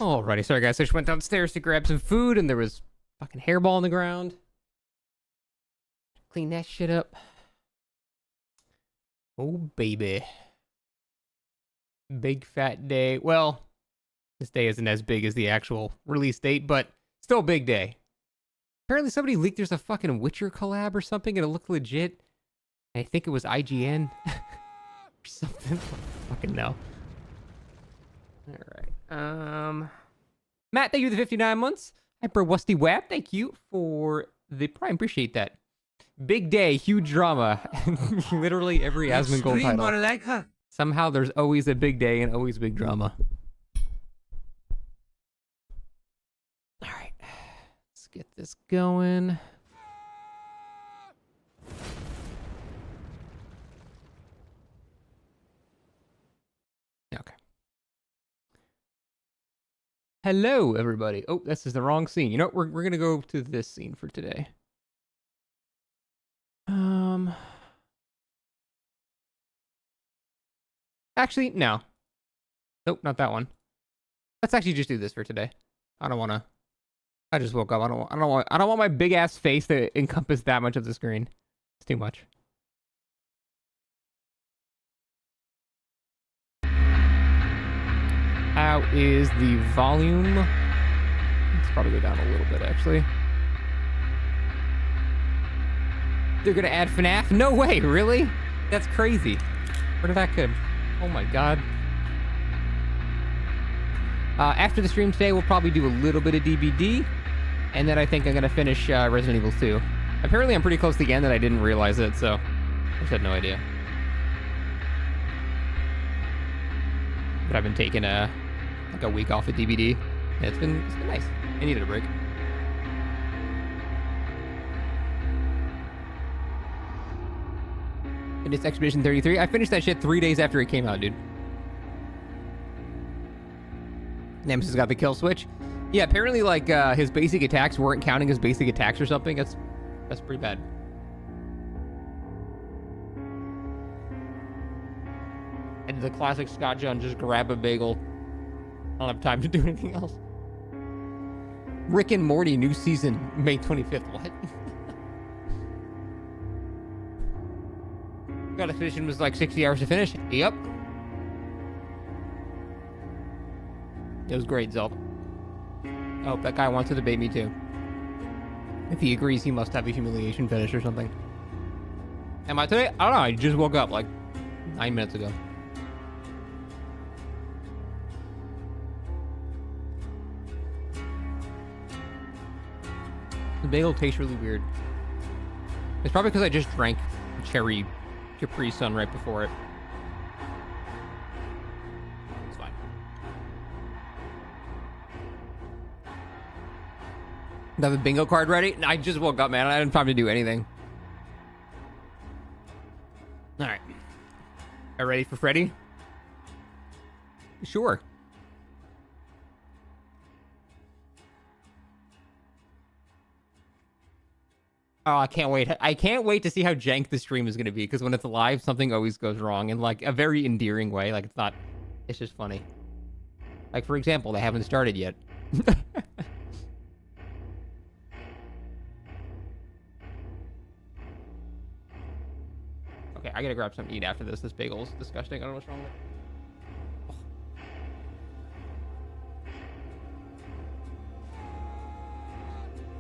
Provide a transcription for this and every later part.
Alrighty, sorry guys, I just went downstairs to grab some food and there was fucking hairball on the ground. Clean that shit up. Oh baby. Big fat day. Well, this day isn't as big as the actual release date, but still a big day. Apparently somebody leaked there's a fucking Witcher collab or something and it looked legit. I think it was IGN or something. Fucking no. Alright. Matt, thank you for the 59 months. Hyper Wusty Wap, thank you for the prime. Appreciate that. Big day, huge drama. Literally every Asmongold title. Like Somehow there's always a big day and always big drama. Alright. Let's get this going. Okay. Hello, everybody. Oh, this is the wrong scene. You know what? We're gonna go to this scene for today. Actually, no. Nope, not that one. Let's actually just do this for today. I don't wanna. I just woke up. I don't want my big ass face to encompass that much of the screen. It's too much. How is the volume? Let's probably go down a little bit, actually. They're gonna add FNAF? No way, really? That's crazy. Where did that come? Oh my god. After the stream today, we'll probably do a little bit of DBD, and then I think I'm gonna finish Resident Evil 2. Apparently I'm pretty close to the end and I didn't realize it, so I just had no idea. But I've been taking like a week off of DBD. Yeah, it's been nice. I needed a break. And it's Expedition 33. I finished that shit 3 days after it came out, dude. Nemesis got the kill switch. Yeah, apparently like his basic attacks weren't counting as basic attacks or something. That's pretty bad. And the classic Scott John, just grab a bagel. I don't have time to do anything else. Rick and Morty, new season, May 25th. What? Got a finish was like 60 hours to finish. Yep. It was great, Zelp. Oh, that guy wants to debate me too. If he agrees, he must have a humiliation finish or something. Am I today? I don't know. I just woke up like 9 minutes ago. The bagel tastes really weird. It's probably because I just drank cherry Capri Sun right before it. It's fine. Do I have a bingo card ready? I just woke up, man. I didn't have time to do anything. Alright. Are you ready for Freddy? Sure. Oh, I can't wait. I can't wait to see how jank the stream is going to be, because when it's live, something always goes wrong in, like, a very endearing way. Like, it's not... It's just funny. Like, for example, they haven't started yet. Okay, I gotta grab something to eat after this. This bagel's disgusting. I don't know what's wrong with it. Oh.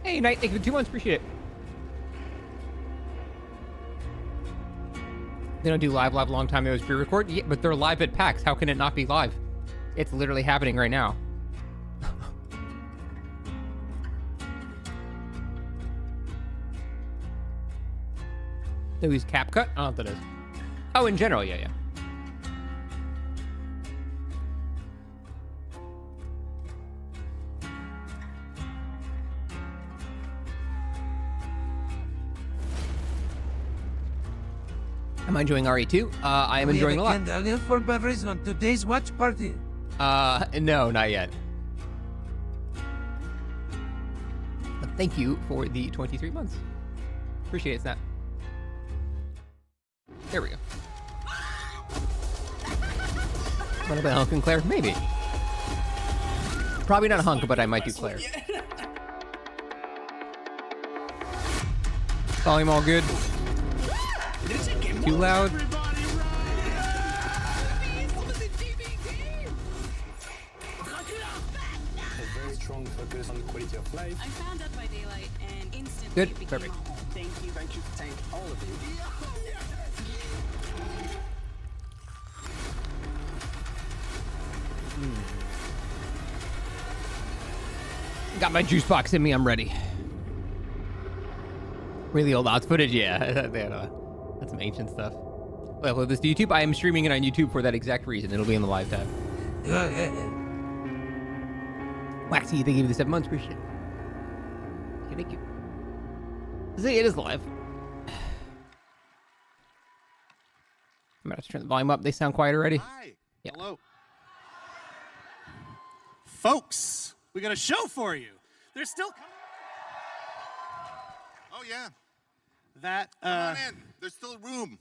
Hey, Knight, thank you for 2 months. Appreciate it. They don't do live long time. It was pre-record. Yeah, but they're live at PAX. How can it not be live? It's literally happening right now. They use CapCut? I don't know what that is. Oh, in general, yeah. Am I enjoying RE2? I am enjoying a lot. And a little for beverage on today's watch party. No, not yet. But thank you for the 23 months. Appreciate it, Snap. There we go. What about Uncle Claire? Maybe. Probably not Hunk, but I might do Claire. Volume all good. Too loud. Strong focus on quality of life. I found Dead by Daylight and instantly Good. became Perfect. a home. Thank you, thank all of you. Got my juice box in me. I'm ready. Really old odds footage, yeah. That's some ancient stuff. Will I upload this to YouTube? I am streaming it on YouTube for that exact reason. It'll be in the live tab. Waxy, thank you for the 7 months. Appreciate it. Thank you. See, it is live. I'm gonna have to turn the volume up. They sound quiet already. Hi. Yeah. Hello. Folks, we got a show for you. They're still coming. Oh, yeah. That, Come on in. There's still room.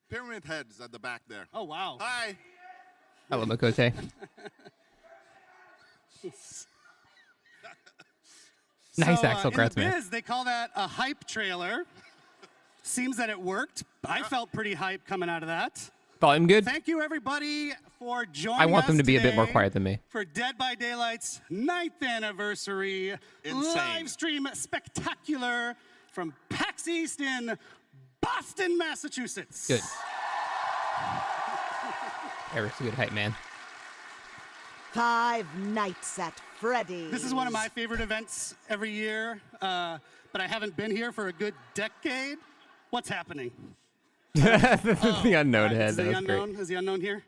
Pyramid Head's at the back there. Oh, wow. Hi. Hello, Makote. Nice Axel Kratz, in the man. biz, they call that a hype trailer. Seems that it worked. I felt pretty hype coming out of that. Volume good? Thank you, everybody, for joining us I want them to be a bit more today quiet than me. for Dead by Daylight's 9th anniversary Insane. live stream spectacular from PAX East in Boston, Massachusetts. Good. Eric's a good hype man. 5 nights at Freddy. This is one of my favorite events every year, but I haven't been here for a good decade. What's happening? The unknown head. Is That the was unknown? great. Is the unknown here?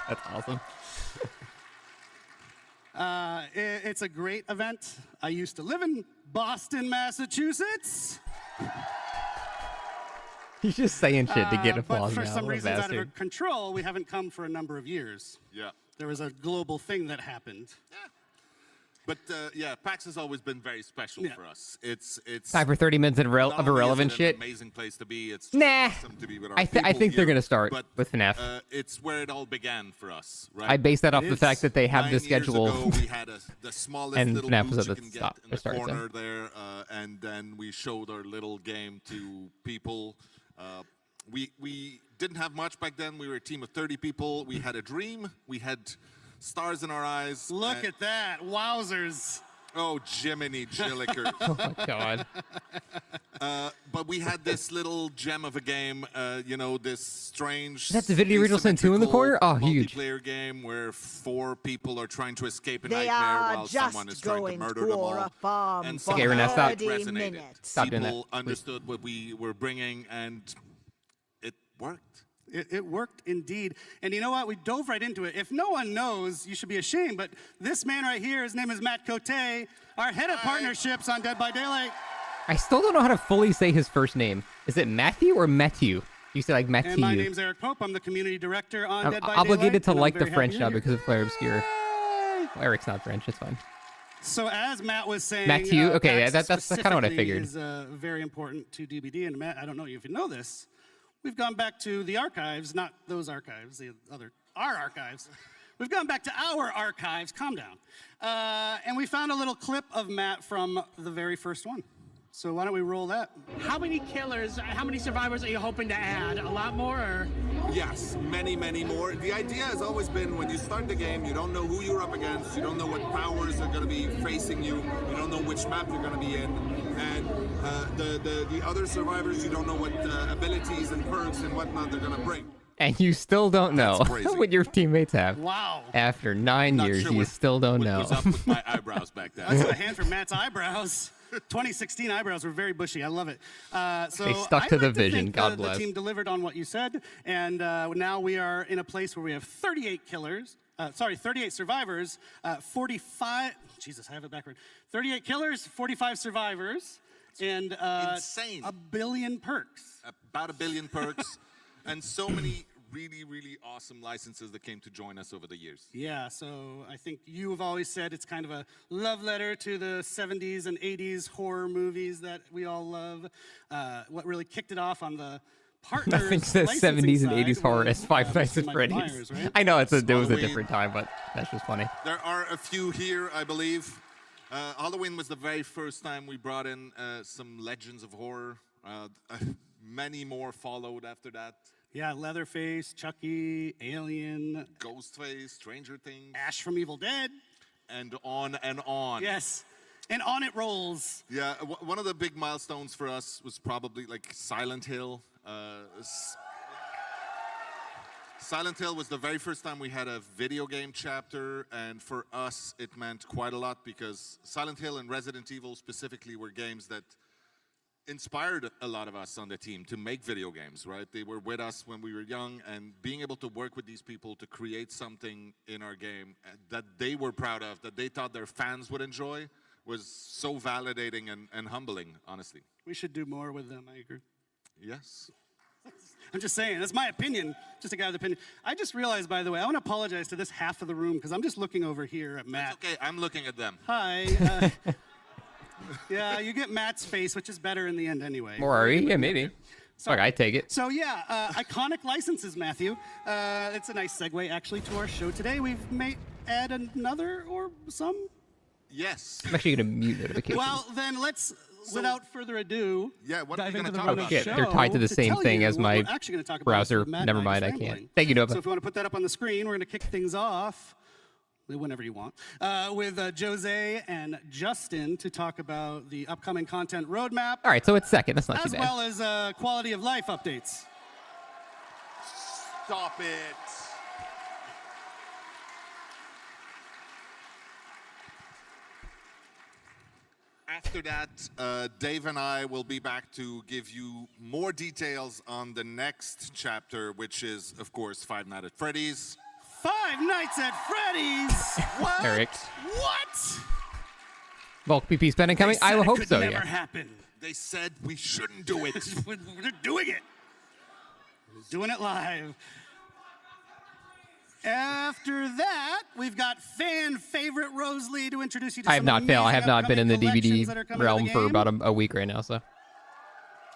That's awesome. It's a great event. I used to live in Boston, Massachusetts. He's just saying shit to get But applause for now. some Little reasons out of bastard. our control, we haven't come for a number of years. Yeah. There was a global thing that happened. But yeah, PAX has always been very special Yeah. for us. It's Time for 30 minutes of not only is irrelevant it shit. An amazing place to be. It's just Nah. awesome to be with our I people think they're here, gonna start but, with FNAF. It's where it all began for us, right? I base that off the is. fact that they have 9 the years schedule. ago, we had the smallest and little FNAF was booth at you the can stop- get in the start, so. corner there, and then we showed our little game to people. We didn't have much back then. We were a team of 30 people. We had a dream. We had stars in our eyes. Look and- at that. Wowzers. Oh, Jiminy Jilliker. Oh my god. But we had this little gem of a game, you know, this strange. Is that the Video Original Sin 2 in the corner? Oh, huge. Multiplayer game where 4 people are trying to escape a They nightmare are while just someone is trying to going murder to them all. a farm And for Okay, Renee, stop. 30 resonated. minutes. Stop doing that, People please. understood what we were bringing, and it worked. It worked indeed. And you know what? We dove right into it. If no one knows, you should be ashamed. But this man right here, his name is Matt Cote, our head of partnerships on Dead by Daylight. I still don't know how to fully say his first name. Is it Matthew or Matthew? You say like Matthew. And my name's Eric Pope. I'm the community director on I'm Dead by obligated Daylight, to and I'm like the very happy French you're now here. because of Claire Obscure. Well, Eric's not French. It's fine. So as Matt was saying, Matthew? Okay, yeah, PAX that's kinda what I specifically figured. Is very important to DBD. And Matt, I don't know if you know this, we've gone back to the archives, not those archives, our archives. We've gone back to our archives. Calm down. And we found a little clip of Matt from the very first one. So why don't we roll that? How many killers, how many survivors are you hoping to add? A lot more, or? Yes, many, many more. The idea has always been when you start the game, you don't know who you're up against, you don't know what powers are going to be facing you, you don't know which map you're going to be in, and the other survivors, you don't know what abilities and perks and whatnot they're going to bring. And you still don't know That's crazy. what your teammates have. Wow. After 9 Not years, sure you what- still don't what know. was up with my eyebrows back then. That's a hand for Matt's eyebrows. 2016 eyebrows were very bushy. I love it. So They stuck I to the like vision. think God the bless. team delivered on what you said, and now we are in a place where we have 38 killers. 38 survivors, 45. Jesus, I have it backward. 38 killers, 45 survivors, and insane. 1 billion perks. About 1 billion perks, and so many really, really awesome licenses that came to join us over the years. Yeah, so I think you have always said it's kind of a love letter to the 70s and 80s horror movies that we all love. What really kicked it off on the partners. Nothing says licensing 70s and side 80s horror was as Five Nights obviously at Mike Freddy's. Myers, right? I know it was a Halloween. different time, but that's just funny. There are a few here, I believe. Halloween was the very first time we brought in some legends of horror. Many more followed after that. Yeah, Leatherface, Chucky, Alien, Ghostface, Stranger Things, Ash from Evil Dead. and on and on. Yes, and on it rolls. Yeah, one of the big milestones for us was probably like Silent Hill. Silent Hill was the very first time we had a video game chapter, and for us it meant quite a lot because Silent Hill and Resident Evil specifically were games that inspired a lot of us on the team to make video games, right? They were with us when we were young, and being able to work with these people to create something in our game that they were proud of, that they thought their fans would enjoy, was so validating and humbling, honestly. We should do more with them, I agree. Yes. I'm just saying, that's my opinion, just a guy with opinion. I just realized, by the way, I want to apologize to this half of the room because I'm just looking over here at Matt. It's okay, I'm looking at them. Hi. Yeah, you get Matt's face, which is better in the end anyway. More RE? Yeah, maybe. Fuck, I take it. So yeah, iconic licenses, Matthew. It's a nice segue, actually, to our show today. We've may add another or some? Yes. I'm actually going to mute notifications. Well, then let's, without further ado, Yeah, what are we dive going into to the talk run about? of the Shit, show. they're tied to the same tell thing you as what my we're actually going to talk about browser. is Mad Never Max mind, I Rambling. can't. Thank you, Nova. So if you want to put that up on the screen, we're going to kick things off, whenever you want, with Jose and Justin to talk about the upcoming content roadmap, All right, so it's second. That's not too as bad. well as quality of life updates. Stop it. After that, Dave and I will be back to give you more details on the next chapter, which is, of course, Five Nights at Freddy's. Five Nights at Freddy's. What? Eric. What? Bulk PP spending coming? They I said will it hope could so, never yeah. happen. They said we shouldn't do it. We're doing it. Doing it live. After that, we've got fan favorite Rosalie to introduce you to I have some not failed. I have amazing not been in the upcoming collections that are DVD coming to realm the for game. about a week right now, so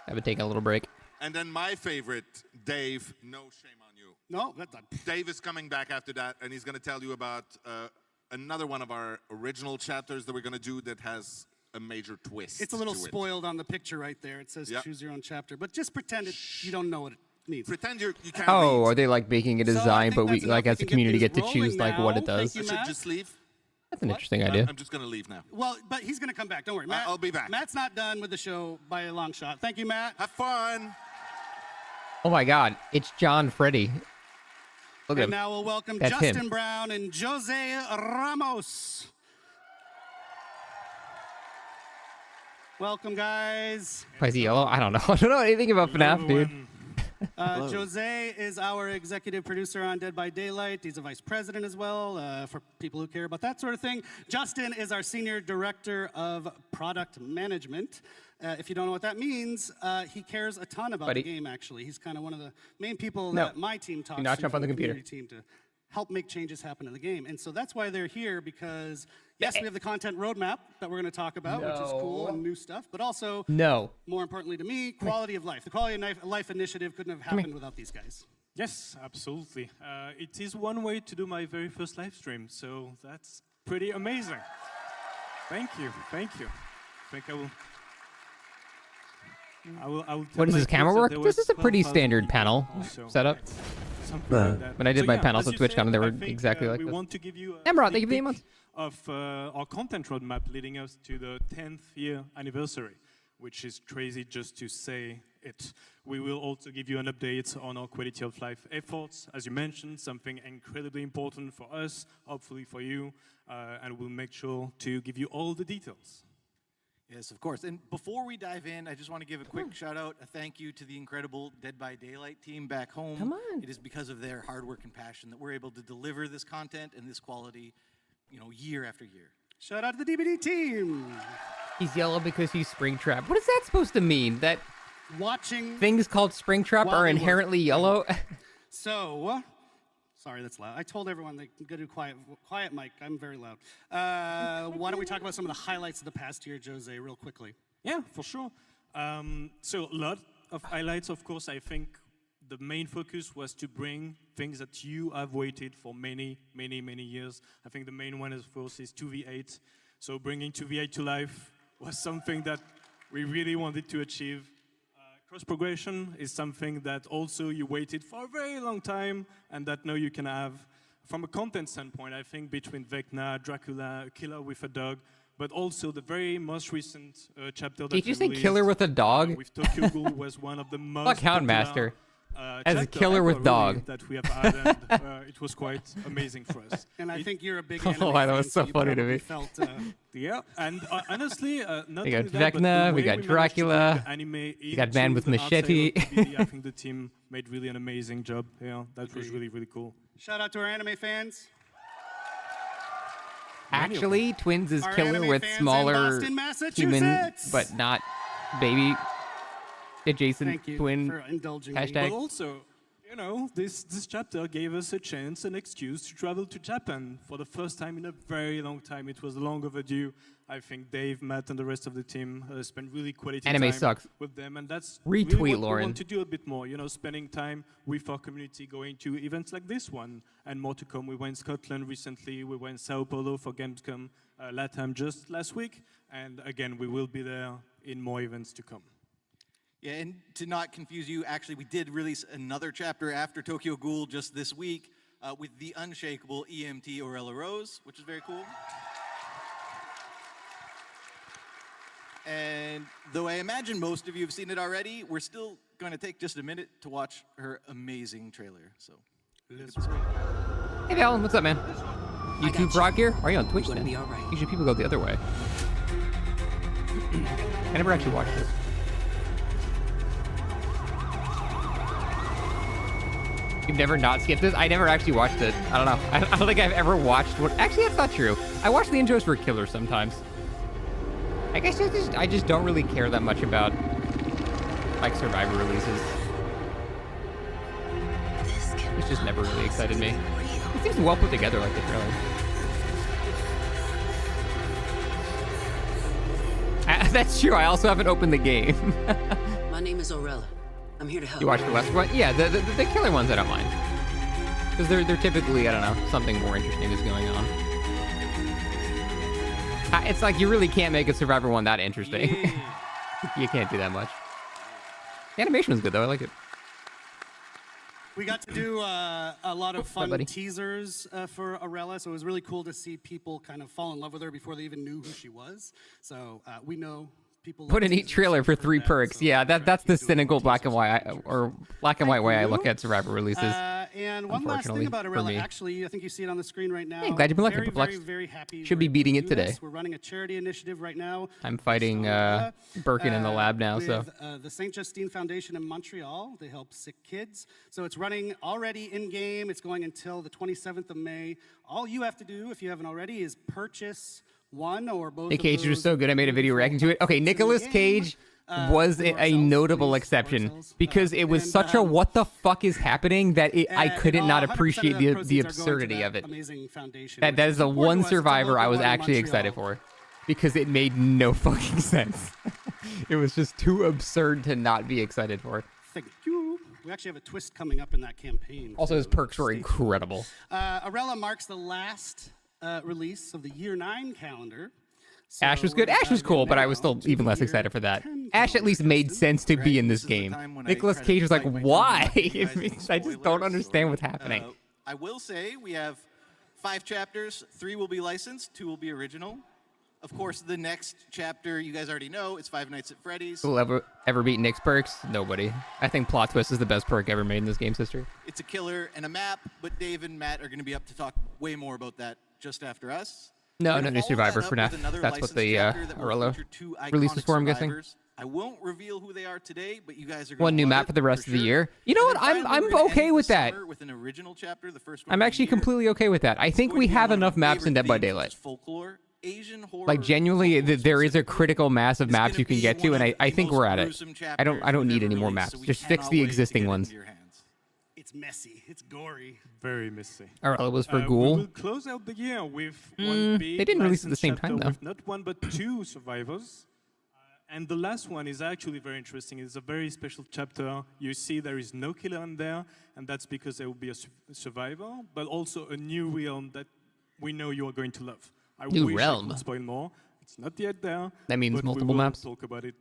I've been taking a little break. And then my favorite, Dave, no shame on you. No, that's not. Dave is coming back after that, and he's going to tell you about another one of our original chapters that we're going to do that has a major twist. It's a little to it. spoiled on the picture right there. It says Yep. choose your own chapter, but just pretend you don't know what it means. Pretend you can't Oh, read. are they like making a So I design, think but we that's enough. like We as a can get community things get to choose rolling like what it now. does? Thank I you, should Matt. just leave. That's an What? interesting idea. I'm just going to leave now. Well, but he's going to come back. Don't worry, Matt. I'll be back. Matt's not done with the show by a long shot. Thank you, Matt. Have fun. Oh my God, it's John Freddy. Look at And him. now we'll welcome That's Justin him. Brown and Jose Ramos. Welcome, guys. Why is he yellow? I don't know. I don't know anything about FNAF, dude. Jose is our executive producer on Dead by Daylight. He's a vice president as well, for people who care about that sort of thing. Justin is our senior director of product management. If you don't know what that means, he cares a ton about Buddy. the game, actually. He's kind of one of the main people No. that my team talks Do not to jump from on the computer. community team to help make changes happen in the game. And so that's why they're here, because yes, we have the content roadmap that we're going to talk about, which is cool No. and new stuff, but also, No. more importantly to me, quality of life. The quality of life initiative couldn't have happened without these guys. Yes, absolutely. It is one way to do my very first live stream, so that's pretty amazing. Thank you, thank you. I think I will tell What does my this camera kids that work? there This was is a pretty 12,000 standard people panel also. setup. Something like that. When I did So my yeah, panels as on you TwitchCon, said, they were I think, exactly like we this. want to give you Emerald, a thank you very sneak much. peek of our content roadmap leading us to the 10th year anniversary, which is crazy just to say it. We will also give you an update on our quality of life efforts, as you mentioned, something incredibly important for us, hopefully for you, and we'll make sure to give you all the details. Yes, of course. And before we dive in, I just want to give a quick shout out, a thank you to the incredible Dead by Daylight team back home. Come on. It is because of their hard work and passion that we're able to deliver this content and this quality, year after year. Shout out to the DBD team. He's yellow because he's Springtrap. What is that supposed to mean? That Watching. things called Springtrap While are we work. inherently yellow? So, sorry, that's loud. I told everyone they can go to quiet mic. I'm very loud. Why don't we talk about some of the highlights of the past year, Jose, real quickly? Yeah, for sure. So a lot of highlights, of course. I think the main focus was to bring things that you have waited for many, many, many years. I think the main one, of course, is 2v8. So bringing 2v8 to life was something that we really wanted to achieve. Cross progression is something that also you waited for a very long time, and that now you can have. From a content standpoint, I think between Vecna, Dracula, Killer with a Dog, but also the very most recent chapter that Did you we say released, Killer with a Dog? With Tokyo Ghoul was one of the most Fuck Houndmaster. As a chapter killer ever, with really, dog. that we have had, and it was quite amazing for us. And I think you're a big Oh, anime that fan, was so you funny to probably me. Felt, Yeah, and honestly, not We got only that, but Vecna, the we way got managed to Dracula, bring anime we got Man into with the outside Machete. of DBD, I think the team made really an amazing job. Yeah, that was really, really cool. Shout out to our anime fans. Actually, Twins is Our killer anime with fans in smaller Boston, human, Massachusetts. but not baby adjacent Thank you twin. for indulging me. Hashtag. But also, you know, this chapter gave us a chance, an excuse to travel to Japan for the first time in a very long time. It was long overdue. I think Dave, Matt, and the rest of the team spent really quality Anime time sucks. with them, and that's Retweet, really what Lauren. we want to do a bit more. You know, spending time with our community, going to events like this one, and more to come. We were in Scotland recently. We were in Sao Paulo for Gamescom, LATAM just last week, and again, we will be there in more events to come. Yeah, and to not confuse you, actually, we did release another chapter after Tokyo Ghoul just this week with the unshakable EMT Orella Rose, which is very cool. And though I imagine most of you have seen it already, we're still going to take just a minute to watch her amazing trailer. So, Hey, Valen, what's up, man? YouTube Rock here? Are you on Twitch then? Usually people go the other way. I never actually watched this. You've never not skipped this? I never actually watched it. I don't know. I don't think I've ever watched what... Actually, that's not true. I watch the intros for Killer sometimes. I guess I just don't really care that much about, like, Survivor releases. It's just never really excited me. It seems well put together, like the trailer. That's true. I also haven't opened the game. My name is Orella. I'm here to help. You watched the last one? Yeah, the killer ones I don't mind. Because they're typically, I don't know, something more interesting is going on. It's like you really can't make a Survivor one that interesting. Yeah. You can't do that much. The animation was good though, I like it. We got to do a lot of fun buddy. teasers for Orella, so it was really cool to see people kind of fall in love with her before they even knew who she was. So we know people. What a neat trailer for 3 perks. Yeah, that's the cynical black and white way I look at Survivor releases. And one last thing about Orella, actually, I think you see it on the screen right now. Hey, glad you've been looking, very, Perplexed. very happy. Should be beating it today. We're running a charity initiative right now. I'm fighting Birkin in the lab now, so. With the St. Justine Foundation in Montreal. They help sick kids. So it's running already in-game. It's going until the 27th of May. All you have to do, if you haven't already, is purchase one or both Nick of Cage was those so good I made a video reacting to it. Okay, Nicolas Cage was a notable exception because it was such a what the fuck is happening that I couldn't not appreciate the absurdity of it. That is the one Survivor I was actually excited for because it made no fucking sense. It was just too absurd to not be excited for. Thank you. We actually have a twist coming up in that campaign. Also, his perks were incredible. Orella marks the last release of the Year 9 calendar. So Ash was good. Ash was cool, but I was still even less excited for that. Ash at least made sense to be in this game. Nicolas Cage was like, why? I just don't understand what's happening. I will say we have 5 chapters. 3 will be licensed, 2 will be original. Of course, the next chapter, you guys already know, it's Five Nights at Freddy's. Who will ever beat Nick's perks? Nobody. I think Plot Twist is the best perk ever made in this game's history. It's a killer and a map, but Dave and Matt are going to be up to talk way more about that just after us. No new Survivor for now. That's what the Orella release was for, I'm guessing. I won't reveal who they are today, but you guys are going one new map for the rest of the year. You know what? I'm okay with that. With an original chapter, the first one I'm actually completely okay with that. I think we have enough maps in Dead by Daylight. Folklore, Asian horror, like genuinely, there is a critical mass of maps you can get to, and I think we're at it. I don't need any more maps. Just fix the existing ones. It's messy. It's gory. Very messy. Orella was for Ghoul. We will close out the year with one big they didn't release at the same time, though. With not one but 2 survivors. And the last one is actually very interesting. It's a very special chapter. You see there is no killer in there, and that's because there will be a survivor, but also a new realm that we know you are going to love. I wish I could spoil more. It's not yet there. That means but multiple we will maps? talk about it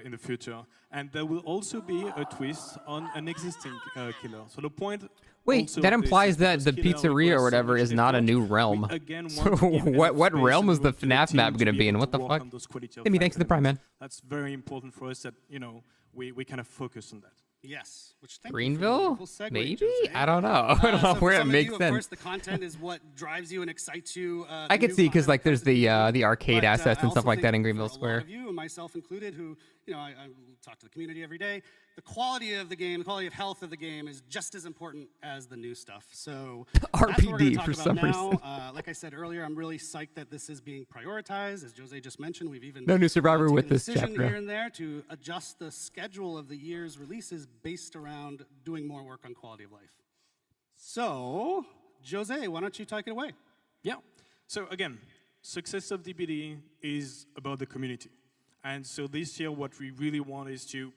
in the future. And there will also be a twist on an existing killer. So the point... Wait, that implies that the pizzeria or whatever is not a new realm. So what realm is the FNAF map going to be in? What the fuck? Timmy, thanks to the Prime, man. That's very important for us that, you know, we kind of focus on that. Yes. Greenville? Maybe? I don't know. I don't know where it makes sense. Of course, the content is what drives you and excites you. I could see because like there's the arcade assets and stuff like that in Greenville Square. A lot of you, and myself included, who I talk to the community every day. The quality of the game, the quality of health of the game is just as important as the new stuff. So RPD for some reason. Like I said earlier, I'm really psyched that this is being prioritized. As Jose just mentioned, we've even no new survivor with this decision chapter here and there to adjust the schedule of the year's releases based around doing more work on quality of life. So, Jose, why don't you take it away? Yeah. So again, success of DBD is about the community. And so this year, what we really want is to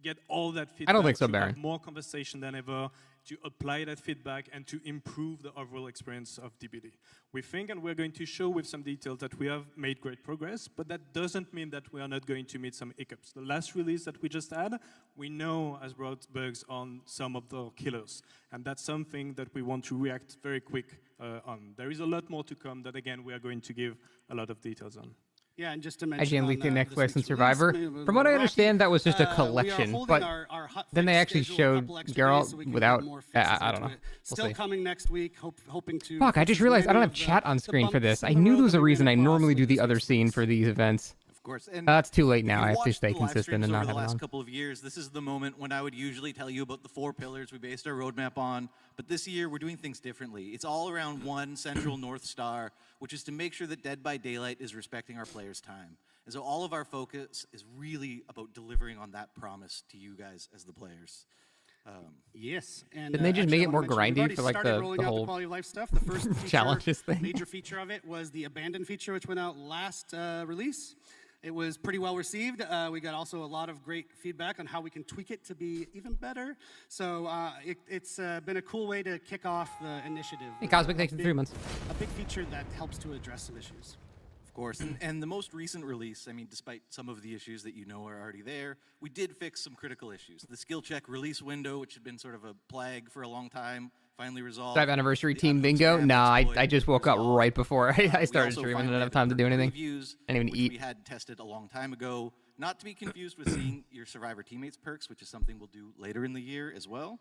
get all that feedback. I don't think so, to Baron. have more conversation than ever, to apply that feedback and to improve the overall experience of DBD. We think, and we're going to show with some details, that we have made great progress, but that doesn't mean that we are not going to meet some hiccups. The last release that we just had, we know has brought bugs on some of the killers, and that's something that we want to react very quick on. There is a lot more to come that, again, we are going to give a lot of details on. Yeah, and just to mention IGN leaked the next Western week's Survivor. release, From what I Rocky, understand, that was just a we are collection, holding but our hot then they fix actually schedule a showed couple extra Geralt days so we can without. get more fixes I don't know. into it. We'll Still see. coming next week. Hoping to. Fuck! I just realized I don't have chat on screen for this. I knew there was a reason I normally do the other scene for these events. Of course. And It's too late now. if I you have to watched stay the live consistent streams and not over have the it last on. couple of years, this is the moment when I would usually tell you about the 4 pillars we based our roadmap on. But this year, we're doing things differently. It's all around one central North Star, which is to make sure that Dead by Daylight is respecting our players' time. And so all of our focus is really about delivering on that promise to you guys as the players. Yes, and Didn't they just make actually, it more I wanna mention, grindy we've for, already like, started the rolling out whole quality of life stuff. The first challenges thing? major feature of it was the abandoned feature, which went out last release. It was pretty well received. We got also a lot of great feedback on how we can tweak it to be even better. So it's been a cool way to kick off the initiative. Hey, Cosmic, thanks for 3 months. A big feature that helps to address some issues. Of course, and the most recent release, I mean, despite some of the issues that you know are already there, we did fix some critical issues. The skill check release window, which had been sort of a plague for a long time, finally resolved. Drive anniversary team bingo? Nah, I just woke up right before I started streaming. I didn't have time to do anything. Reviews, I didn't even eat. We had tested a long time ago. Not to be confused with seeing your Survivor Teammates perks, which is something we'll do later in the year as well.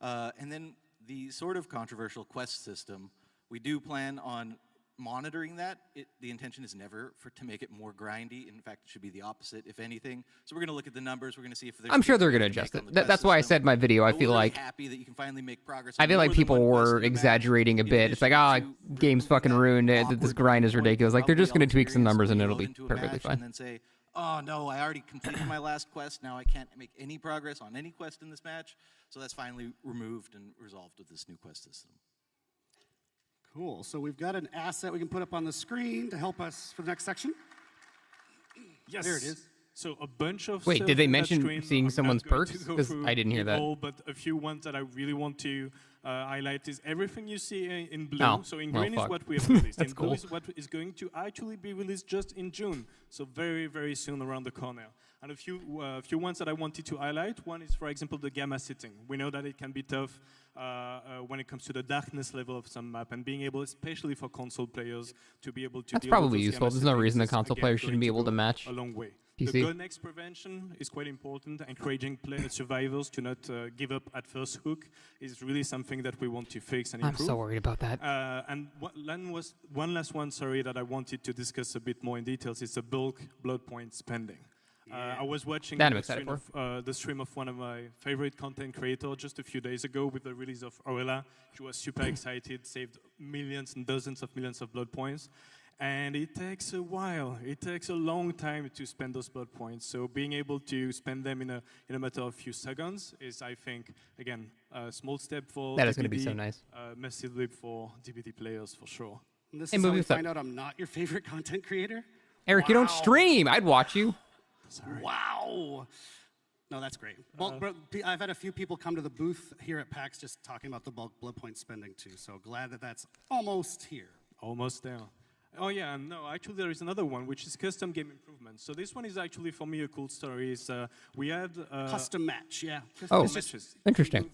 And then the sort of controversial quest system, we do plan on monitoring that. The intention is never to make it more grindy. In fact, it should be the opposite, if anything. So we're going to look at the numbers. We're going to see if there's. I'm sure they're going to adjust it. That's why I said in my video. I feel like. Happy that you can finally make progress. I feel like people were exaggerating a bit. It's like, game's fucking ruined. This grind is ridiculous. Like they're just going to tweak some numbers and it'll be perfectly fine. And then say, oh no, I already completed my last quest. Now I can't make any progress on any quest in this match. So that's finally removed and resolved with this new quest system. Cool. So we've got an asset we can put up on the screen to help us for the next section. Yes. There it is. So a bunch of Wait, stuff did they in that mention screen. seeing I'm not someone's going perks? to go 'Cause through I didn't hear that. all, but a few ones that I really want to highlight is everything you see in blue. Oh. So in Well, green is fuck. what we have released. That's In blue cool. is what is going to actually be released just in June. So very, very soon around the corner. And a few ones that I wanted to highlight. One is, for example, the gamma setting. We know that it can be tough when it comes to the darkness level of some map, and being able, especially for console players, to be able to. That's deal probably with those useful. gamma There's no settings reason the is, console again, player going shouldn't be able to go match a long way. PC. The gun X prevention is quite important. Encouraging survivors to not give up at first hook is really something that we want to fix and improve. I'm so worried about that. And one last one, sorry, that I wanted to discuss a bit more in details is the bulk blood point spending. I was watching the stream of one of my favorite content creators just a few days ago with the release of Orella. She was super excited, saved millions and dozens of millions of blood points. And it takes a while. It takes a long time to spend those blood points. So being able to spend them in a matter of a few seconds is, I think, again, a small step for That DBD, is going to be so nice. Massive leap for DBD players, for sure. And this is how we find out I'm not your favorite content creator? Eric, you don't stream. I'd watch you. Sorry. Wow. No, that's great. I've had a few people come to the booth here at PAX just talking about the bulk blood point spending too. So glad that that's almost here. Almost there. Oh yeah, and no, actually there is another one, which is custom game improvements. So this one is actually, for me, a cool story. We had... custom match, yeah. Oh, matches. interesting.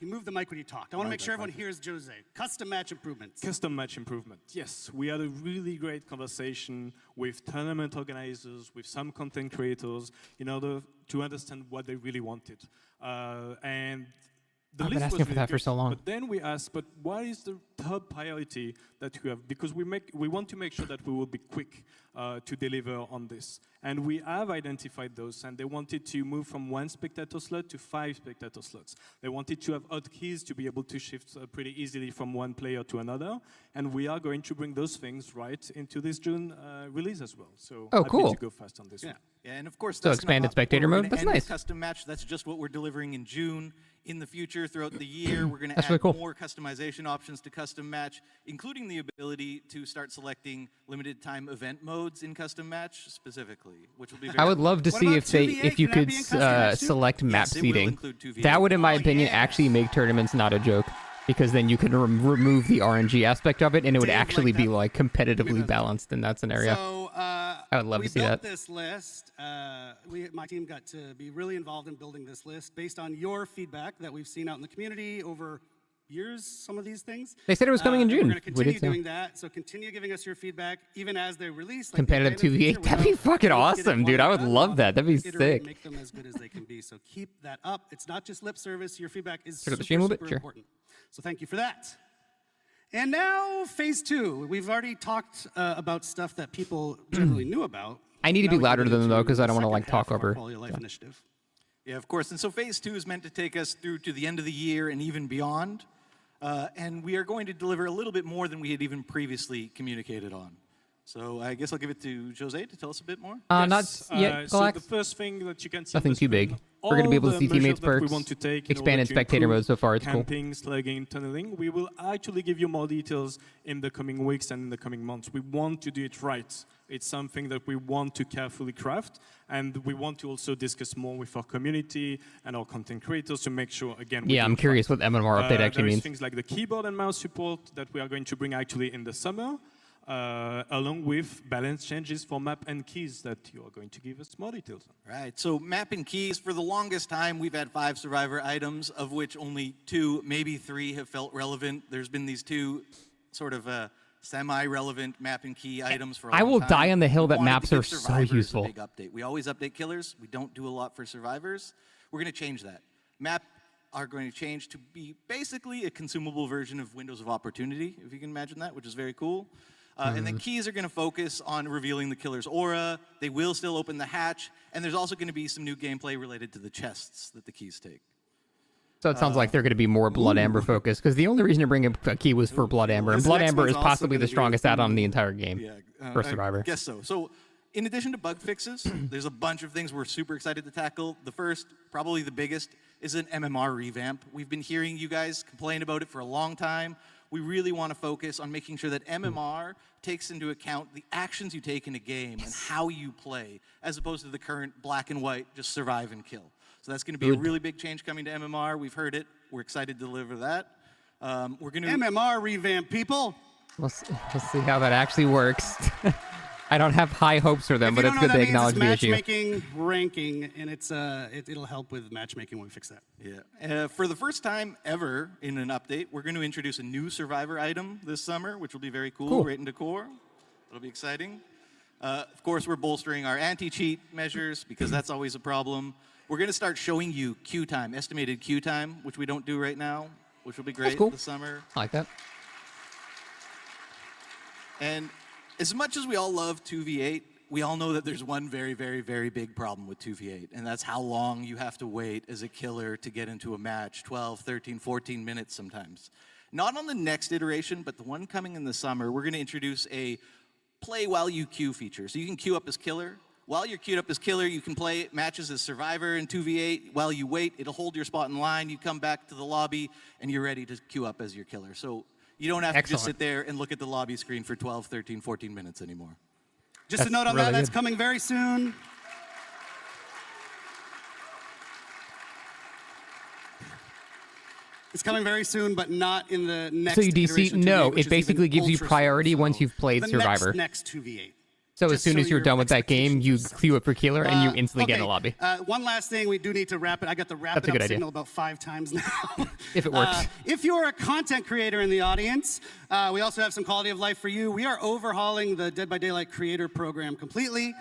You moved the mic when you talked. I want to make sure everyone hears Jose. Custom match improvements. Custom match improvement, yes. We had a really great conversation with tournament organizers, with some content creators, in order to understand what they really wanted. And the I've been list asking was for really that for good. so long. But then we asked, but what is the top priority that we have? Because we want to make sure that we will be quick to deliver on this. And we have identified those, and they wanted to move from 1 spectator slot to 5 spectator slots. They wanted to have hotkeys to be able to shift pretty easily from one player to another. And we are going to bring those things right into this June release as well. So oh, happy cool. to go fast on this one. Yeah, and of course, So that's expanded not spectator we're mode, gonna that's end with nice. Custom match, that's just what we're delivering in June. In the future, throughout the year, we're going to That's add really cool. more customization options to custom match, including the ability to start selecting limited time event modes in custom match specifically, which will be very I would love to What see about if they 2v8? if you Can that could be in custom match too? select map Yes, it will seating. include 2v8. That would, in my Oh, opinion, yeah. actually make tournaments not a joke. Because then you can remove the RNG aspect of it, and it would Dave, actually like be that. like competitively balanced in that scenario. So I would love we to see built that. this list. My team got to be really involved in building this list based on your feedback that we've seen out in the community over years, some of these things. They said it was coming in and June. We're going to We continue did so. doing that. So continue giving us your feedback, even as they release. Like Competitive the end of the 2v8, that'd be feature, fucking we'll get it awesome, dude. one I would done, love we'll that. That'd be iterate, sick. Make them as good as they can be. So keep that up. It's not just lip service. Your feedback is Turn up super, the stream a little bit? super Sure. important. So thank you for that. And now, phase 2. We've already talked about stuff that people generally knew about. I need to Now be we can louder get to them, though, into 'cause I don't the wanna, like, second half talk of our over. Quality of Life Yeah. initiative. Yeah, of course. And so phase 2 is meant to take us through to the end of the year and even beyond. And we are going to deliver a little bit more than we had even previously communicated on. So I guess I'll give it to Jose to tell us a bit more. Not Yes, yet, so Galax. the first thing that you can see on Nothing the too big. screen, We're going to be able to all see the teammates' measures that we perks. want to take in order Expanded to spectator improve mode so far, it's cool. camping, slugging, tunneling. We will actually give you more details in the coming weeks and in the coming months. We want to do it right. It's something that we want to carefully craft, and we want to also discuss more with our community and our content creators to make sure, again, we Yeah, do I'm it curious right. what MMR update actually there is means. things like the keyboard and mouse support that we are going to bring actually in the summer. Along with balance changes for map and keys that you are going to give us more details on. Right, so map and keys, for the longest time, we've had 5 survivor items, of which only 2, maybe 3 have felt relevant. There's been these 2 sort of semi-relevant map and key items for a I long will time. die on the hill that We wanted maps to give are so survivors a useful. big update. We always update killers. We don't do a lot for survivors. We're going to change that. Map are going to change to be basically a consumable version of Windows of Opportunity, if you can imagine that, which is very cool. And then keys are going to focus on revealing the killer's aura. They will still open the hatch. And there's also going to be some new gameplay related to the chests that the keys take. So it sounds like they're going to be more Blood Amber focused, because the only reason to bring a key was for Blood Amber, and This Blood next Amber one's is also possibly gonna the be- strongest add-on in the entire game for Survivor. I guess so. So in addition to bug fixes, there's a bunch of things we're super excited to tackle. The first, probably the biggest, is an MMR revamp. We've been hearing you guys complain about it for a long time. We really want to focus on making sure that MMR takes into account the actions you take in a game and how you play, as opposed to the current black and white, just survive and kill. So that's going to be a really big change coming to MMR. We've heard it. We're excited to deliver that. We're going to MMR revamp, people. We'll see how that actually works. I don't have high hopes for them, but it's good they acknowledge the issue. Matchmaking, ranking, and it'll help with matchmaking when we fix that. Yeah. For the first time ever in an update, we're going to introduce a new survivor item this summer, which will be very cool. Right in decor. It'll be exciting. Of course, we're bolstering our anti-cheat measures because that's always a problem. We're going to start showing you queue time, estimated queue time, which we don't do right now, which will be great this summer. I like that. And as much as we all love 2v8, we all know that there's one very, very, very big problem with 2v8, and that's how long you have to wait as a killer to get into a match, 12, 13, 14 minutes sometimes. Not on the next iteration, but the one coming in the summer, we're going to introduce a play while you queue feature. So you can queue up as killer. While you're queued up as killer, you can play matches as survivor in 2v8. While you wait, it'll hold your spot in line. You come back to the lobby, and you're ready to queue up as your killer. So you don't have to just sit there and look at the lobby screen for 12, 13, 14 minutes anymore. Just a note on that, that's coming very soon. It's coming very soon, but not in the next. So you DC? iteration of No, 2v8, which it is basically even gives you ultra priority slow, once so you've played the Survivor. Next 2v8. So as Just soon so as you're your done with that game, you queue up for killer and you instantly get in a lobby. One last thing, we do need to wrap it. I got the wrap That's a it good up idea. signal about 5 times now. If it works. If you're a content creator in the audience, we also have some quality of life for you. We are overhauling the Dead by Daylight creator program completely.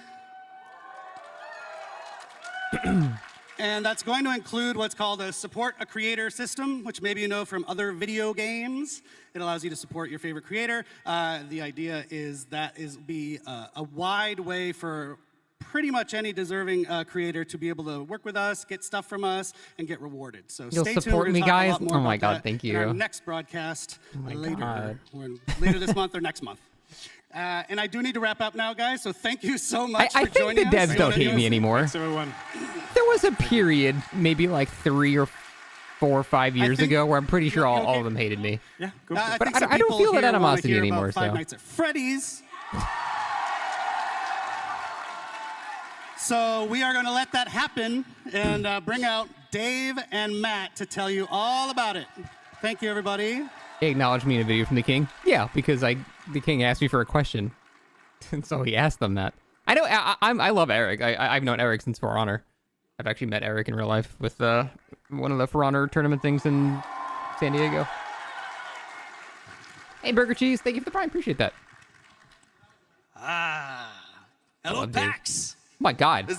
And that's going to include what's called a support a creator system, which maybe you know from other video games. It allows you to support your favorite creator. The idea is that be a wide way for pretty much any deserving creator to be able to work with us, get stuff from us, and get rewarded. So You'll stay tuned. support We're me, gonna talk a guys? lot more Oh my about God, that thank in our you. next broadcast later, God. later this month or next month. And I do need to wrap up now, guys. So thank you so much I for think the joining us. devs don't hate me anymore. Thanks, everyone. There was a period, maybe like 3 or 4 or 5 years ago, where I'm pretty sure all of them hated me. Yeah, go I But think some I don't people feel that here wanna animosity hear about anymore. Five So Nights at Freddy's. So we are going to let that happen and bring out Dave and Matt to tell you all about it. Thank you, everybody. he acknowledged me in a video from the king. Yeah, because the king asked me for a question, and so he asked them that. I know. I love Eric. I've known Eric since For Honor. I've actually met Eric in real life with one of the For Honor tournament things in San Diego. Hey, Burger Cheese, thank you for the prime. Appreciate that. Hello, love Dave. PAX. Oh my God.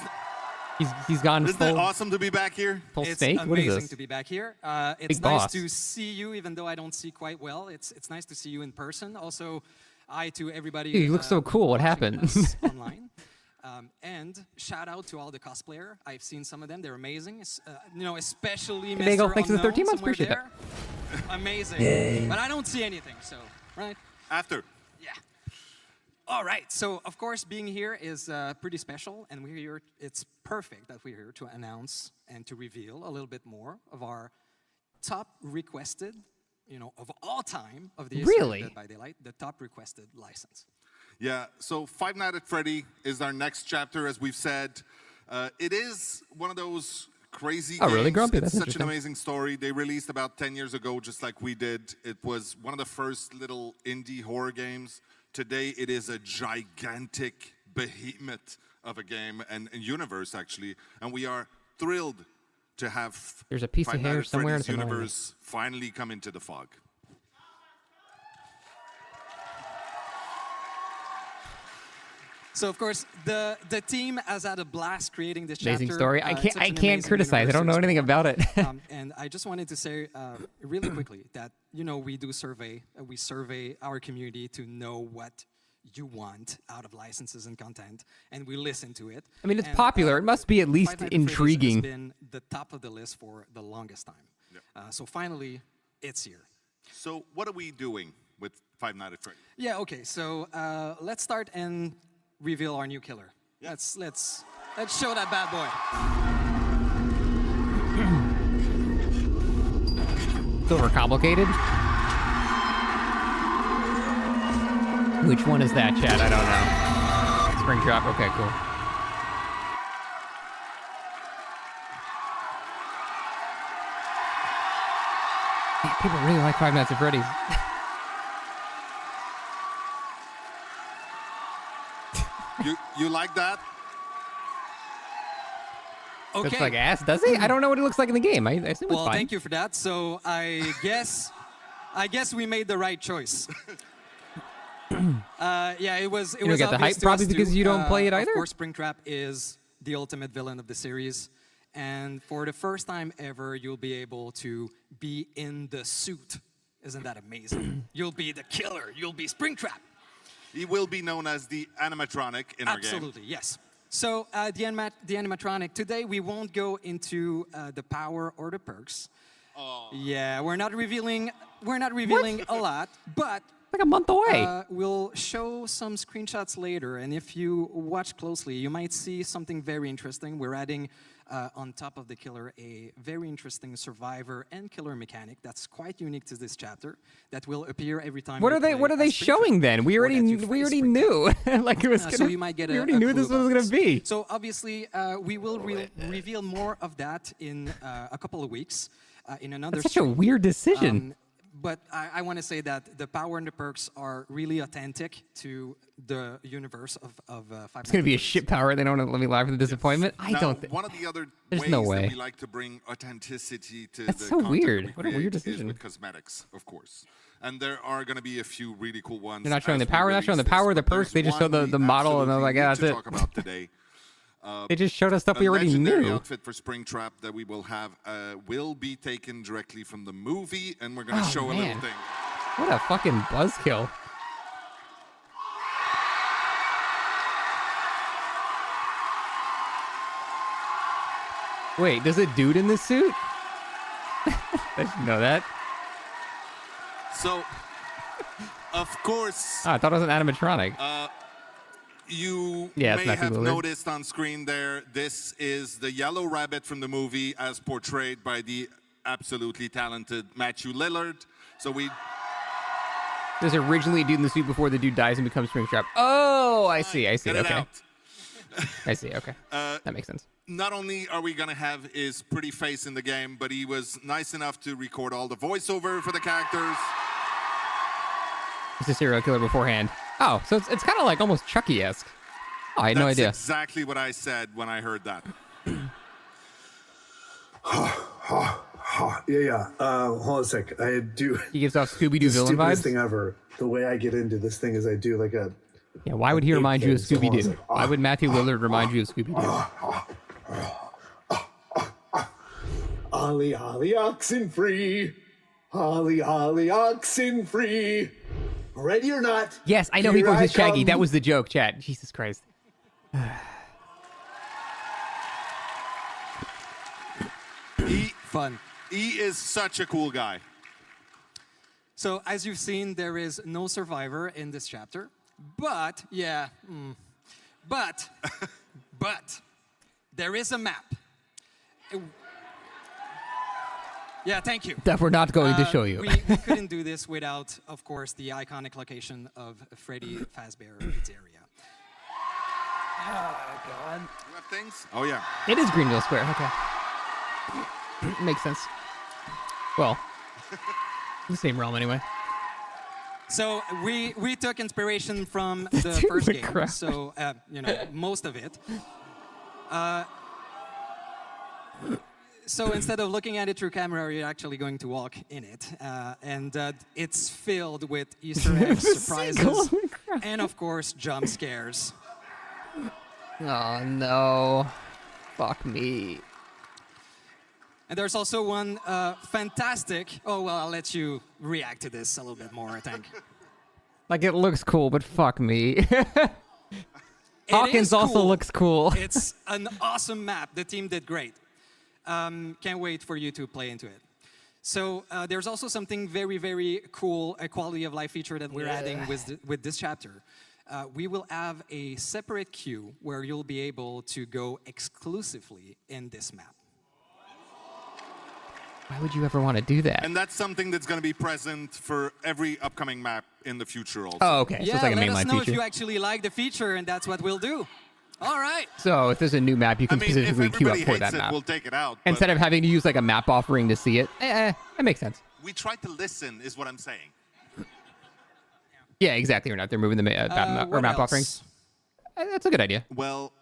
He's gone Isn't full. it awesome to be back here? Full It's steak. What is amazing this? to be back here. It's Big nice boss. to see you, even though I don't see quite well. It's nice to see you in person. Also, hi to everybody. Dude, you look so cool. What watching happened? us online. And shout out to all the cosplayer. I've seen some of them. They're amazing. Especially Hey, Bagel, Mr. thanks for the 13 Unknown months. somewhere Appreciate there. Amazing. But I don't see anything, so, right? After. Yeah. All right. So, of course, being here is pretty special, and we're here. It's perfect that we're here to announce and to reveal a little bit more of our top requested, of all time of the history of Dead by Daylight, the top requested license. Yeah, so Five Nights at Freddy is our next chapter, as we've said. It is one of those crazy games. Really, Grumpy? It's That's such an interesting. amazing story. They released about 10 years ago, just like we did. It was one of the first little indie horror games. Today, it is a gigantic behemoth of a game and universe, actually. And we are thrilled to have There's a piece Five of hair Nights at somewhere. Freddy's That's annoying. universe finally come into the fog. So, of course, the team has had a blast creating this Amazing chapter. story. I It's can't such an can't amazing criticize. I don't know universe to anything explore. about it. And I just wanted to say really quickly that, we do survey. We survey our community to know what you want out of licenses and content, and we listen to it. I mean, it's And, popular. It must be at least Five Nights at Freddy's intriguing. has been the top of the list for the longest time. So finally, it's here. So what are we doing with Five Nights at Freddy? Yeah. Okay. So let's start and reveal our new killer. Yeah. Let's show that bad boy. It's overcomplicated. Which one is that, Chad? I don't know. Spring Drop. Okay, cool. Man, people really like Five Nights at Freddy's. You like that? Okay. Looks like ass, does he? I don't know what he looks like in the game. I assume it's Well, fine. thank you for that. So I guess we made the right choice. Yeah, it was. It You don't was get the obvious hype, to probably us because too. you don't play it either? Of course, Springtrap is the ultimate villain of the series, and for the first time ever, you'll be able to be in the suit. Isn't that amazing? You'll be the killer. You'll be Springtrap. He will be known as the animatronic in our game. Absolutely, yes. So the animatronic, today we won't go into the power or the perks. Oh. Yeah, we're not revealing a lot, but like a month away. We'll show some screenshots later, and if you watch closely, you might see something very interesting. We're adding on top of the killer a very interesting survivor and killer mechanic that's quite unique to this chapter that will appear every time. What you are they? play What are they as Springtrap, showing then? We or that you already face knew. Like it was. so you might get we a already knew clue this was about gonna be. So obviously, we will reveal more of that in a couple of weeks. in another That's such a stream. weird decision. But I want to say that the power and the perks are really authentic to the universe of Five It's gonna be a Nights at shit power. They don't want to let me lie for the disappointment. I Now, don't think. one of the other There's ways no way. that we like to bring authenticity to That's the so content weird. that we What a weird create is decision. with cosmetics, of course. And there are going to be a few really cool ones. They're not showing as the we power. They're not showing the release power, this, the but perks. there's They just show one the we model, and they're absolutely like, yeah, need that's to it. talk about today. They just showed us stuff we already legendary knew. outfit for Springtrap that we will have will be taken directly from the movie, and we're going to Oh, show a man. little thing. What a fucking buzzkill. Wait, there's a dude in this suit? I should know that. So, of course, Oh, I thought it was an animatronic. you Yeah, it's may Matthew have Lillard. noticed on screen there, this is the Yellow Rabbit from the movie as portrayed by the absolutely talented Matthew Lillard. So we There's originally a dude in the suit before the dude dies and becomes Springtrap. Oh, I see. get it Okay. out. I see. Okay. That makes sense. Not only are we going to have his pretty face in the game, but he was nice enough to record all the voiceover for the characters. He's a serial killer beforehand. Oh, so it's kind of like almost Chucky-esque. Oh, I had no idea. That's exactly what I said when I heard that. Yeah. Hold on a sec. I do. He gives off Scooby-Doo villain Stupidest vibes. thing ever. The way I get into this thing is I do like a. Yeah, why would he remind you of thing, so hold on a Scooby-Doo? sec. Why would Matthew Lillard remind you of Scooby-Doo? Holly, holly, oxen free. Holly, holly, oxen free. Ready or not? Yes, I know he here goes I as Shaggy. come. That was the joke, chat. Jesus Christ. Fun. He is such a cool guy. So as you've seen, there is no survivor in this chapter, but but there is a map. Yeah, thank you. That we're not going to show you. We couldn't do this without, of course, the iconic location of Freddy Fazbear Pizzeria. Oh, God. You have things? Oh, yeah. It is Greenville Square. Okay. Makes sense. Well, the same realm anyway. So we took inspiration from the first the game. crowd. So most of it. So instead of looking at it through camera, you're actually going to walk in it, and it's filled with Easter eggs, surprises, and of course jump scares. Oh no! Fuck me. And there's also one fantastic. Oh well, I'll let you react to this a little bit more, I think. Like, it looks cool, but fuck me. It Hawkins is also cool. looks cool. It's an awesome map. The team did great. Can't wait for you to play into it. So there's also something very, very cool, a quality of life feature that we're adding with this chapter. We will have a separate queue where you'll be able to go exclusively in this map. Why would you ever want to do that? And that's something that's going to be present for every upcoming map in the future also. Oh, okay. So Yeah, it's like a let us mainline know feature. if you actually like the feature, and that's what we'll do. All right. So if there's a new map, you can I mean, if specifically queue up everybody for hates that it, map. we'll take it out. Instead of having to use like a map offering to see it. That makes sense. We try to listen, is what I'm saying. Yeah, exactly. Or not. They're moving the map what offerings. else? That's a good idea. Well,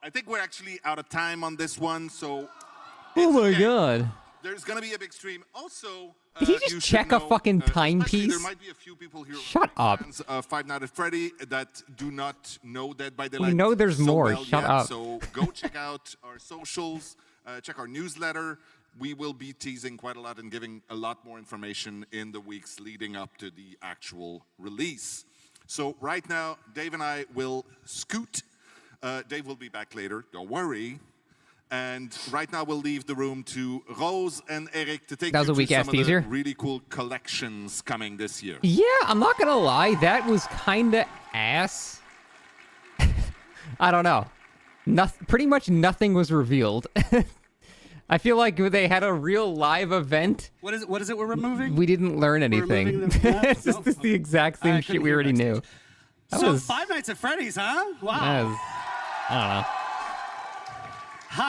I think we're actually out of time on this one, so Oh my okay. god. There's going to be a big stream. Also, Did he you just should check a know, fucking especially timepiece? There might be a few people here. Shut up. Fans of Five Nights at Freddy that do not know Dead by We Daylight. know there's so more. well Shut yet, up. So go check out our socials, check our newsletter. We will be teasing quite a lot and giving a lot more information in the weeks leading up to the actual release. So right now, Dave and I will scoot. Dave will be back later. Don't worry. And right now, we'll leave the room to Rose and Eric to take That was you a through weak-ass some of the teaser. really cool collections coming this year. Yeah, I'm not gonna lie. That was kind of ass. I don't know. Pretty much nothing was revealed. I feel like they had a real live event. What is it we're removing? We didn't learn anything. removing the map? It's just the exact I same couldn't shit we hear already backstage. knew. That So was, Five Nights at Freddy's, huh? Wow. that was- I don't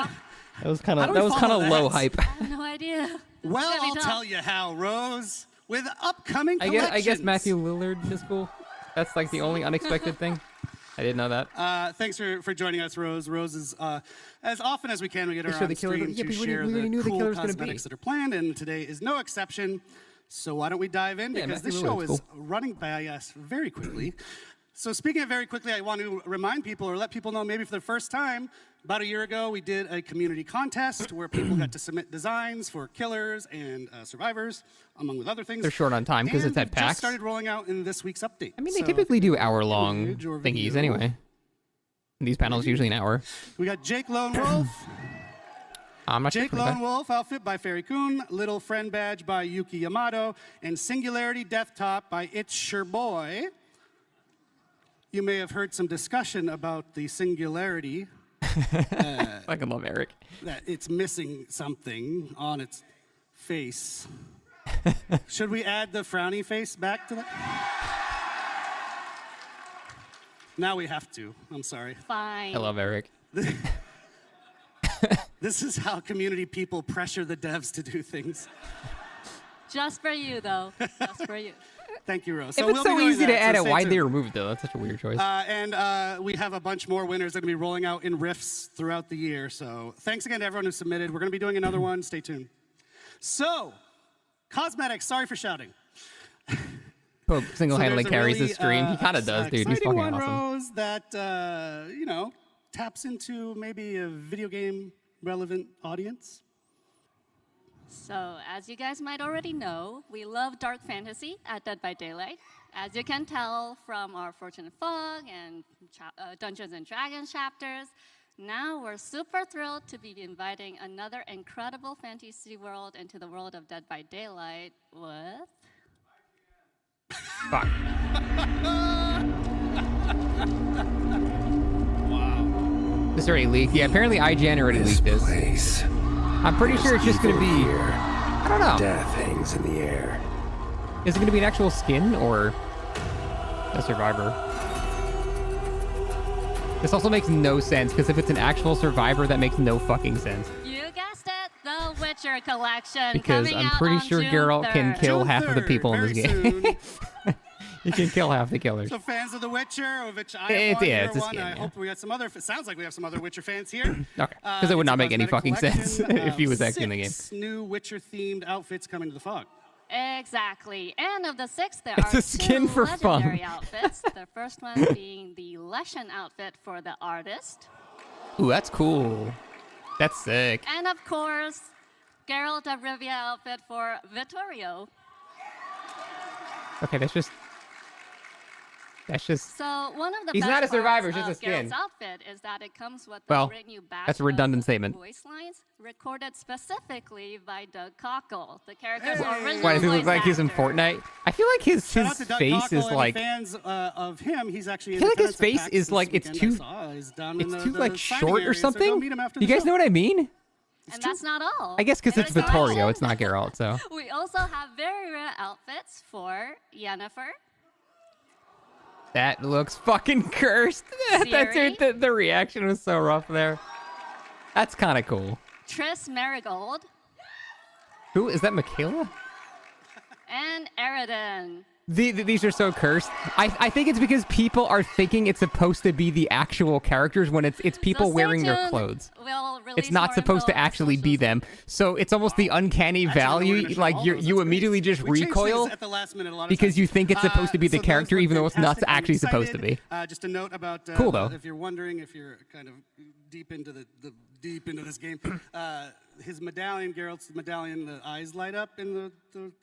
know. That was kind How of do we follow low that? hype. I have no idea. Well, It's gonna be I'll tough. tell you how, Rose. With upcoming I collections. guess Matthew Lillard is cool. That's like the only unexpected thing. I didn't know that. Thanks for joining us, Rose. Rose is, as often as we can, we get her They show on the killer- stream yeah, to we already- share we already the knew the cool killer's gonna be. cosmetics that are planned, and today is no exception. So why don't we dive in? Yeah, Because Matthew this show Lillard's is running by us very quickly. So speaking of very quickly, I want to remind people or let people know maybe for the first time, about a year ago, we did a community contest where people got to submit designs for killers and survivors, among with other things. They're short on time 'cause it's And at we've just PAX. started rolling out in this week's update. I mean, they So, typically do hour-long image or thingies video. anyway. These panels usually an hour. We got Jake Lone Wolf. I'm not Jake sure. Lone Wolf outfit by Fairy Kun, Little Friend Badge by Yuki Yamato, and Singularity Death Top by It's Your Boy. You may have heard some discussion about the Singularity. I fucking love Eric. That it's missing something on its face. Should we add the frowny face back to that? Now we have to. I'm sorry. Fine. I love Eric. This is how community people pressure the devs to do things. Just for you, though. Just for you. Thank you, Rose. If So it's we'll so be doing easy to that, add so it, stay why'd they tuned. remove it though? That's such a weird choice. And we have a bunch more winners that are going to be rolling out in riffs throughout the year. So thanks again to everyone who submitted. We're going to be doing another one. Stay tuned. So, cosmetics. Sorry for shouting. Pope single-handedly So there's a carries really, the stream. He kind of does, dude. He's exciting fucking one, awesome. Rose, that taps into maybe a video game relevant audience. So, as you guys might already know, we love dark fantasy at Dead by Daylight. As you can tell from our Fortune and Fog and Dungeons and Dragons chapters, now we're super thrilled to be inviting another incredible fantasy world into the world of Dead by Daylight with... Fuck. Wow. This already leaked. Yeah, apparently IGN already leaked this. Place. I'm pretty sure it's just going to be... I don't know. Death hangs in the air. Is it going to be an actual skin or a survivor? This also makes no sense, because if it's an actual survivor, that makes no fucking sense. You guessed it, the Witcher collection. Because coming I'm out pretty on sure June Geralt can 3rd. kill June half of the 3rd, people in this very game. He can kill half the killers. So fans of The Witcher, of which I It's- have one, yeah, you're it's a one, skin, I yeah. hope we got some other. It sounds like we have some other Witcher fans here. Okay, because it would It's not a make any cosmetic fucking sense collection if he of was actually in the game. 6 new Witcher-themed outfits coming to the fog. Exactly. And of the 6, there It's are a skin 2 for fun. legendary outfits. The first one being the Leshen outfit for the artist. Ooh, that's cool. That's sick. And of course, Geralt of Rivia outfit for Vittorio. Okay, that's just... So one of the He's best not a survivor, parts it's just a of skin. Geralt's outfit is that it comes with Well, the great new batch that's a redundant of statement. voice lines recorded specifically by Doug Cockle, the character's original Why, does he look voice like he's in actor. Fortnite? I feel like his Shout out to Doug face Cockle is and like... fans of him. He's actually. I feel like his in attendance face at PAX is this like, it's weekend. I too... saw. He's down in It's the too like signing short area, or so go something? meet him after You the guys show. know what I mean? And that's not all. I guess because it's There's more. Vittorio, it's not Geralt, so... We also have very rare outfits for Yennefer, That looks fucking cursed. That's Siri? it. The reaction was so rough there. That's kind of cool. Triss Marigold, Who is that? Michaela? and Eridan. These are so cursed. I think it's because people are thinking it's supposed to be the actual characters when it's people stay wearing their tuned. clothes. We'll release It's not more supposed to info on actually be them. So it's almost the uncanny value. Like you immediately just We changed recoil things at the last minute a lot of because times. you think it's supposed to be the So those character, look even though it's not fantastic. I'm actually supposed to be. excited. Just a note about Cool, though. if you're wondering, if you're kind of deep into deep into this game, his medallion, Geralt's medallion, the eyes light up in the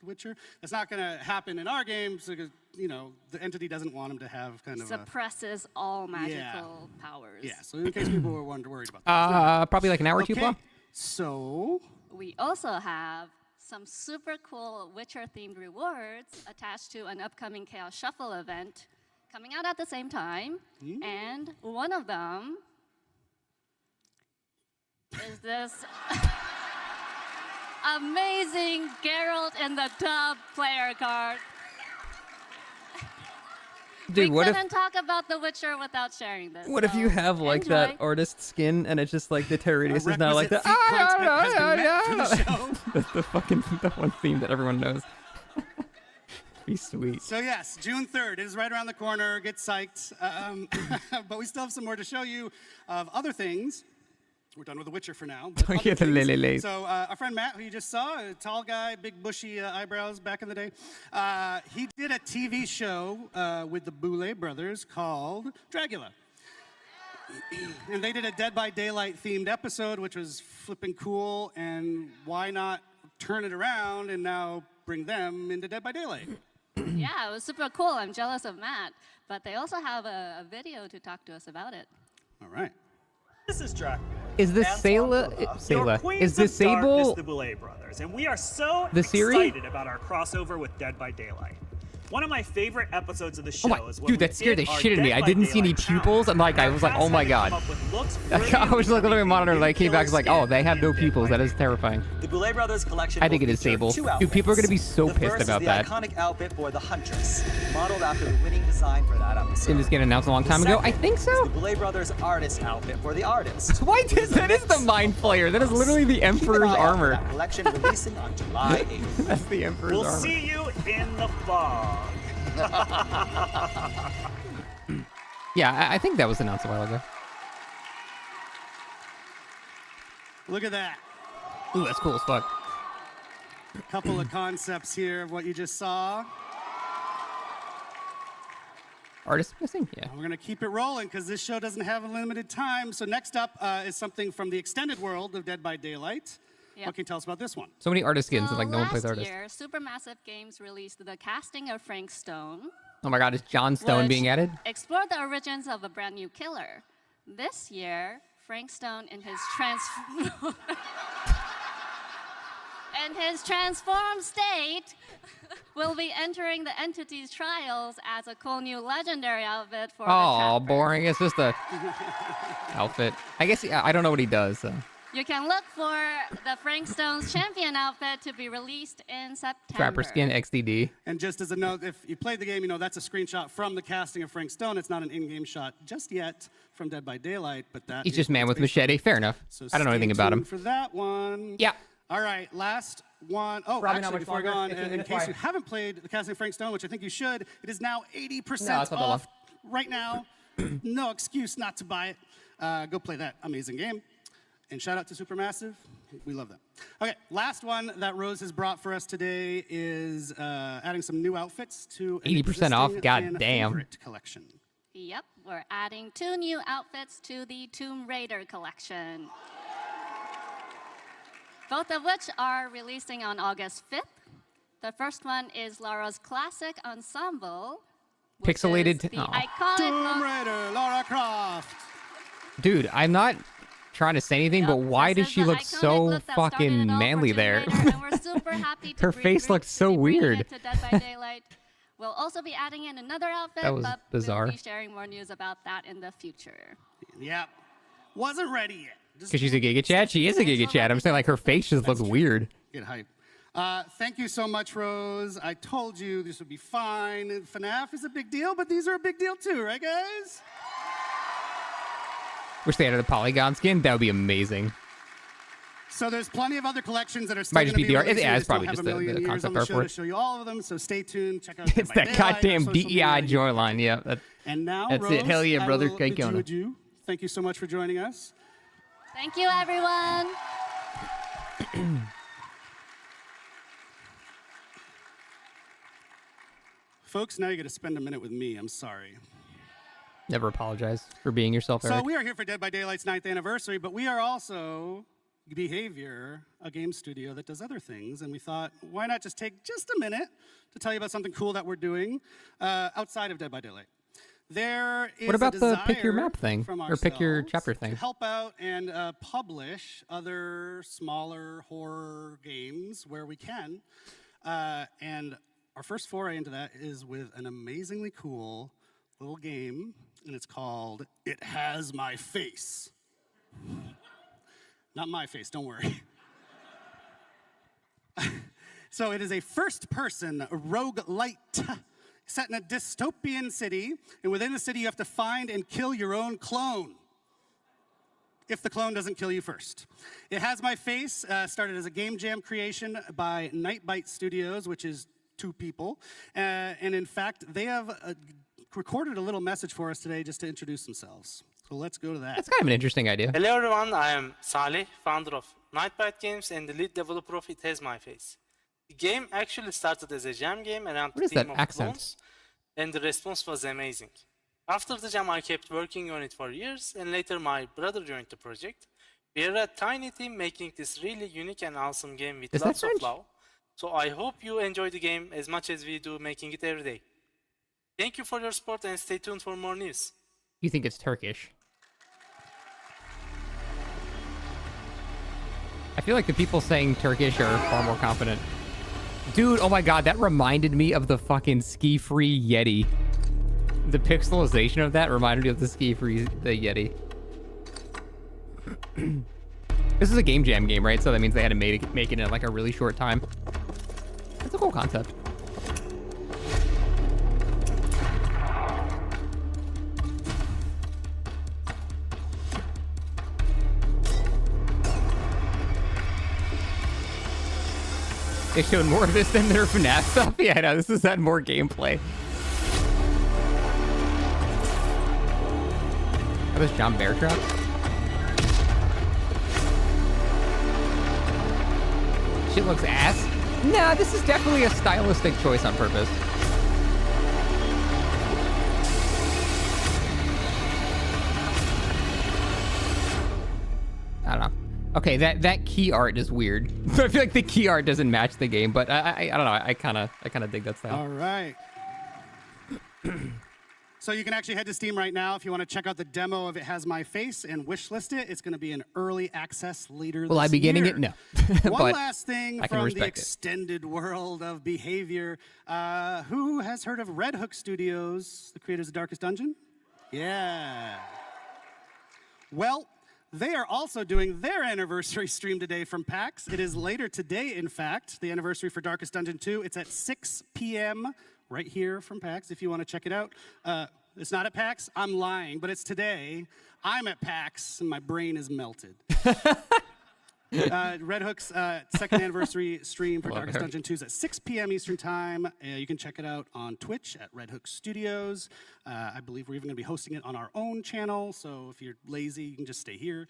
Witcher. That's not going to happen in our games because the entity doesn't want him to have kind of Suppresses all magical powers. yeah. So in case people were worried about that. Probably like an hour or two, Okay. Paul. So We also have some super cool Witcher-themed rewards attached to an upcoming Chaos Shuffle event coming out at the same time. And one of them is this amazing Geralt in the Tub player card. Dude, we what if couldn't talk about The Witcher without sharing this. What if you have like enjoy. that artist skin and it's just like the Terry is now like the the one theme that everyone knows. Be sweet. So yes, June 3rd is right around the corner. Get psyched. But we still have some more to show you of other things. We're done with The Witcher for now. but other Yeah, the things. lily. So our friend Matt, who you just saw, a tall guy, big bushy eyebrows back in the day, he did a TV show with the Boulet brothers called Dragula. And they did a Dead by Daylight themed episode, which was flipping cool. And why not turn it around and now bring them into Dead by Daylight? Yeah, it was super cool. I'm jealous of Matt. But they also have a video to talk to us about it. All right. This is Dracula. Is this Sayla? Is this Sable? The Boulet brothers, and we are so The series? excited about our crossover with Dead by Daylight. One of my favorite episodes of the show is when Dude, that scared the shit out of me. I didn't see any pupils. I was like, oh my god. I was like looking at my monitor and I came back. I was like, oh, they have no pupils. That is terrifying. The Boulet brothers collection. I think it is Sable. Dude, people are gonna be so pissed about that. The iconic outfit for the Huntress, modeled after the winning design for that episode. Didn't this get announced a long time ago? I think so. The Boulet brothers artist outfit for the artist. Why that is the Mind Flayer. That is literally the Emperor's armor. That collection releasing on July 8th. That's the Emperor's We'll armor. see you in the fog. Yeah, I think that was announced a while ago. Look at that. Ooh, that's cool as fuck. A couple of concepts here of what you just saw. Artist missing? Yeah. We're going to keep it rolling because this show doesn't have a limited time. So next up is something from the extended world of Dead by Daylight. Yep. What can you tell us about this one? So many artist skins, So and like no one plays last artist. year, Supermassive Games released the casting of Frank Stone. Oh my god, is John Stone which being added? Explored the origins of a brand new killer. This year, Frank Stone in his transformed state will be entering the entity's trials as a cool new legendary outfit for the Oh, Trapper. boring. It's just a outfit. I guess I don't know what he does. So. You can look for the Frank Stone's champion outfit to be released in September. Trapper skin XDD. And just as a note, if you played the game, you know that's a screenshot from the casting of Frank Stone. It's not an in-game shot just yet from Dead by Daylight, but that He's is just man with based on. machete. Fair enough. So I don't know stay anything about him. tuned for that one. Yeah. All right, last one. Oh, Probably not actually, much before I go longer. on, in case you haven't played the casting of Frank Stone, which I think you should, it is now 80% No, it's not that off right now. No excuse not to buy it. Go play that amazing game. And shout out to Supermassive. We love them. Okay, last one that Rose has brought for us today is adding some new outfits to an 80% off? existing God fan damn. favorite collection. Yep, we're adding 2 new outfits to the Tomb Raider collection. Both of which are releasing on August 5th. The first one is Laura's classic ensemble. which is Pixelated. the iconic Tomb Raider, Lara Croft. Dude, I'm not trying to say anything, but why does she look so fucking manly there? We're super happy to Her face looked so weird. to Dead by Daylight. We'll also be adding in another outfit, That was but bizarre. we'll be sharing more news about that in the future. Yep. Wasn't ready yet. Because she's a Giga Chad? She is a Giga Chad. I'm saying like her face just looks weird. Get hype. Thank you so much, Rose. I told you this would be fine. FNAF is a big deal, but these are a big deal too, right, guys? Wish they added a Polygon skin. That would be amazing. So there's plenty of other collections that are still Might just going to be be DR. released. Yeah, We it's probably don't just have a the million years concept on the art show for to it. show you all of them, so stay tuned. Check out It's Dead by that Daylight, goddamn our social DEI media. jawline. Yeah. And now, That's Rose, it. Hell yeah, I brother. will Great bid you going. adieu. Thank you so much for joining us. Thank you, everyone. Folks, now you're going to spend a minute with me. I'm sorry. Never apologize for being yourself, So Eric. we are here for Dead by Daylight's 9th anniversary, but we are also Behavior, a game studio that does other things, and we thought, why not just take just a minute to tell you about something cool that we're doing outside of Dead by Daylight. There is What about a the pick your desire map thing from or pick your ourselves chapter to thing? help out and publish other smaller horror games where we can. And our first foray into that is with an amazingly cool little game, and it's called It Has My Face. Not my face, don't worry. So it is a first-person roguelite set in a dystopian city, and within the city you have to find and kill your own clone, if the clone doesn't kill you first. It Has My Face started as a game jam creation by Nightbite Studios, which is 2 people. And in fact, they have recorded a little message for us today just to introduce themselves. So let's go to that. That's kind of an interesting idea. Hello everyone, I am Salih, founder of Nightbite Games and the lead developer of It Has My Face. The game actually started as a jam game around What is the theme that of accent? clones, and the response was amazing. After the jam, I kept working on it for years, and later my brother joined the project. We are a tiny team making this really unique and awesome game with Is that lots of French? love. So I hope you enjoy the game as much as we do making it every day. Thank you for your support and stay tuned for more news. You think it's Turkish? I feel like the people saying Turkish are far more confident. Dude, oh my god, that reminded me of the fucking ski-free Yeti. The pixelization of that reminded me of the ski-free Yeti. This is a game jam game, right? So that means they had to make it in like a really short time. That's a cool concept. They showed more of this than their FNAF stuff? Yeah, I know, this has had more gameplay. Are those John Bear trucks? Shit looks ass. Nah, this is definitely a stylistic choice on purpose. I don't know. Okay, that key art is weird. I feel like the key art doesn't match the game, but I don't know. I kind of dig that style. All right. So you can actually head to Steam right now if you want to check out the demo of It Has My Face and wishlist it. It's going to be in early access later Will this I be getting year. it? No. One But last thing I can from the respect it. extended world of behavior. Who has heard of Red Hook Studios, the creators of Darkest Dungeon? Yeah. Well, they are also doing their anniversary stream today from PAX. It is later today, in fact, the anniversary for Darkest Dungeon 2. It's at 6 p.m. right here from PAX if you want to check it out. It's not at PAX. I'm lying, but it's today. I'm at PAX, and my brain is melted. Red Hook's second anniversary stream for Darkest Dungeon 2 is at 6 p.m. Eastern Time. You can check it out on Twitch at Red Hook Studios. I believe we're even going to be hosting it on our own channel, so if you're lazy, you can just stay here.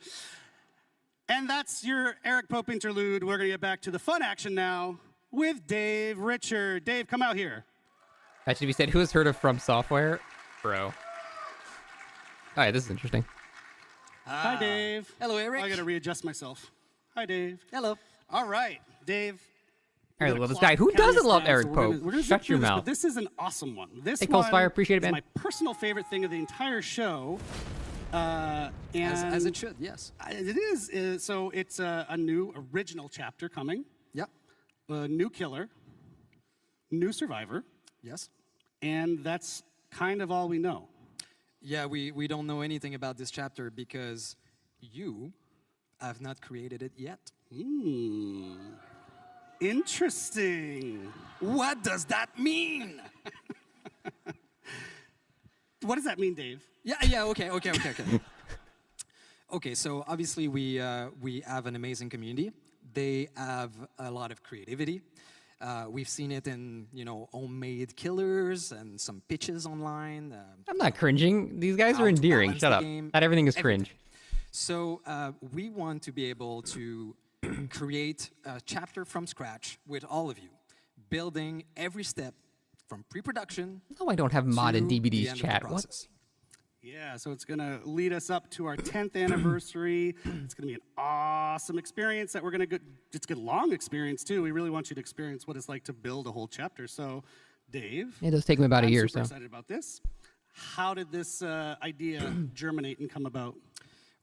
And that's your Eric Pope interlude. We're going to get back to the fun action now with Dave Richard. Dave, come out here. That should be said. Who has heard of From Software? Bro. All right, this is interesting. Hi, Dave. Hello, Eric. I got to readjust myself. Hi, Dave. Hello. All right, Dave. All right, well, this guy, who doesn't love Eric Pope? We're gonna Shut your this, mouth. But this is an awesome one. This Hey, one Coldspire, appreciate it, is man. my personal favorite thing of the entire show. As it should, yes. It is. So it's a new original chapter coming. Yep. A new killer. New survivor. Yes. And that's kind of all we know. Yeah, we don't know anything about this chapter because you have not created it yet. Interesting. What does that mean? What does that mean, Dave? Yeah, okay. Okay, so obviously we have an amazing community. They have a lot of creativity. We've seen it in, homemade killers and some pitches online. I'm not cringing. These guys are endearing. Shut up. Not everything is cringe. So we want to be able to create a chapter from scratch with all of you, building every step from pre-production. No, I don't have modded to the DVDs end of the chat. What? process. Yeah, so it's going to lead us up to our 10th anniversary. It's going to be an awesome experience that we're going to get. It's a long experience, too. We really want you to experience what it's like to build a whole chapter. So, Dave. It does take me about a year, I'm super so. excited about this. How did this idea germinate and come about?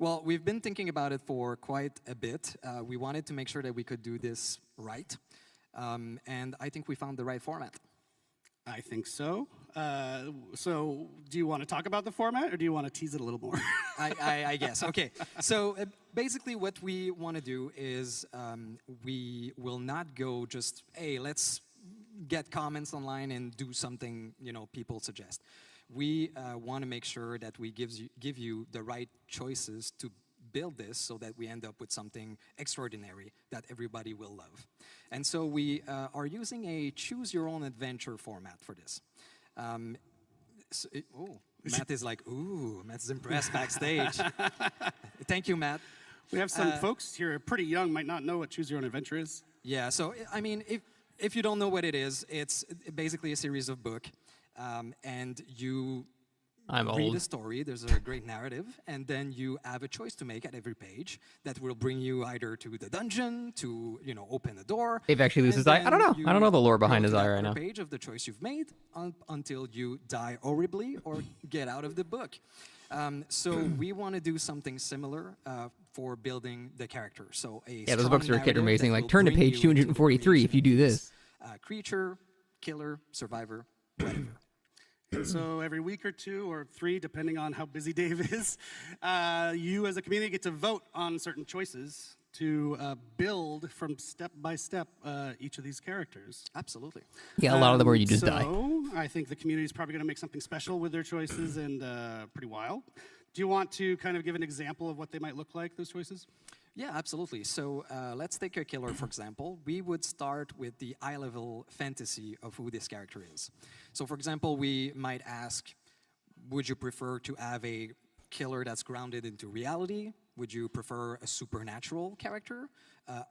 Well, we've been thinking about it for quite a bit. We wanted to make sure that we could do this right. And I think we found the right format. I think so. So do you want to talk about the format, or do you want to tease it a little more? I guess. Okay. So basically what we want to do is we will not go just, hey, let's get comments online and do something people suggest. We want to make sure that we give you the right choices to build this so that we end up with something extraordinary that everybody will love. And so we are using a choose-your-own-adventure format for this. Matt is like, ooh, Matt's impressed backstage. Thank you, Matt. We have some folks here who are pretty young, might not know what Choose Your Own Adventure is. Yeah, so, I mean, if you don't know what it is, it's basically a series of books, and you read a story, there's a great narrative, and then you have a choice to make at every page that will bring you either to the dungeon, to, open a door. Dave actually loses his eye. I don't know. I don't know the lore behind his eye right now. Page of the choice you've made until you die horribly or get out of the book. So we want to do something similar for building the character. So those books are kid amazing. Like turn to page 243 if you do this. Creature, killer, survivor, whatever. And so every week or 2 or 3, depending on how busy Dave is, you as a community get to vote on certain choices to build from step by step each of these characters. Absolutely. Yeah, a lot of them where you just die. So I think the community is probably going to make something special with their choices and pretty wild. Do you want to kind of give an example of what they might look like, those choices? Yeah, absolutely. So let's take a killer, for example. We would start with the eye-level fantasy of who this character is. So, for example, we might ask, would you prefer to have a killer that's grounded into reality? Would you prefer a supernatural character,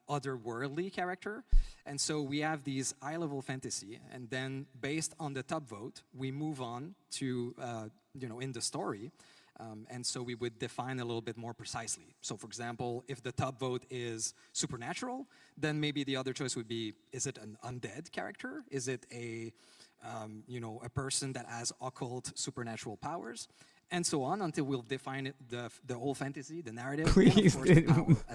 otherworldly character? And so we have these eye-level fantasy, and then based on the top vote, we move on to, in the story. And so we would define a little bit more precisely. So, for example, if the top vote is supernatural, then maybe the other choice would be, is it an undead character? Is it a person that has occult supernatural powers? And so on until we'll define it, the whole fantasy, the narrative. Please,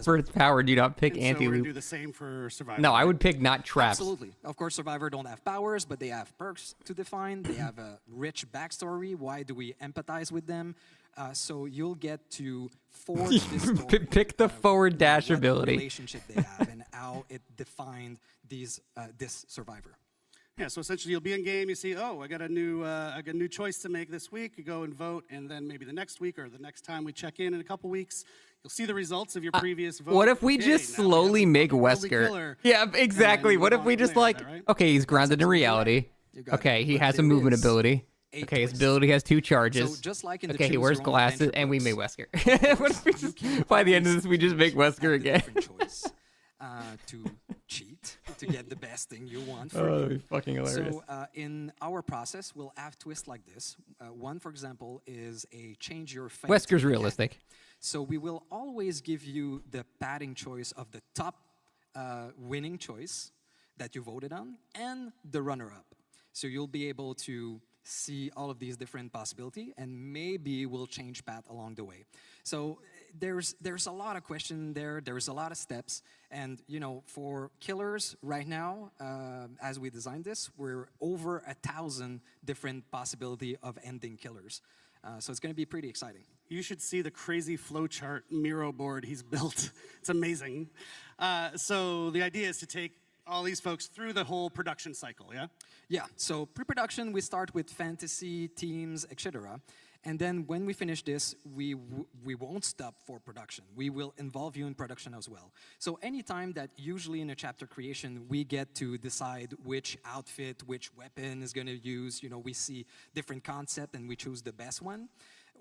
for its power, do not pick anti-loop. So we're going to do the same for Survivor. No, I would pick not traps. Absolutely. Of course, Survivor don't have powers, but they have perks to define. They have a rich backstory. Why do we empathize with them? So you'll get to forge this story. Pick the forward dash ability. Relationship they have and how it defined this Survivor. Yeah, so essentially you'll be in game, you see, oh, I got a new choice to make this week. You go and vote, and then maybe the next week or the next time we check in a couple weeks, you'll see the results of your previous vote. What if we just slowly make Wesker? Yeah, exactly. What if we just okay, he's grounded in reality. Okay, he has a movement ability. Okay, his ability has 2 charges. So just like in the he wears glasses, and we make Wesker. What if we just, by the end of this, we just make Wesker again? Choice to cheat, to get the best thing you want for you. That'd be fucking hilarious. So in our process, we'll have twists like this. One, for example, is a change your fate. Wesker's realistic. So we will always give you the padding choice of the top winning choice that you voted on and the runner-up. So you'll be able to see all of these different possibilities, and maybe we'll change path along the way. So there's a lot of question there. There's a lot of steps, and for killers right now, as we designed this, we're over 1,000 different possibility of ending killers. So it's going to be pretty exciting. You should see the crazy flowchart Miro board he's built. It's amazing. So the idea is to take all these folks through the whole production cycle, yeah? Yeah, so pre-production, we start with fantasy, themes, etc. And then when we finish this, we won't stop for production. We will involve you in production as well. So anytime that usually in a chapter creation, we get to decide which outfit, which weapon is going to use, we see different concept and we choose the best one,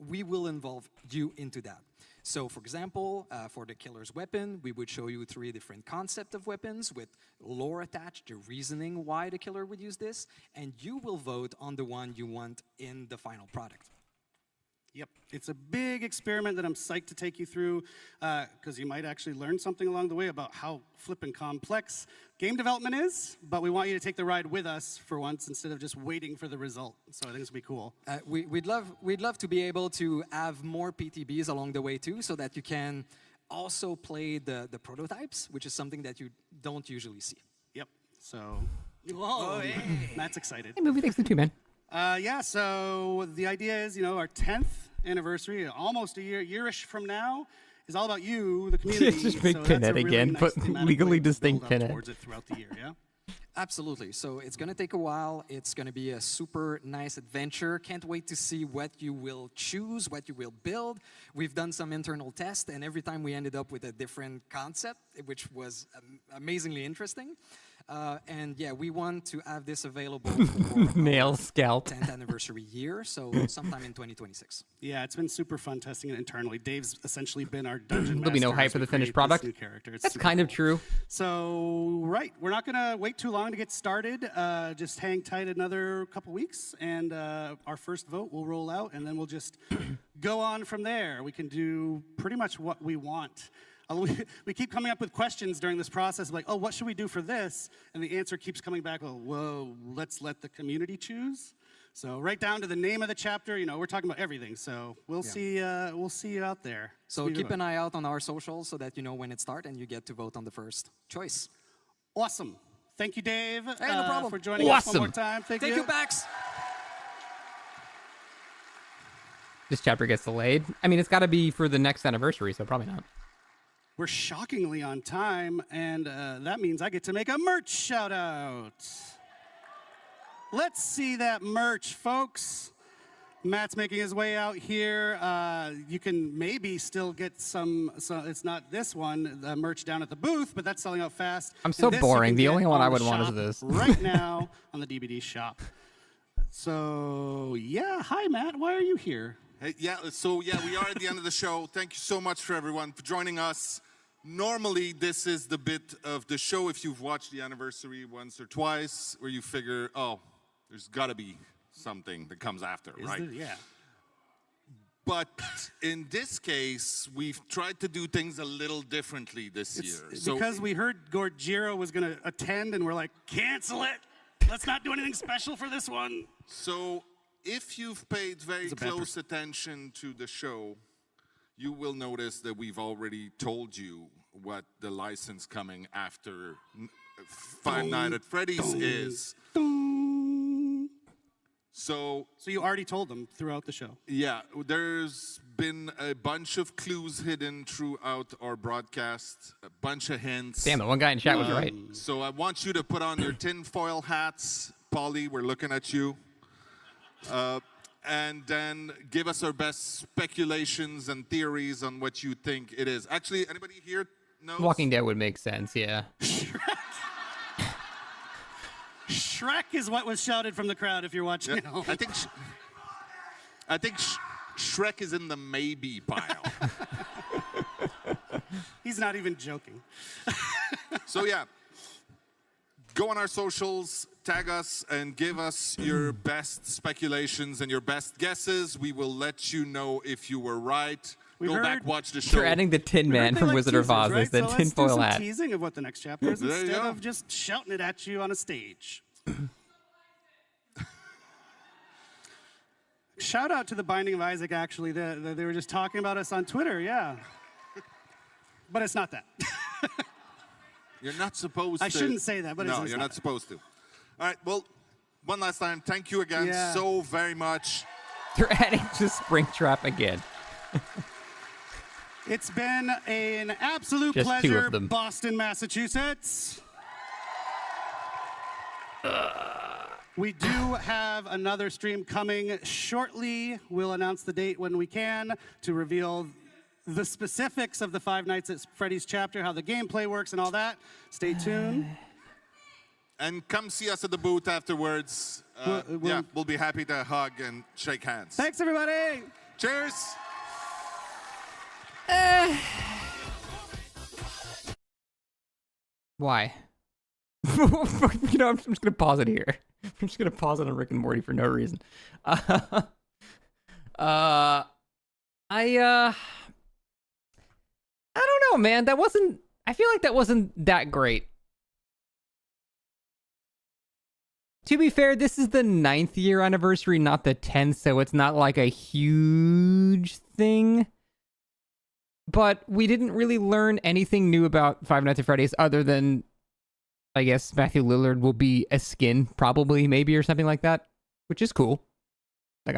we will involve you into that. So, for example, for the killer's weapon, we would show you 3 different concepts of weapons with lore attached, the reasoning why the killer would use this, and you will vote on the one you want in the final product. Yep, it's a big experiment that I'm psyched to take you through because you might actually learn something along the way about how flippin' complex game development is, but we want you to take the ride with us for once instead of just waiting for the result. So I think it's going to be cool. We'd love to be able to have more PTBs along the way too, so that you can also play the prototypes, which is something that you don't usually see. Yep, so... Whoa, hey. Matt's excited. Hey, movie thanks too, man. Yeah, so the idea is, our 10th anniversary, almost a year-ish from now, is all about you, the community. Just make Pinhead again, but legally distinct Pinhead. Towards it throughout the year, yeah? Absolutely. So it's going to take a while. It's going to be a super nice adventure. Can't wait to see what you will choose, what you will build. We've done some internal tests, and every time we ended up with a different concept, which was amazingly interesting. And yeah, we want to have this available for Nail scalp. 10th anniversary year, so sometime in 2026. Yeah, it's been super fun testing it internally. Dave's essentially been our dungeon master. There'll be no hype as for we the finished create this product. new character. It's That's super kind of cool. true. So, right, we're not going to wait too long to get started. Just hang tight another couple weeks, and our first vote will roll out, and then we'll just go on from there. We can do pretty much what we want. We keep coming up with questions during this process, like, oh, what should we do for this? And the answer keeps coming back, oh, whoa, let's let the community choose. So right down to the name of the chapter, you know, we're talking about everything. So we'll see you out there. So keep an eye out on our socials so that you know when it starts and you get to vote on the first choice. Awesome. Thank you, Dave, hey, no problem. for joining us one more time. Thank you. PAX. This chapter gets delayed. I mean, it's got to be for the next anniversary, so probably not. We're shockingly on time, and that means I get to make a merch shout out. Let's see that merch, folks. Matt's making his way out here. You can maybe still get some, so it's not this one, the merch down at the booth, but that's selling out fast. I'm so boring. The only one I would want is this. Right now on the DBD shop. So, yeah. Hi, Matt. Why are you here? Hey, we are at the end of the show. Thank you so much for everyone for joining us. Normally, this is the bit of the show, if you've watched the anniversary once or twice, where you figure, oh, there's got to be something that comes after, right? Yeah. But in this case, we've tried to do things a little differently this year. So because we heard Gorgiro was going to attend, and we're like, cancel it. Let's not do anything special for this one. So if you've paid very close attention to the show, you will notice that we've already told you what the license coming after Five Nights at Freddy's is. So you already told them throughout the show? Yeah, there's been a bunch of clues hidden throughout our broadcast, a bunch of hints. Damn, the one guy in chat was right. So I want you to put on your tinfoil hats. Polly, we're looking at you. And then give us our best speculations and theories on what you think it is. Actually, anybody here knows? Walking Dead would make sense, yeah. Shrek is what was shouted from the crowd if you're watching at home. I think Shrek is in the maybe pile. He's not even joking. So yeah, go on our socials, tag us, and give us your best speculations and your best guesses. We will let you know if you were right. Go back, watch the show. You're adding the Tin Man from Wizard of Oz as the tinfoil hat. Let's do some teasing of what the next chapter is instead of just shouting it at you on a stage. Shout out to the Binding of Isaac, actually. They were just talking about us on Twitter, yeah. But it's not that. You're not supposed to. I shouldn't say that, but no, you're not supposed to. All right, well, one last time, thank you again so very much. You're adding to Springtrap again. It's been an absolute Just pleasure, two of them. Boston, Massachusetts. We do have another stream coming shortly. We'll announce the date when we can to reveal the specifics of the Five Nights at Freddy's chapter, how the gameplay works and all that. Stay tuned. And come see us at the booth afterwards. We'll be happy to hug and shake hands. Thanks, everybody. Cheers. Why? You know, I'm just going to pause it here. I'm just going to pause it on Rick and Morty for no reason. I don't know, man. I feel like that wasn't that great. To be fair, this is the 9th year anniversary, not the 10th, so it's not like a huge thing. But we didn't really learn anything new about Five Nights at Freddy's other than, I guess, Matthew Lillard will be a skin, probably, maybe, or something like that, which is cool. Like,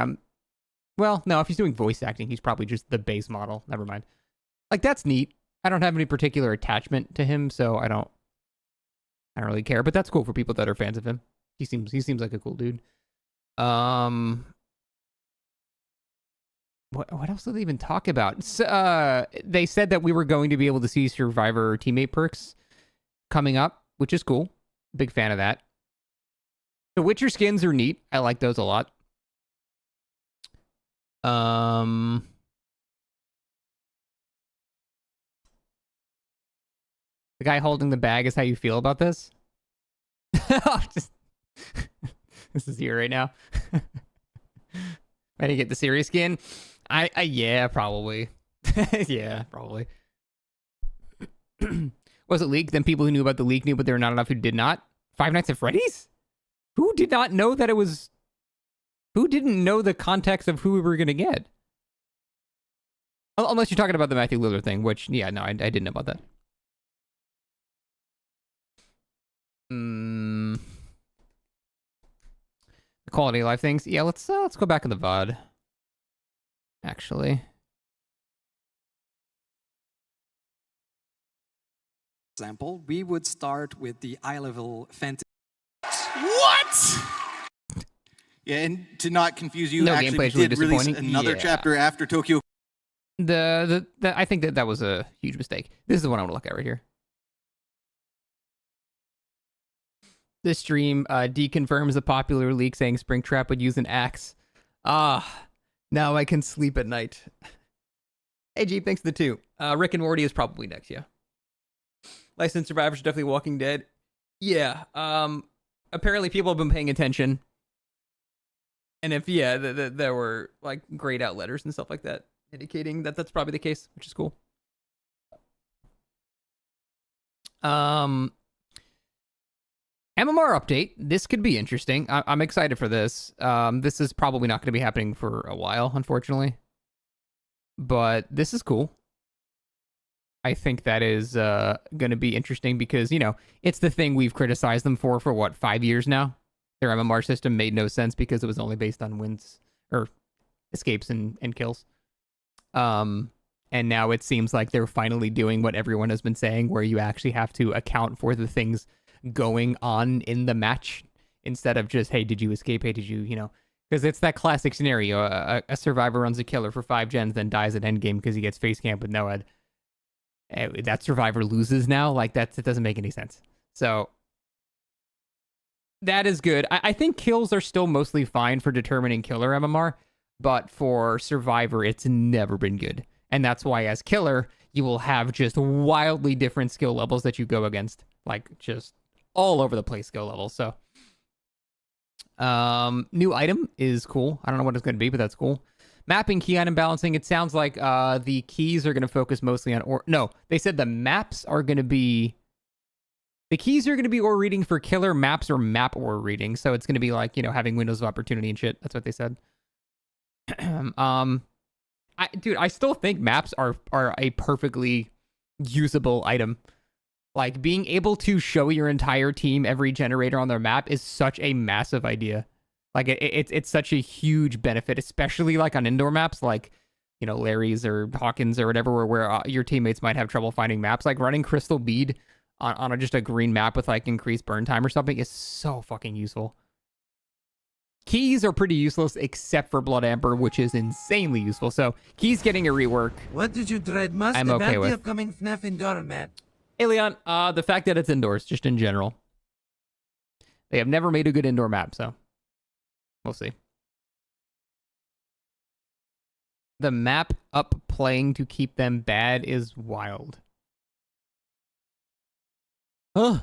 well, no, if he's doing voice acting, he's probably just the base model. Never mind. Like, that's neat. I don't have any particular attachment to him, so I don't I don't really care, but that's cool for people that are fans of him. He seems like a cool dude. What else did they even talk about? They said that we were going to be able to see Survivor teammate perks coming up, which is cool. Big fan of that. The Witcher skins are neat. I like those a lot. The guy holding the bag is how you feel about this? This is here right now. I didn't get the serious skin. Yeah, probably. Yeah, probably. Was it leaked? Then people who knew about the leak knew, but there were not enough who did not. Five Nights at Freddy's? Who did not know that it was... Who didn't know the context of who we were going to get? Unless you're talking about the Matthew Lillard thing, which, yeah, no, I didn't know about that. The quality of life things. Yeah, let's go back in the VOD. Actually. Example, we would start with the eye-level fantasy. What? Yeah, and to not confuse you, No, actually we gameplay's really did release disappointing. another Yeah. chapter after Tokyo. I think that was a huge mistake. This is the one I want to look at right here. This stream deconfirms the popular leak saying Springtrap would use an axe. Now I can sleep at night. Hey, Jeep, thanks for the 2. Rick and Morty is probably next, yeah. Licensed Survivors are definitely Walking Dead. Yeah, apparently people have been paying attention. And if, yeah, there were, like, grayed out letters and stuff like that, indicating that that's probably the case, which is cool. MMR update. This could be interesting. I'm excited for this. This is probably not going to be happening for a while, unfortunately. But this is cool. I think that is going to be interesting because, you know, it's the thing we've criticized them for what, 5 years now? Their MMR system made no sense because it was only based on wins or escapes and kills. And now it seems like they're finally doing what everyone has been saying, where you actually have to account for the things going on in the match instead of just, hey, did you escape? Hey, did you, you know, because it's that classic scenario. A survivor runs a killer for 5 gens, then dies at endgame because he gets face camped with no head. That survivor loses now. Like, it doesn't make any sense. So that is good. I think kills are still mostly fine for determining killer MMR, but for survivor, it's never been good. And that's why as killer, you will have just wildly different skill levels that you go against. Like, just all over the place skill levels. So, new item is cool. I don't know what it's going to be, but that's cool. Mapping, key item balancing. It sounds like the keys are going to focus mostly on no, they said the maps are going to be... The keys are going to be ore reading for killer, maps or map ore reading. So it's going to be like, you know, having windows of opportunity and shit. That's what they said. Dude, I still think maps are a perfectly usable item. Like, being able to show your entire team every generator on their map is such a massive idea. Like, it's such a huge benefit, especially like on indoor maps, like, you know, Larry's or Hawkins or whatever, where your teammates might have trouble finding maps. Like, running Crystal Bead on just a green map with like increased burn time or something is so fucking useful. Keys are pretty useless except for Blood Amber, which is insanely useful. So keys getting a rework. What did you dread most I'm about okay the with. upcoming FNAF indoor map? Hey Leon, the fact that it's indoors, just in general. They have never made a good indoor map, so we'll see. The map up playing to keep them bad is wild. Huh.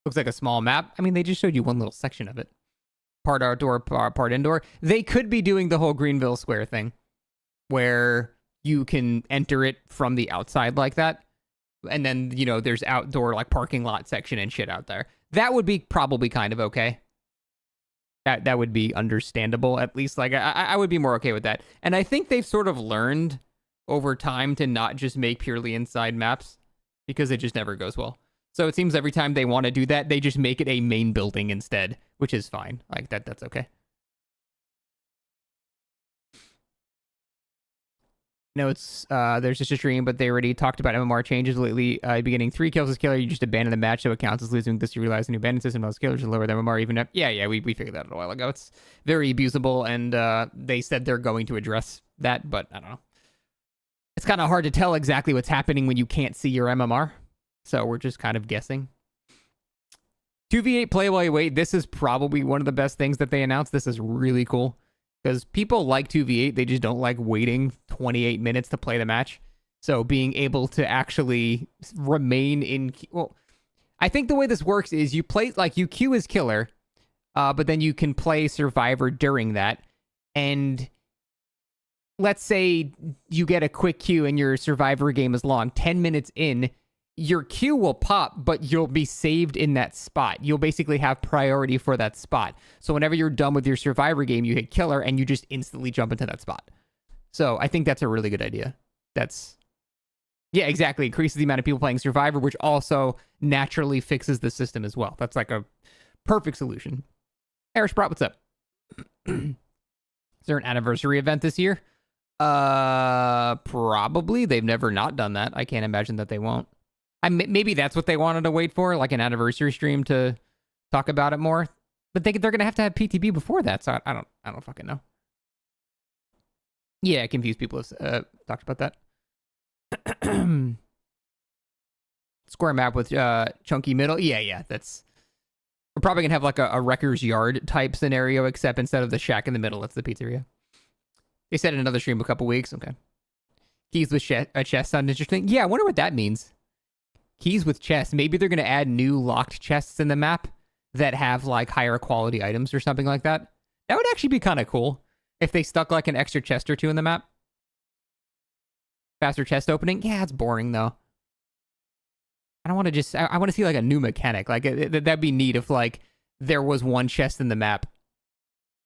Looks like a small map. I mean, they just showed you one little section of it. Part outdoor, part indoor. They could be doing the whole Greenville Square thing, where you can enter it from the outside like that. And then, you know, there's outdoor, like, parking lot section and shit out there. That would be probably kind of okay. That would be understandable, at least. Like, I would be more okay with that. And I think they've sort of learned over time to not just make purely inside maps, because it just never goes well. So it seems every time they want to do that, they just make it a main building instead, which is fine. Like, that's okay. notes, there's just a stream, but they already talked about MMR changes lately. Beginning 3 kills as killer, you just abandon the match, so it counts as losing. This you realize the new abandon system allows killers to lower the MMR even up. Yeah, we figured that out a while ago. It's very abusable, and they said they're going to address that, but I don't know. It's kind of hard to tell exactly what's happening when you can't see your MMR, so we're just kind of guessing. 2v8 play while you wait. This is probably one of the best things that they announced. This is really cool. Because people like 2v8, they just don't like waiting 28 minutes to play the match. So being able to actually remain in... Well, I think the way this works is you play... Like, you queue as killer, but then you can play survivor during that. And let's say you get a quick queue and your survivor game is long. 10 minutes in, your queue will pop, but you'll be saved in that spot. You'll basically have priority for that spot. So whenever you're done with your survivor game, you hit killer and you just instantly jump into that spot. So I think that's a really good idea. Yeah, exactly. Increases the amount of people playing survivor, which also naturally fixes the system as well. That's like a perfect solution. Eric Sprott, what's up? Is there an anniversary event this year? Probably. They've never not done that. I can't imagine that they won't. Maybe that's what they wanted to wait for, like an anniversary stream to talk about it more. But they're gonna have to have PTB before that, so I don't fucking know. Yeah, confused people have talked about that. Square map with chunky middle. Yeah. We're probably gonna have like a wrecker's yard type scenario, except instead of the shack in the middle, it's the pizzeria. They said in another stream a couple weeks. Okay. Keys with a chest sound interesting. Yeah, I wonder what that means. Keys with chests. Maybe they're going to add new locked chests in the map that have like higher quality items or something like that. That would actually be kind of cool if they stuck like an extra chest or two in the map. Faster chest opening. Yeah, it's boring though. I don't want to just... I want to see like a new mechanic. Like that'd be neat if like there was one chest in the map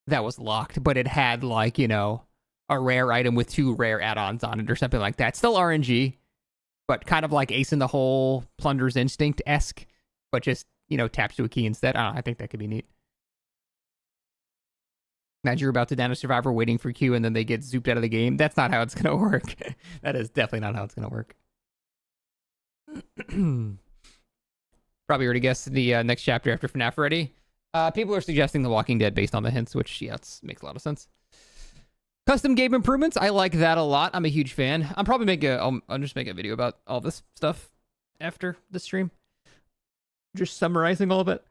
that was locked, but it had like, you know, a rare item with 2 rare add-ons on it or something like that. Still RNG. But kind of like Ace in the Hole, Plunder's Instinct-esque, but just, you know, taps to a key instead. I don't know, I think that could be neat. Imagine you're about to down a survivor waiting for Q and then they get zooped out of the game. That's not how it's going to work. That is definitely not how it's going to work. Probably already guessed the next chapter after FNAF Freddy. People are suggesting The Walking Dead based on the hints, which, yeah, makes a lot of sense. Custom game improvements, I like that a lot. I'm a huge fan. I'll just make a video about all this stuff after the stream. Just summarizing all of it.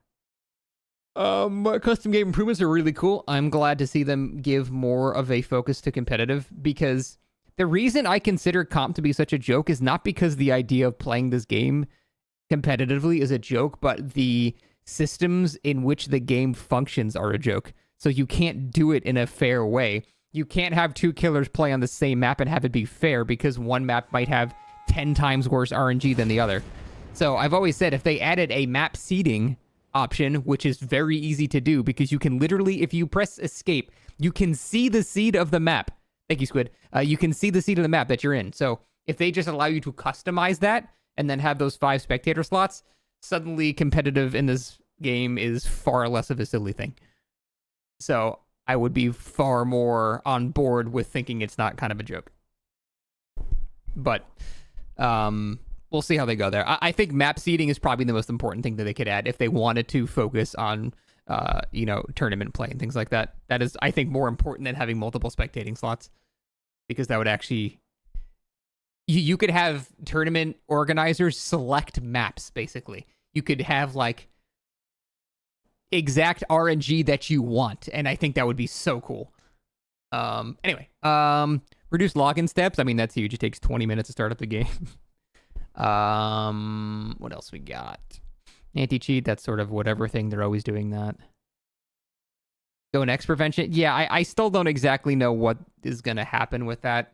Custom game improvements are really cool. I'm glad to see them give more of a focus to competitive, because the reason I consider comp to be such a joke is not because the idea of playing this game competitively is a joke, but the systems in which the game functions are a joke. So you can't do it in a fair way. You can't have 2 killers play on the same map and have it be fair, because one map might have 10 times worse RNG than the other. So I've always said if they added a map seeding option, which is very easy to do because you can literally, if you press escape, you can see the seed of the map. Thank you, Squid. You can see the seed of the map that you're in. So if they just allow you to customize that and then have those 5 spectator slots, suddenly competitive in this game is far less of a silly thing. So I would be far more on board with thinking it's not kind of a joke. But we'll see how they go there. I think map seeding is probably the most important thing that they could add if they wanted to focus on, you know, tournament play and things like that. That is, I think, more important than having multiple spectating slots, because that would actually... You could have tournament organizers select maps, basically. You could have, like, exact RNG that you want, and I think that would be so cool. Anyway, reduce login steps. I mean, that's huge. It takes 20 minutes to start up the game. What else we got? Anti-cheat, that's sort of whatever thing. They're always doing that. Go next prevention. Yeah, I still don't exactly know what is going to happen with that.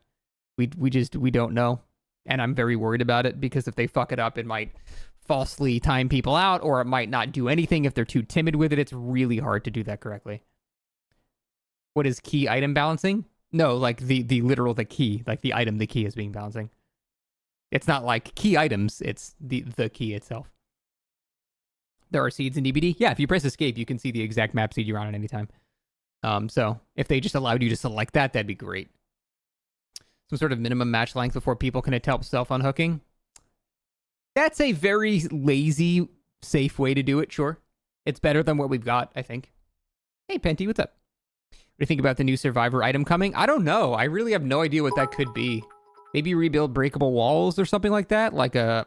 We don't know. And I'm very worried about it, because if they fuck it up, it might falsely time people out, or it might not do anything if they're too timid with it. It's really hard to do that correctly. What is key item balancing? No, like the literal, the key, like the item, the key is being balancing. It's not like key items, it's the key itself. There are seeds in DBD. Yeah, if you press escape, you can see the exact map seed you're on at any time. So if they just allowed you to select that, that'd be great. some sort of minimum match length before people can attempt self-unhooking. That's a very lazy, safe way to do it, sure. It's better than what we've got, I think. Hey, Penty, what's up? What do you think about the new Survivor item coming? I don't know. I really have no idea what that could be. Maybe rebuild breakable walls or something like that? Like a...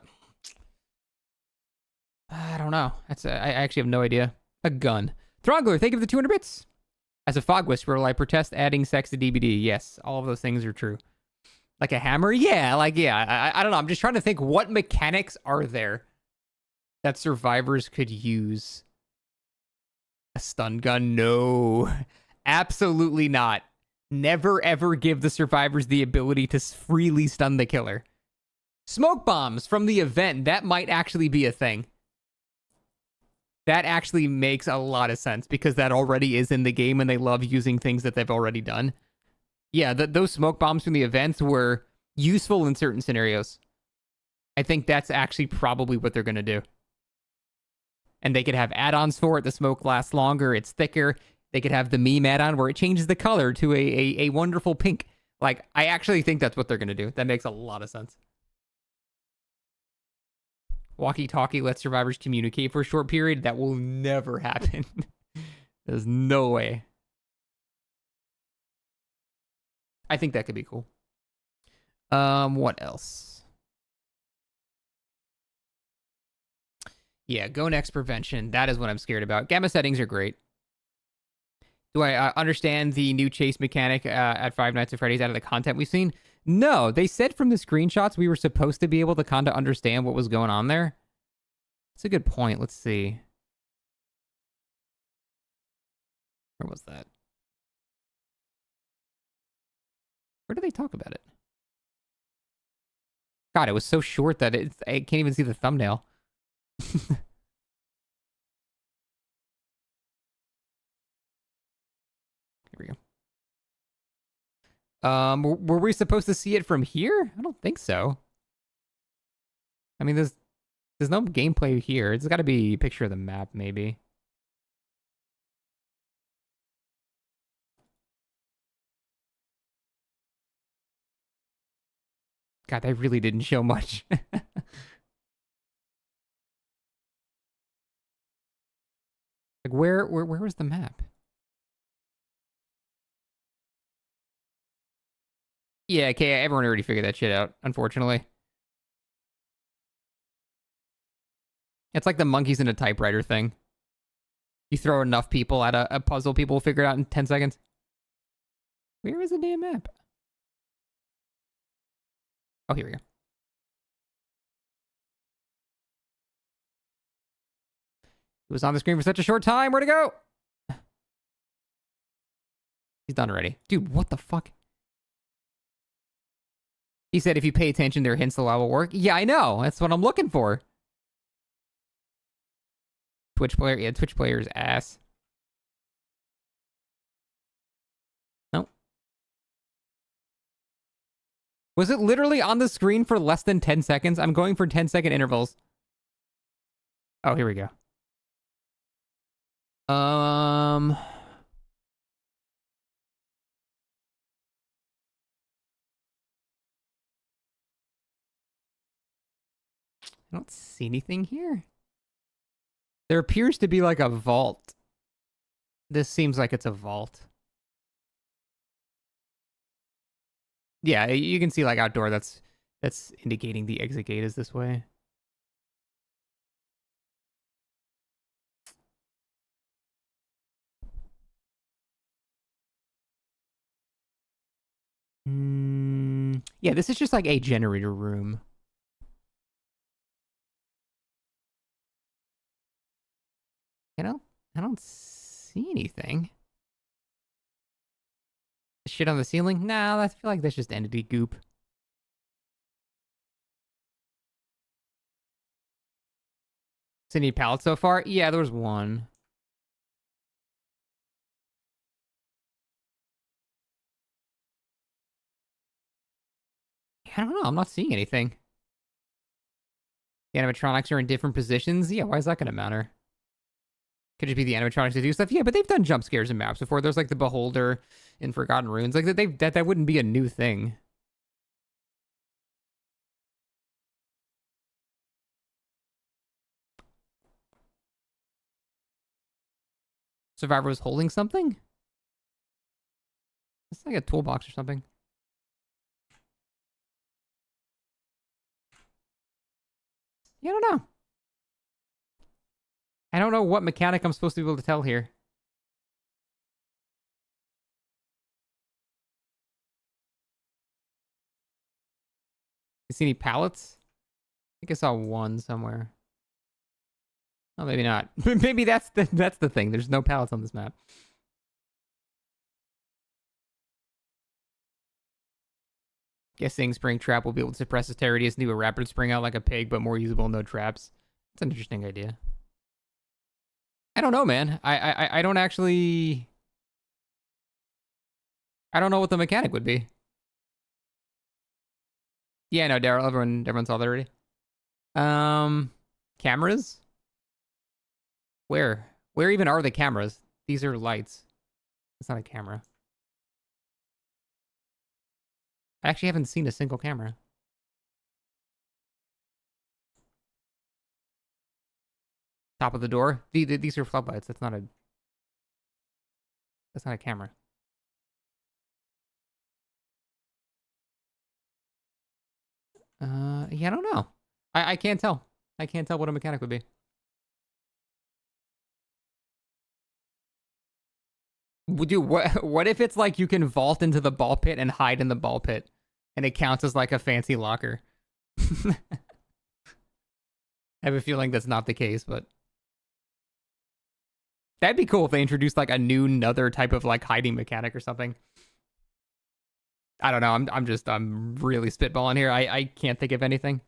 I don't know. I actually have no idea. A gun. Throngler, thank you for the 200 bits. As a fog whisperer, I protest adding sex to DBD. Yes, all of those things are true. Like a hammer? Yeah, I don't know. I'm just trying to think what mechanics are there that survivors could use. A stun gun? No. Absolutely not. Never ever give the survivors the ability to freely stun the killer. Smoke bombs from the event. That might actually be a thing. That actually makes a lot of sense because that already is in the game and they love using things that they've already done. Yeah, those smoke bombs from the events were useful in certain scenarios. I think that's actually probably what they're going to do. And they could have add-ons for it. The smoke lasts longer. It's thicker. They could have the meme add-on where it changes the color to a wonderful pink. Like, I actually think that's what they're going to do. That makes a lot of sense. Walkie-talkie lets survivors communicate for a short period. That will never happen. There's no way. I think that could be cool. What else? Yeah, go next prevention. That is what I'm scared about. Gamma settings are great. Do I understand the new chase mechanic at Five Nights at Freddy's out of the content we've seen? No, they said from the screenshots we were supposed to be able to kind of understand what was going on there. That's a good point. Let's see. Where was that? Where did they talk about it? God, it was so short that I can't even see the thumbnail. Here we go. Were we supposed to see it from here? I don't think so. I mean, there's no gameplay here. It's got to be a picture of the map, maybe. God, they really didn't show much. Like, where was the map? Yeah, okay, everyone already figured that shit out, unfortunately. It's like the monkeys in a typewriter thing. You throw enough people at a puzzle, people will figure it out in 10 seconds. Where is the damn map? Oh, here we go. It was on the screen for such a short time. Where'd it go? He's done already. Dude, what the fuck? He said if you pay attention, there are hints the law will work. Yeah, I know. That's what I'm looking for. Twitch player. Yeah, Twitch player's ass. No. Was it literally on the screen for less than 10 seconds? I'm going for 10-second intervals. Oh, here we go. I don't see anything here. There appears to be like a vault. This seems like it's a vault. Yeah, you can see like outdoor. That's indicating the exit gate is this way. Yeah, this is just like a generator room. I don't see anything. Shit on the ceiling? Nah, I feel like that's just entity goop. See any pallets so far? Yeah, there was one. I don't know. I'm not seeing anything. The animatronics are in different positions. Yeah, why is that going to matter? Could it be the animatronics to do stuff? Yeah, but they've done jump scares in maps before. There's like the Beholder in Forgotten Ruins. Like that wouldn't be a new thing. Survivor was holding something? It's like a toolbox or something. Yeah, I don't know. I don't know what mechanic I'm supposed to be able to tell here. You see any pallets? I think I saw one somewhere. Oh, maybe not. Maybe that's the thing. There's no pallets on this map. Guessing Springtrap will be able to suppress its terrorities and do a rapid spring out like a pig, but more usable, no traps. That's an interesting idea. I don't know, man. I don't actually... I don't know what the mechanic would be. Yeah, no, Daryl, everyone saw that already. Cameras? Where? Where even are the cameras? These are lights. It's not a camera. I actually haven't seen a single camera. Top of the door. These are floodlights. That's not a camera. Yeah, I don't know. I can't tell. I can't tell what a mechanic would be. Dude, what if it's like you can vault into the ball pit and hide in the ball pit, and it counts as like a fancy locker? I have a feeling that's not the case, but that'd be cool if they introduced like another type of like hiding mechanic or something. I don't know. I'm really spitballing here. I can't think of anything.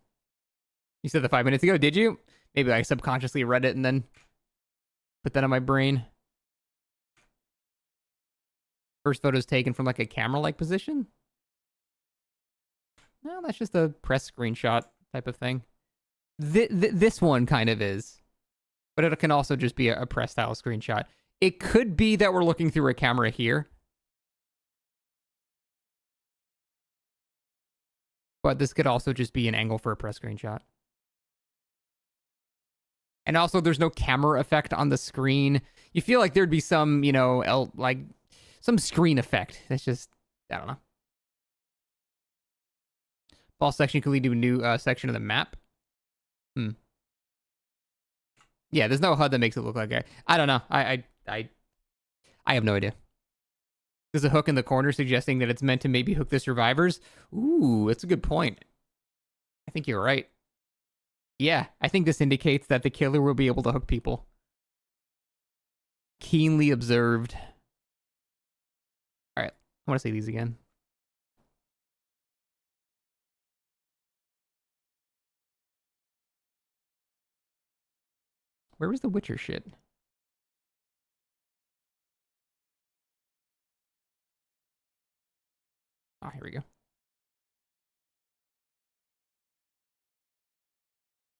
You said that 5 minutes ago, did you? Maybe I subconsciously read it and then put that on my brain. First photo's taken from like a camera-like position? No, that's just a press screenshot type of thing. This one kind of is. But it can also just be a press-style screenshot. It could be that we're looking through a camera here. But this could also just be an angle for a press screenshot. And also, there's no camera effect on the screen. You feel like there'd be some, you know, like some screen effect. That's just, I don't know. Ball section could lead to a new section of the map. Yeah, there's no HUD that makes it look like I don't know. I have no idea. There's a hook in the corner suggesting that it's meant to maybe hook the survivors. Ooh, that's a good point. I think you're right. Yeah, I think this indicates that the killer will be able to hook people. Keenly observed. All right, I want to say these again. Where was the Witcher shit? Oh, here we go.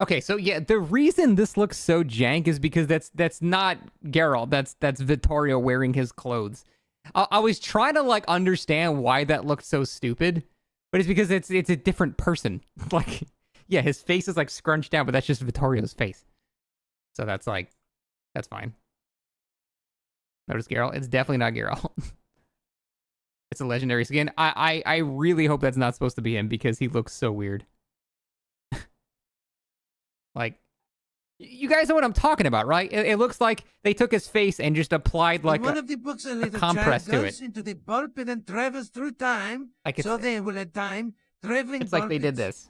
Okay, so yeah, the reason this looks so jank is because that's not Geralt. That's Vittorio wearing his clothes. I was trying to like understand why that looked so stupid, but it's because it's a different person. Like, yeah, his face is like scrunched down, but that's just Vittorio's face. So that's fine. Notice Geralt? It's definitely not Geralt. It's a legendary skin. I really hope that's not supposed to be him because he looks so weird. Like, you guys know what I'm talking about, right? It looks like they took his face and just applied like one of the books, a little compress child to goes it. into the ball pit and travels through time, Like so they will have time traveling. It's like they did this.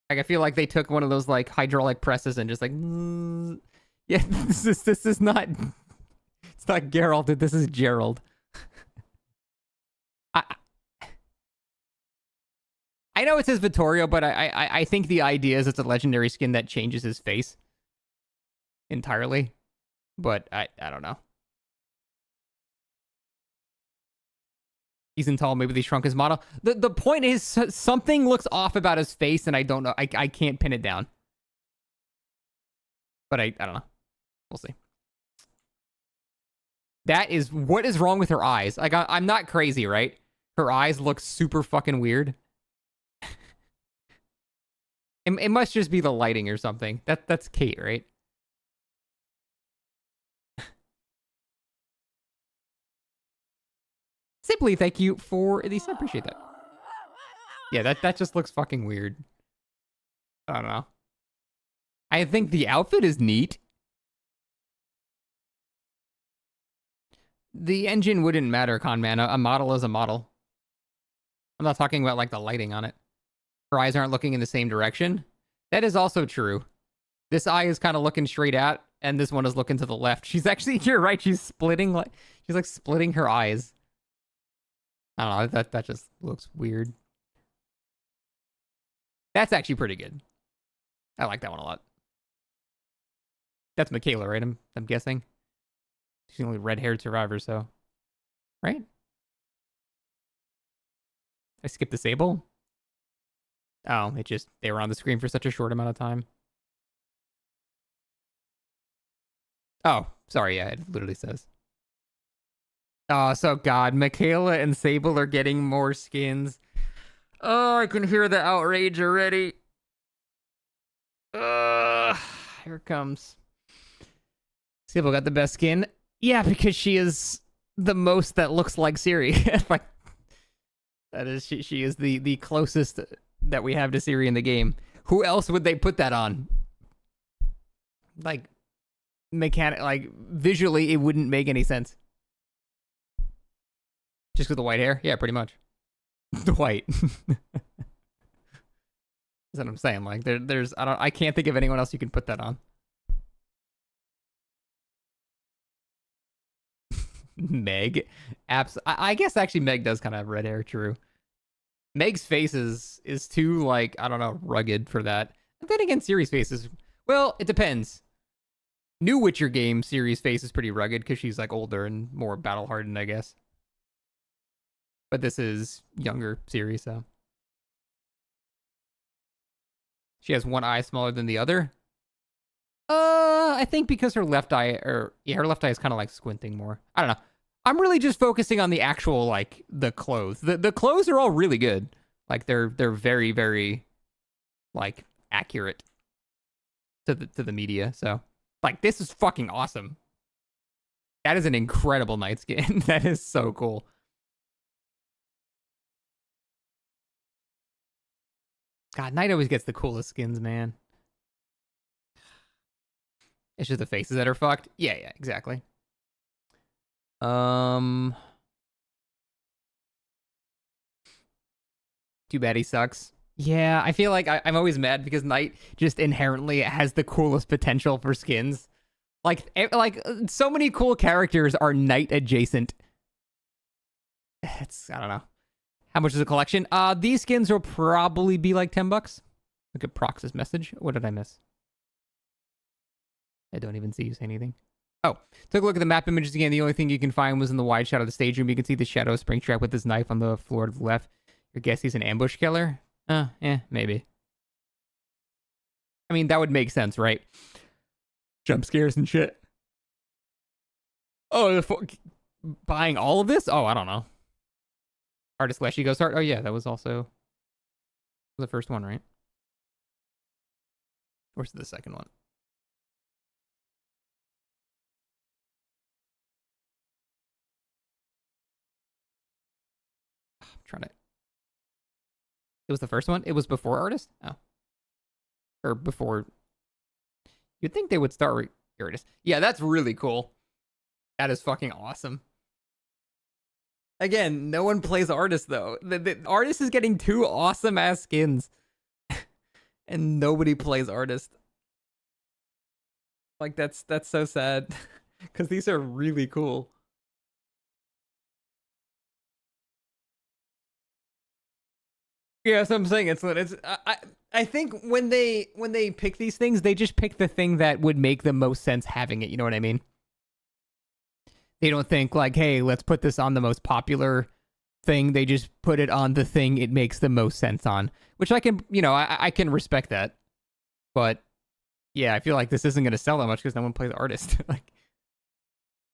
Like I feel like they took one of those like hydraulic presses and just like, yeah, this is not. It's not Geralt. This is Gerald. I know it says Vittorio, but I think the idea is it's a legendary skin that changes his face entirely. But I don't know. He's in tall, maybe they shrunk his model. The point is something looks off about his face, and I don't know. I can't pin it down. But I don't know. We'll see. That is what is wrong with her eyes. Like I'm not crazy, right? Her eyes look super fucking weird. It must just be the lighting or something. That's Kate, right? Simply, thank you for the sub. Appreciate that. Yeah, that just looks fucking weird. I don't know. I think the outfit is neat. The engine wouldn't matter, Conman. A model is a model. I'm not talking about, like, the lighting on it. Her eyes aren't looking in the same direction. That is also true. This eye is kind of looking straight out, and this one is looking to the left. She's actually, you're right, she's splitting, like, she's, like, splitting her eyes. I don't know, that just looks weird. That's actually pretty good. I like that one a lot. That's Michaela, right? I'm guessing. She's the only red-haired survivor, so... Right? I skipped the Sable? Oh, they were on the screen for such a short amount of time. Oh, sorry, yeah, it literally says. Oh, so God, Michaela and Sable are getting more skins. Oh, I can hear the outrage already. Here it comes. Sable got the best skin. Yeah, because she is the most that looks like Siri. Like, that is, she is the closest that we have to Siri in the game. Who else would they put that on? Like, visually, it wouldn't make any sense. Just with the white hair? Yeah, pretty much. The white. That's what I'm saying. Like, I can't think of anyone else you can put that on. Meg. I guess actually Meg does kind of have red hair, true. Meg's face is too, like, I don't know, rugged for that. And then again, Ciri's face is, well, it depends. New Witcher game, Ciri's face is pretty rugged because she's, like, older and more battle-hardened, I guess. But this is younger Ciri, so. She has one eye smaller than the other. I think because her left eye, her left eye is kind of, like, squinting more. I don't know. I'm really just focusing on the actual, like, the clothes. The clothes are all really good. Like, they're very, very, like, accurate to the media. So, like, this is fucking awesome. That is an incredible night skin. That is so cool. God, Knight always gets the coolest skins, man. It's just the faces that are fucked. Yeah, exactly. Too bad he sucks. Yeah, I feel like I'm always mad because Knight just inherently has the coolest potential for skins. Like so many cool characters are Knight adjacent. I don't know. How much is a collection? These skins will probably be like $10. Look at Prox's message. What did I miss? I don't even see you say anything. Oh, took a look at the map images again. The only thing you can find was in the wide shot of the stage room. You can see the shadow of Springtrap with his knife on the floor to the left. Your guess he's an ambush killer? Maybe. I mean, that would make sense, right? Jump scares and shit. Oh, buying all of this? Oh, I don't know. Artist Leshy Ghost Art? Oh, yeah, that was also the first one, right? Or is it the second one? Trying to. It was the first one? It was before Artist? Oh. Or before. You'd think they would start with Artist. Yeah, that's really cool. That is fucking awesome. Again, no one plays Artist, though. The Artist is getting two awesome-ass skins. And nobody plays Artist. Like, that's so sad. Because these are really cool. Yeah, so I'm saying it's I think when they pick these things, they just pick the thing that would make the most sense having it, you know what I mean? They don't think like, hey, let's put this on the most popular thing. They just put it on the thing it makes the most sense on, which I can, I can respect that. But yeah, I feel like this isn't going to sell that much because no one plays Artist. Like,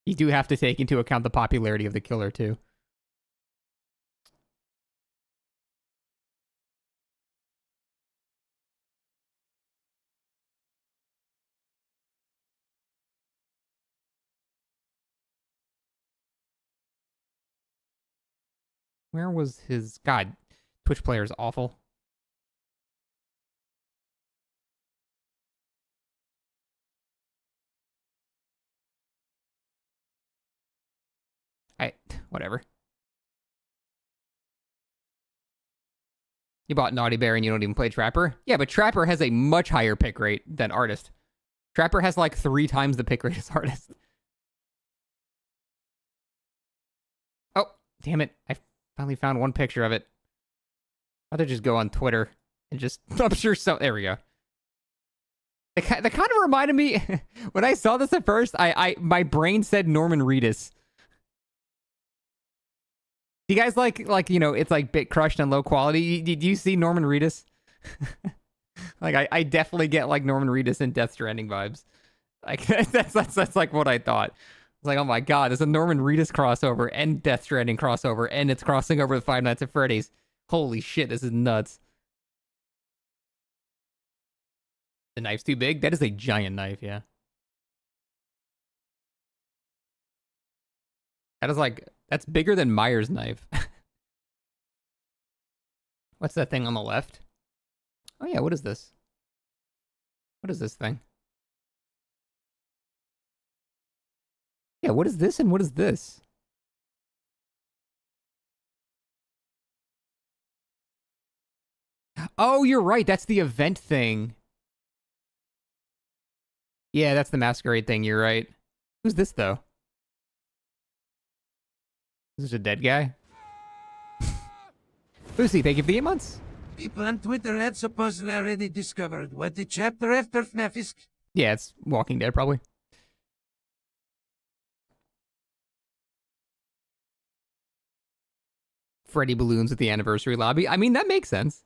you do have to take into account the popularity of the killer too. Where was his... God, Twitch player is awful. Whatever. You bought Naughty Bear and you don't even play Trapper? Yeah, but Trapper has a much higher pick rate than Artist. Trapper has like 3 times the pick rate as Artist. Oh, damn it. I finally found one picture of it. I'd rather just go on Twitter and just... I'm sure so... There we go. That kind of reminded me... when I saw this at first, my brain said Norman Reedus. Do you guys like, you know, it's like bit crushed and low quality? Do you see Norman Reedus? Like, I definitely get like Norman Reedus and Death Stranding vibes. Like, that's like what I thought. It's like, oh my god, there's a Norman Reedus crossover and Death Stranding crossover, and it's crossing over with Five Nights at Freddy's. Holy shit, this is nuts. The knife's too big? That is a giant knife, yeah. That is like... That's bigger than Meyer's knife. What's that thing on the left? Oh yeah, what is this? What is this thing? Yeah, what is this and what is this? Oh, you're right. That's the event thing. Yeah, that's the masquerade thing. You're right. Who's this, though? Is this a dead guy? Lucy, thank you for the 8 months. People on Twitter had supposedly already discovered what the chapter after FNAF is. Yeah, it's Walking Dead, probably. Freddy balloons at the anniversary lobby. I mean, that makes sense.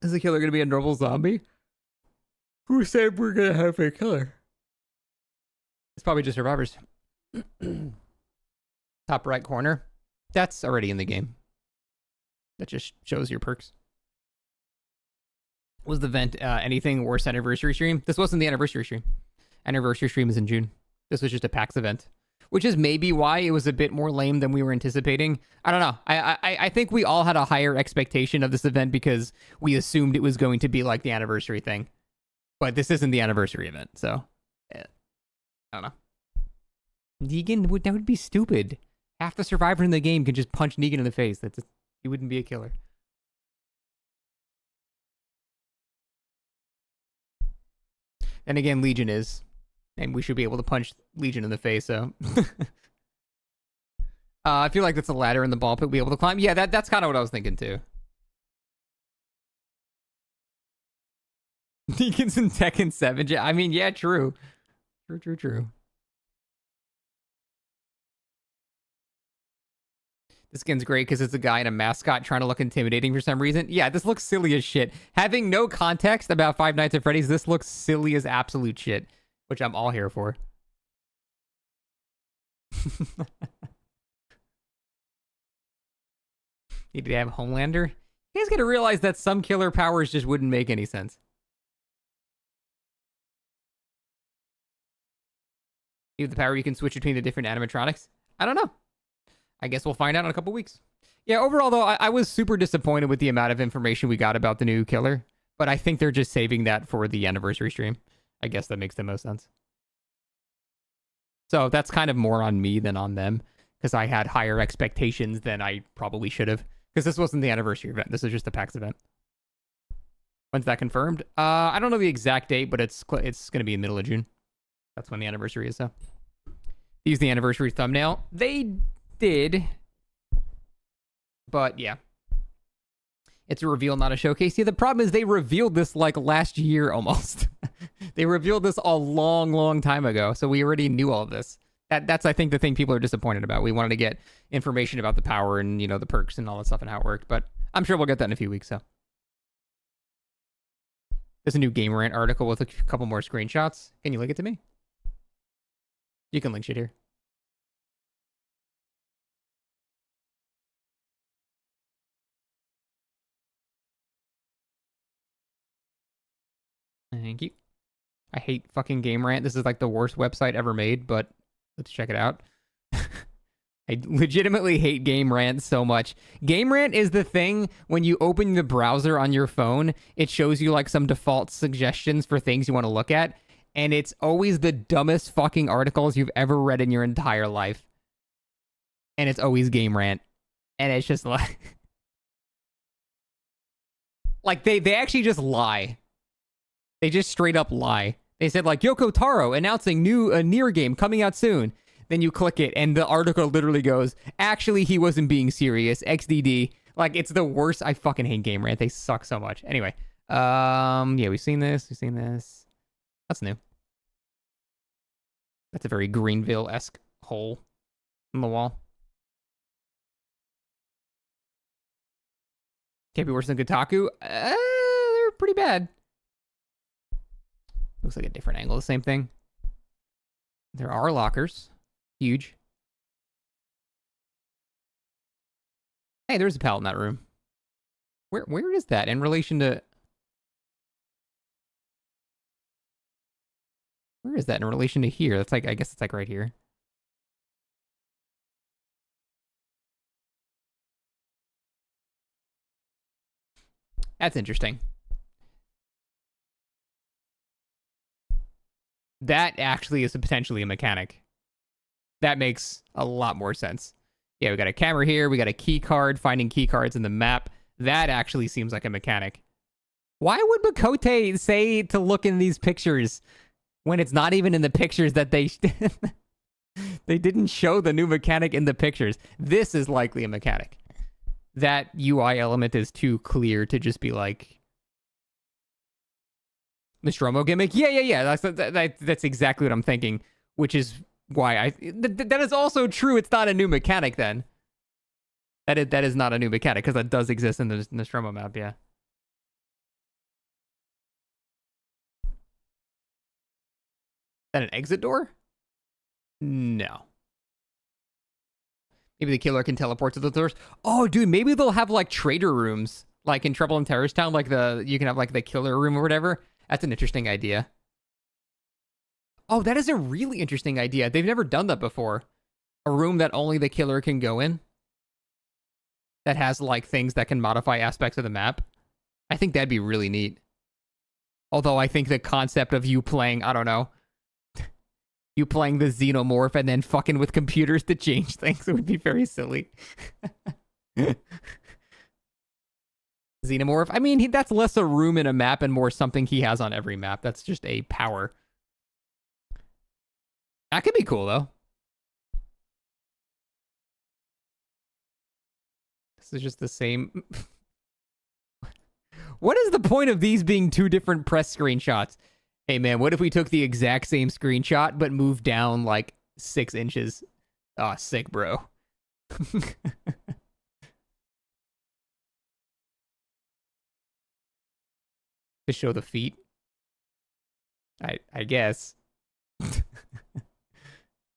Is the killer going to be a normal zombie? Who said we're going to have a killer? It's probably just survivors. Top right corner. That's already in the game. That just shows your perks. Was the event anything worse anniversary stream? This wasn't the anniversary stream. Anniversary stream is in June. This was just a PAX event. Which is maybe why it was a bit more lame than we were anticipating. I don't know. I think we all had a higher expectation of this event because we assumed it was going to be like the anniversary thing. But this isn't the anniversary event, so... I don't know. Negan, that would be stupid. Half the survivors in the game can just punch Negan in the face. He wouldn't be a killer. And again, Legion is. And we should be able to punch Legion in the face, so... I feel like that's a ladder in the ball pit we'll be able to climb. Yeah, that's kind of what I was thinking, too. Negan's in Tekken 7. I mean, yeah, true. True. This skin's great because it's a guy in a mascot trying to look intimidating for some reason. Yeah, this looks silly as shit. Having no context about Five Nights at Freddy's, this looks silly as absolute shit, which I'm all here for. Need to have Homelander? You guys gotta realize that some killer powers just wouldn't make any sense. You have the power you can switch between the different animatronics? I don't know. I guess we'll find out in a couple weeks. Yeah, overall, though, I was super disappointed with the amount of information we got about the new killer. But I think they're just saving that for the anniversary stream. I guess that makes the most sense. So that's kind of more on me than on them. Because I had higher expectations than I probably should have. Because this wasn't the anniversary event. This is just a PAX event. When's that confirmed? I don't know the exact date, but it's going to be in the middle of June. That's when the anniversary is, so. Use the anniversary thumbnail. They did. But, yeah. It's a reveal, not a showcase. Yeah, the problem is they revealed this, like, last year almost. They revealed this a long, long time ago, so we already knew all of this. That's, I think, the thing people are disappointed about. We wanted to get information about the power and, you know, the perks and all that stuff and how it worked, but I'm sure we'll get that in a few weeks, so. There's a new Game Rant article with a couple more screenshots. Can you link it to me? You can link shit here. Thank you. I hate fucking Game Rant. This is like the worst website ever made, but let's check it out. I legitimately hate Game Rant so much. Game Rant is the thing when you open the browser on your phone, it shows you like some default suggestions for things you want to look at, and it's always the dumbest fucking articles you've ever read in your entire life. And it's always Game Rant. And it's just like... like, they actually just lie. They just straight up lie. They said, like, Yoko Taro announcing new Nier game coming out soon. Then you click it, and the article literally goes, actually, he wasn't being serious. XDD. Like, it's the worst. I fucking hate Game Rant. They suck so much. Anyway. Yeah, we've seen this. We've seen this. That's new. That's a very Greenville-esque hole in the wall. Can't be worse than Kotaku. They're pretty bad. Looks like a different angle. The same thing. There are lockers. Huge. Hey, there's a pallet in that room. Where is that in relation to... Where is that in relation to here? That's like, I guess it's like right here. That's interesting. That actually is potentially a mechanic. That makes a lot more sense. Yeah, we got a camera here. We got a key card, finding key cards in the map. That actually seems like a mechanic. Why would Makote say to look in these pictures when it's not even in the pictures that they... they didn't show the new mechanic in the pictures. This is likely a mechanic. That UI element is too clear to just be like... Nostromo gimmick? Yeah. That's exactly what I'm thinking. Which is why that is also true. It's not a new mechanic then. That is not a new mechanic, because that does exist in the Nostromo map, yeah. Is that an exit door? No. Maybe the killer can teleport to the doors. Oh, dude, maybe they'll have like trader rooms, like in Trouble in Terrorist Town, like you can have like the killer room or whatever. That's an interesting idea. Oh, that is a really interesting idea. They've never done that before. A room that only the killer can go in. That has like things that can modify aspects of the map. I think that'd be really neat. Although I think the concept of you playing, I don't know, you playing the xenomorph and then fucking with computers to change things would be very silly. Xenomorph? I mean, that's less a room in a map and more something he has on every map. That's just a power. That could be cool, though. This is just the same... What is the point of these being two different press screenshots? Hey, man, what if we took the exact same screenshot but moved down, like, 6 inches? Aw, sick, bro. To show the feet? I guess.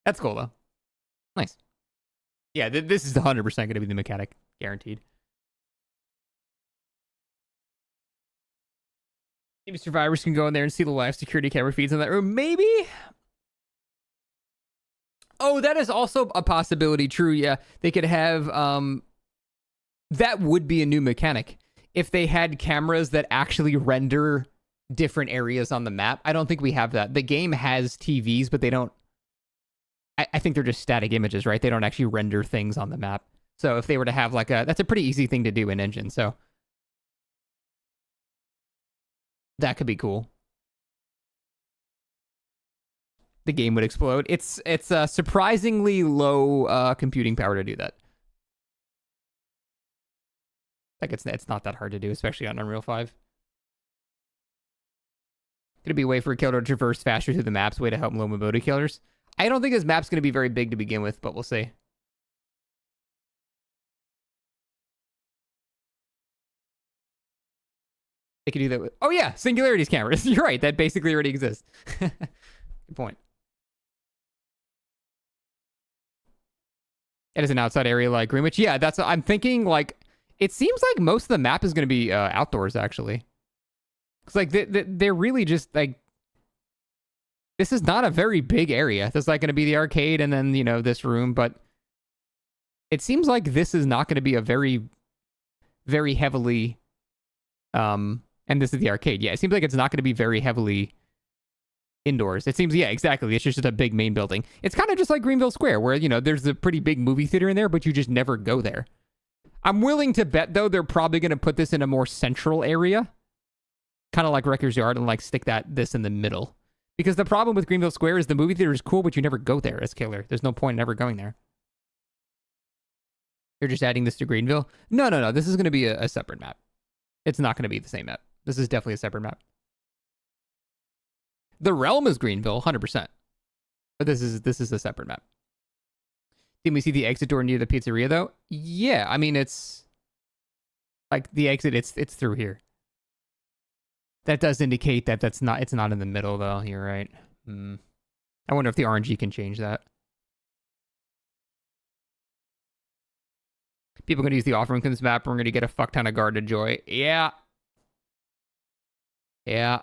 That's cool, though. Nice. Yeah, this is 100% going to be the mechanic. Guaranteed. Maybe survivors can go in there and see the live security camera feeds in that room. Maybe? Oh, that is also a possibility. True, yeah. They could have... that would be a new mechanic. If they had cameras that actually render different areas on the map. I don't think we have that. The game has TVs, but they don't... I think they're just static images, right? They don't actually render things on the map. So if they were to have like a... That's a pretty easy thing to do in Engine, so... That could be cool. The game would explode. It's surprisingly low computing power to do that. Like it's not that hard to do, especially on Unreal 5. Could it be a way for a killer to traverse faster through the maps, way to help low mobility killers? I don't think this map's going to be very big to begin with, but we'll see. They could do that with... Oh yeah, Singularity's cameras. You're right, that basically already exists. Good point. It is an outside area like Greenwich. Yeah, that's... I'm thinking, like... It seems like most of the map is going to be outdoors, actually. Because, like, they're really just, like... This is not a very big area. This is like going to be the arcade and then, you know, this room, but it seems like this is not going to be a very, very heavily, and this is the arcade. Yeah, it seems like it's not going to be very heavily indoors. It seems, yeah, exactly. It's just a big main building. It's kind of just like Greenville Square, where, you know, there's a pretty big movie theater in there, but you just never go there. I'm willing to bet, though, they're probably going to put this in a more central area, kind of like Wrecker's Yard, and like stick this in the middle. Because the problem with Greenville Square is the movie theater is cool, but you never go there as Killer. There's no point in ever going there. You're just adding this to Greenville? No. This is going to be a separate map. It's not going to be the same map. This is definitely a separate map. The realm is Greenville, 100%. But this is a separate map. Didn't we see the exit door near the pizzeria, though? Yeah, I mean, it's... like, the exit, it's through here. That does indicate that it's not in the middle, though. You're right. I wonder if the RNG can change that. People are going to use the offering from this map, and we're going to get a fuck ton of Garden of Joy. Yeah. Yeah.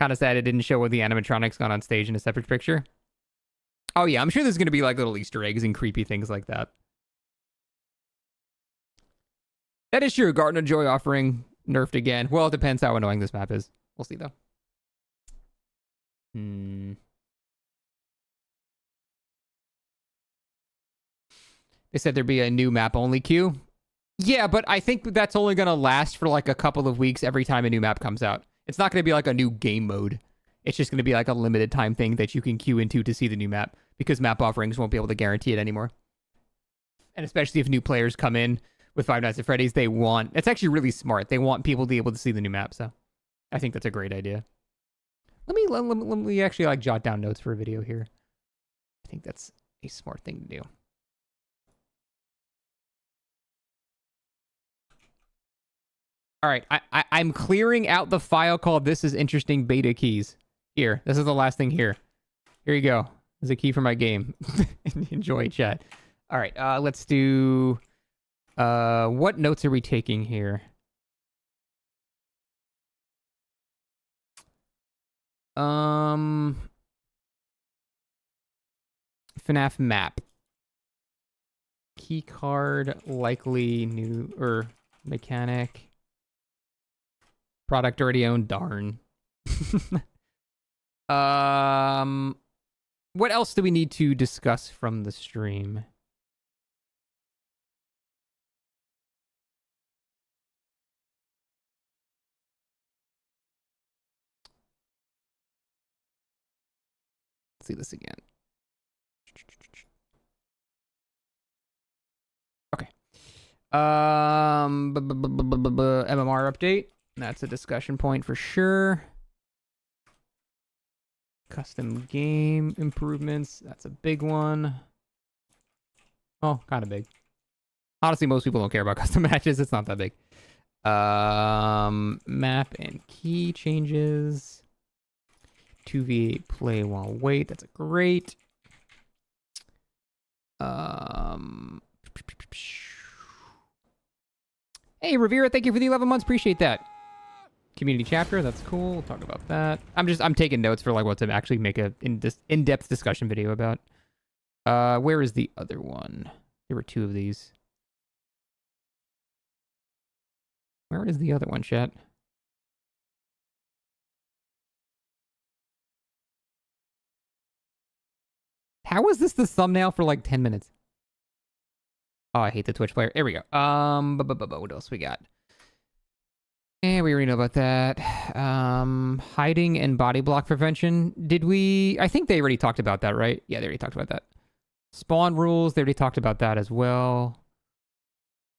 Kind of sad it didn't show what the animatronics got on stage in a separate picture. Oh, yeah. I'm sure there's going to be, like, little Easter eggs and creepy things like that. That is true. Garden of Joy offering nerfed again. Well, it depends how annoying this map is. We'll see, though. They said there'd be a new map-only queue. Yeah, but I think that's only going to last for like a couple of weeks every time a new map comes out. It's not going to be like a new game mode. It's just going to be like a limited time thing that you can queue into to see the new map, because map offerings won't be able to guarantee it anymore. And especially if new players come in with Five Nights at Freddy's, it's actually really smart. They want people to be able to see the new map, so I think that's a great idea. Let me actually like jot down notes for a video here. I think that's a smart thing to do. All right, I'm clearing out the file called "This is Interesting" beta keys. Here, this is the last thing here. Here you go. There's a key for my game. Enjoy, chat. All right, let's do... what notes are we taking here? FNAF map. Key card, likely new, mechanic. Product already owned, darn. What else do we need to discuss from the stream? Let's see this again. Okay. MMR update. That's a discussion point for sure. Custom game improvements. That's a big one. Oh, kind of big. Honestly, most people don't care about custom matches. It's not that big. Map and key changes. 2v8 play while wait. That's a great. Hey, Rivera, thank you for the 11 months. Appreciate that. Community chapter, that's cool. We'll talk about that. I'm taking notes for like what to actually make a in-depth discussion video about. Where is the other one? There were two of these. Where is the other one, chat? How is this the thumbnail for like 10 minutes? Oh, I hate the Twitch player. There we go. What else we got? And we already know about that. Hiding and body block prevention. Did we... I think they already talked about that, right? Yeah, they already talked about that. Spawn rules. They already talked about that as well.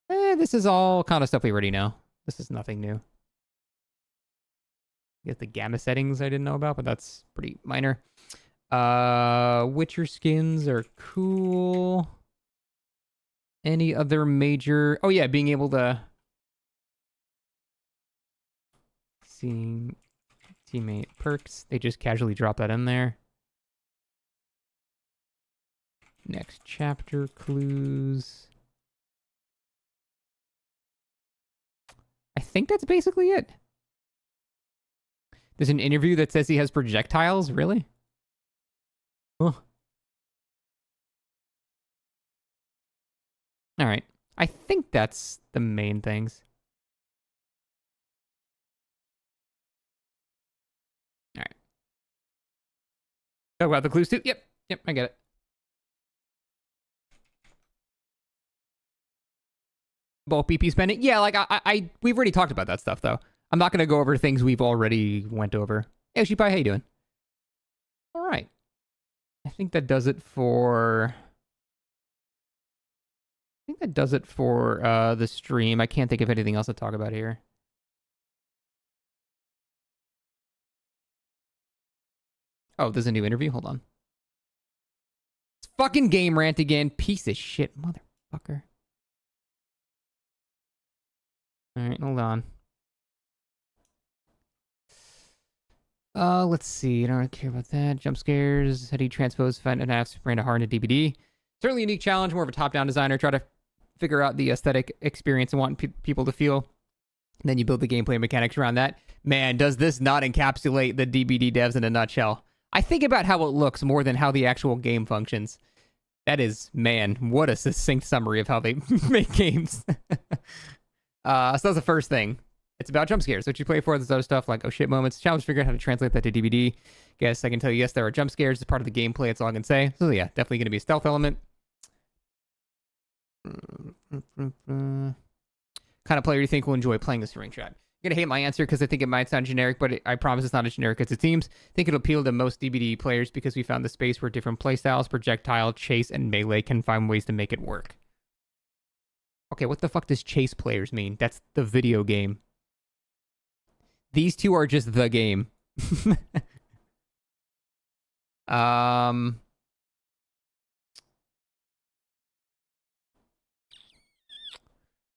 This is all kind of stuff we already know. This is nothing new. I guess the gamma settings I didn't know about, but that's pretty minor. Witcher skins are cool. Any other major... Oh, yeah, being able to... Seeing teammate perks. They just casually drop that in there. Next chapter clues. I think that's basically it. There's an interview that says he has projectiles? Really? Huh. Alright. I think that's the main things. Alright. Talk about the clues too? Yep, I get it. Bulk BP spending? Yeah, like, we've already talked about that stuff, though. I'm not going to go over things we've already went over. Hey, Shipai, how you doing? All right. I think that does it for... the stream. I can't think of anything else to talk about here. Oh, there's a new interview? Hold on. It's fucking game rant again. Piece of shit, motherfucker. Alright, hold on. Let's see. I don't care about that. Jump scares. How do you transpose FNAF's Miranda Hard into DBD? Certainly a unique challenge. More of a top-down designer. Try to figure out the aesthetic experience and want people to feel. And then you build the gameplay mechanics around that. Man, does this not encapsulate the DBD devs in a nutshell? I think about how it looks more than how the actual game functions. That is, man, what a succinct summary of how they make games. So that's the first thing. It's about jump scares, which you play for. There's other stuff like, oh shit moments. Challenge figure out how to translate that to DBD. Guess I can tell you, yes, there are jump scares. It's part of the gameplay. That's all I can say. So yeah, definitely going to be a stealth element. Kind of player you think will enjoy playing this ring shot? You're going to hate my answer because I think it might sound generic, but I promise it's not as generic as it seems. I think it'll appeal to most DBD players because we found the space where different playstyles, projectile, chase, and melee can find ways to make it work. Okay, what the fuck does chase players mean? That's the video game. These two are just the game.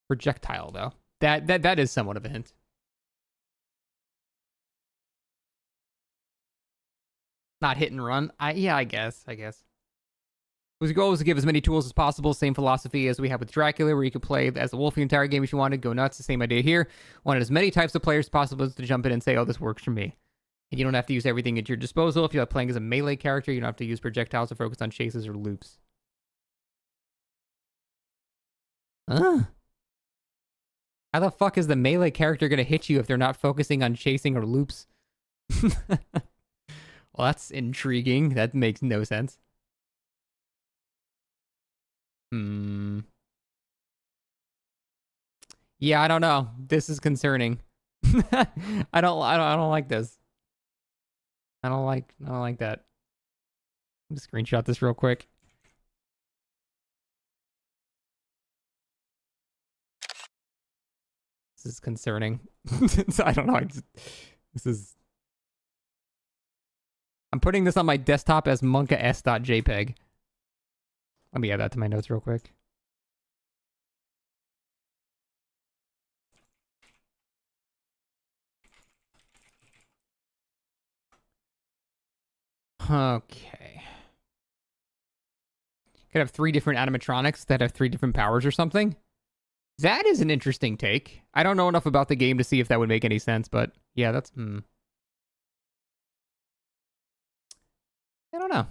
Projectile, though. That is somewhat of a hint. Not hit and run. Yeah, I guess. The goal was to give as many tools as possible. Same philosophy as we had with Dracula, where you could play as the wolf the entire game if you wanted. Go nuts. The same idea here. Wanted as many types of players as possible to jump in and say, oh, this works for me. And you don't have to use everything at your disposal. If you're playing as a melee character, you don't have to use projectiles or focus on chases or loops. How the fuck is the melee character going to hit you if they're not focusing on chasing or loops? Well, that's intriguing. That makes no sense. Yeah, I don't know. This is concerning. I don't like this. I don't like that. Let me screenshot this real quick. This is concerning. I don't know. I'm putting this on my desktop as monkas.jpg. Let me add that to my notes real quick. Okay. Could have 3 different animatronics that have 3 different powers or something. That is an interesting take. I don't know enough about the game to see if that would make any sense, but yeah, that's... I don't know.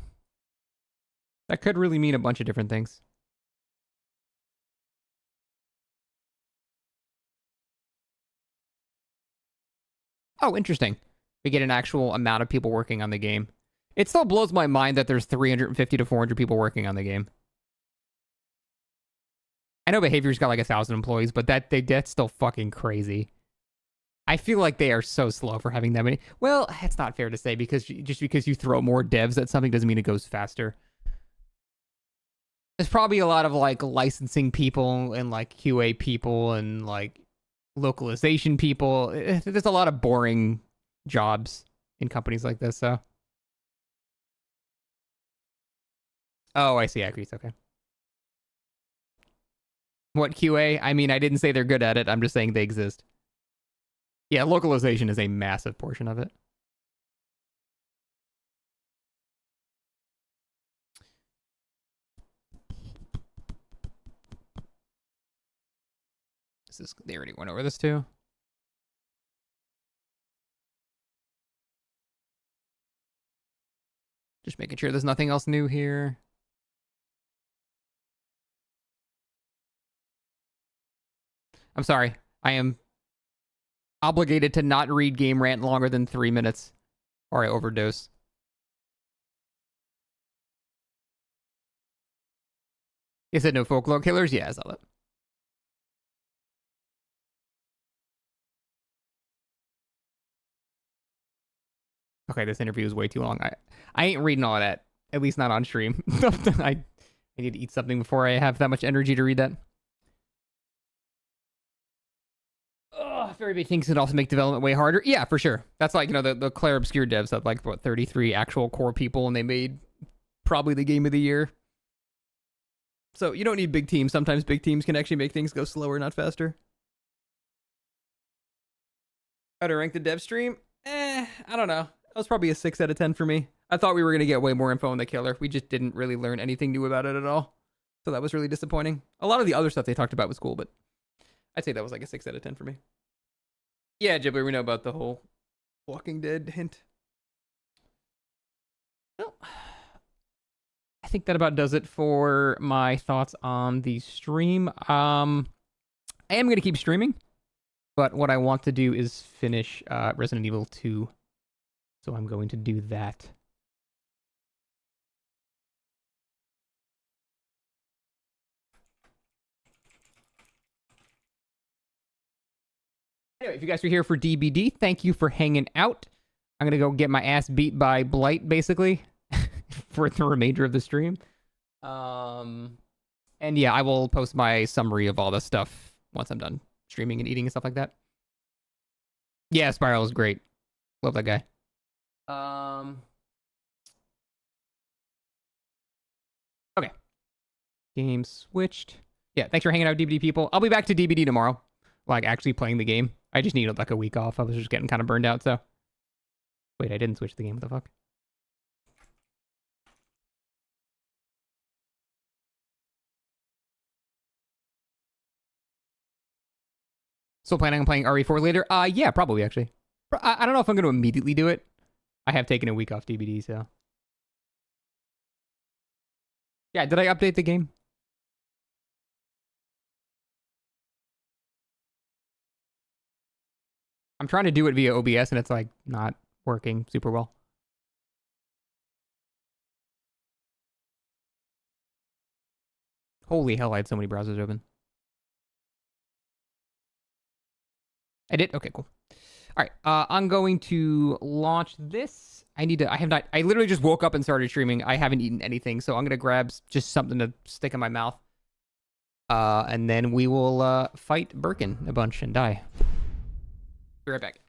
That could really mean a bunch of different things. Oh, interesting. We get an actual amount of people working on the game. It still blows my mind that there's 350 to 400 people working on the game. I know Behavior's got like 1,000 employees, but that's still fucking crazy. I feel like they are so slow for having that many. Well, it's not fair to say because just because you throw more devs at something doesn't mean it goes faster. There's probably a lot of like licensing people and like QA people and like localization people. There's a lot of boring jobs in companies like this, so. Oh, I see. Agrees. Okay. What QA? I mean, I didn't say they're good at it. I'm just saying they exist. Yeah, localization is a massive portion of it. They already went over this too. Just making sure there's nothing else new here. I'm sorry. I am obligated to not read Game Rant longer than 3 minutes, or I overdose. You said no folklore killers? Yeah, I saw that. Okay, this interview is way too long. I ain't reading all of that. At least not on stream. I need to eat something before I have that much energy to read that. Very big things could also make development way harder. Yeah, for sure. That's like, you know, the Claire Obscure devs had like, what, 33 actual core people, and they made probably the game of the year. So you don't need big teams. Sometimes big teams can actually make things go slower, not faster. How to rank the dev stream? I don't know. That was probably a 6 out of 10 for me. I thought we were going to get way more info on the killer. We just didn't really learn anything new about it at all. So that was really disappointing. A lot of the other stuff they talked about was cool, but I'd say that was like a 6 out of 10 for me. Yeah, Ghibli, we know about the whole Walking Dead hint. Well, I think that about does it for my thoughts on the stream. I am going to keep streaming, but what I want to do is finish Resident Evil 2. So I'm going to do that. Anyway, if you guys are here for DBD, thank you for hanging out. I'm going to go get my ass beat by Blight, basically, for the remainder of the stream. And yeah, I will post my summary of all this stuff once I'm done streaming and eating and stuff like that. Yeah, Spiral is great. Love that guy. Okay. Game switched. Yeah, thanks for hanging out, DBD people. I'll be back to DBD tomorrow. Like, actually playing the game. I just needed, like, a week off. I was just getting kind of burned out, so... Wait, I didn't switch the game. What the fuck? Still planning on playing RE4 later? Yeah, probably, actually. I don't know if I'm going to immediately do it. I have taken a week off DBD, so... Yeah, did I update the game? I'm trying to do it via OBS, and it's, like, not working super well. Holy hell, I had so many browsers open. I did? Okay, cool. All right, I'm going to launch this. I literally just woke up and started streaming. I haven't eaten anything, so I'm going to grab just something to stick in my mouth. And then we will fight Birkin a bunch and die. Be right back.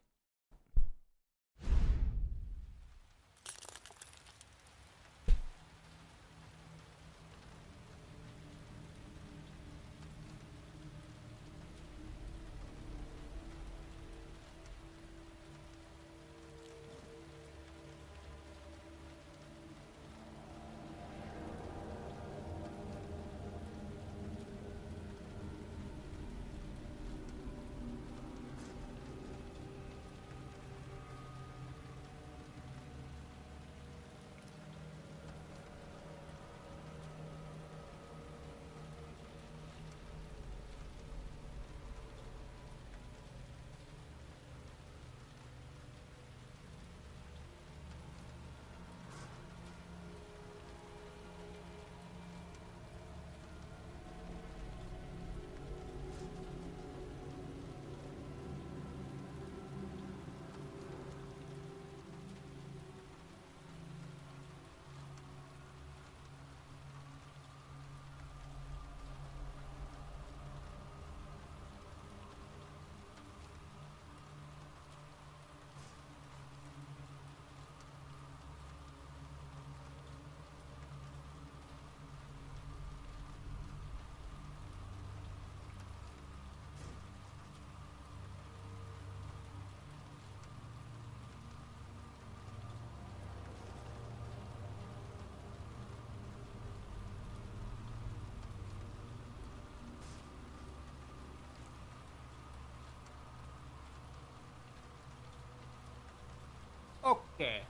Okay.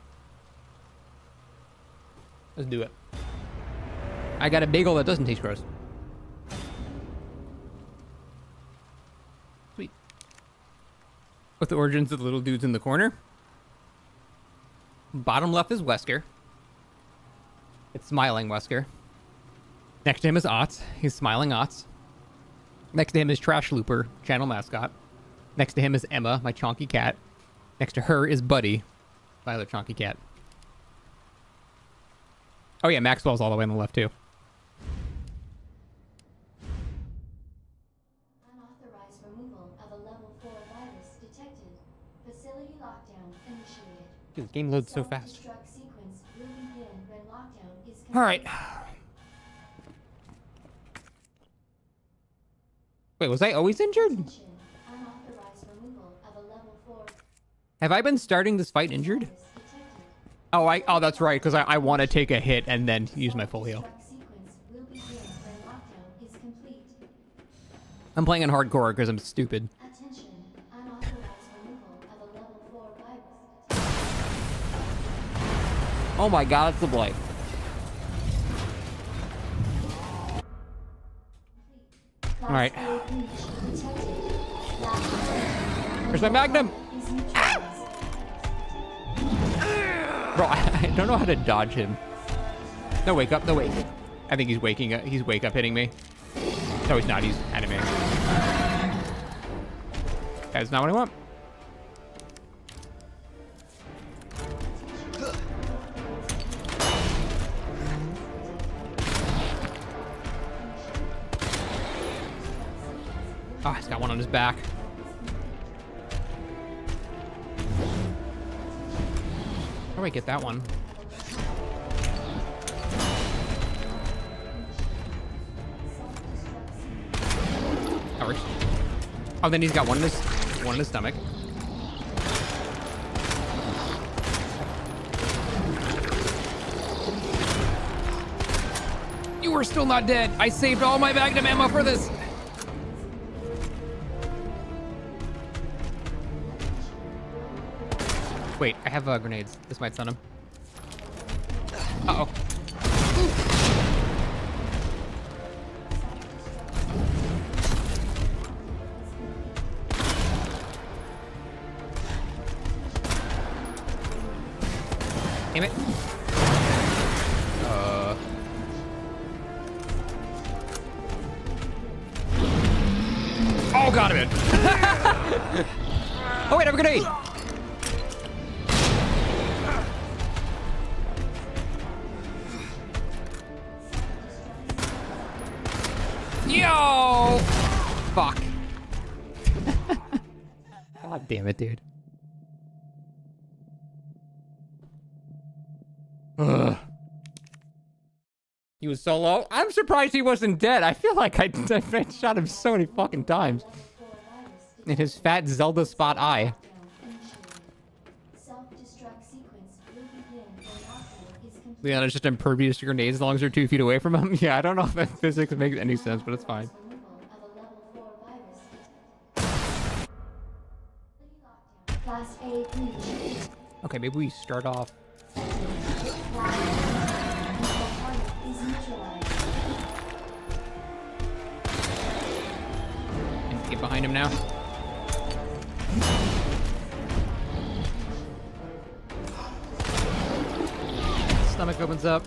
Let's do it. I got a bagel that doesn't taste gross. Sweet. With the origins of the little dudes in the corner. Bottom left is Wesker. It's smiling Wesker. Next to him is Otz. He's smiling Otz. Next to him is Trash Looper, channel mascot. Next to him is Emma, my chonky cat. Next to her is Buddy, my other chonky cat. Oh yeah, Maxwell's all the way on the left too. Unauthorized removal of a level 4 virus detected. Facility lockdown initiated. Dude, this game loads so fast. Self-destruct sequence will begin when lockdown is complete. All right. Wait, was I always injured? Unauthorized removal of a level 4 Have I been starting this fight injured? Oh, that's right, because I want to take a hit and then use my full heal. sequence will begin when lockdown is complete. I'm playing on hardcore because I'm stupid. Attention. Unauthorized removal of a level 4 virus. Oh my god, it's the blade. Alright. Where's my magnum? Ah! Bro, I don't know how to dodge him. No, wake up. No, wake. I think he's waking up. He's wake up hitting me. No, he's not. He's animating. That's not what I want. Oh, he's got one on his back. How do I get that one? That works. Oh, then he's got one in his stomach. You are still not dead. I saved all my magnum ammo for this. Wait, I have grenades. This might stun him. Uh-oh. Damn it. Oh, got him. Oh, wait, I have a grenade. Yo! Fuck. God damn it, dude. Ugh. He was so low. I'm surprised he wasn't dead. I feel like I shot him so many fucking times. In his fat Zelda spot eye. Leon is just impervious to grenades as long as they're 2 feet away from him. Yeah, I don't know if that physics makes any sense, but it's fine. Okay, maybe we start off. And get behind him now. Stomach opens up.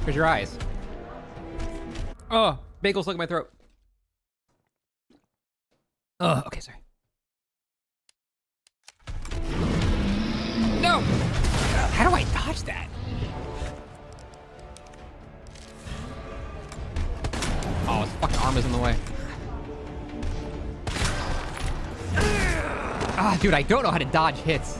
Where's your eyes? Oh, bagel stuck in my throat. Oh, okay, sorry. No! How do I dodge that? Oh, his fucking arm is in the way. Ah, dude, I don't know how to dodge hits.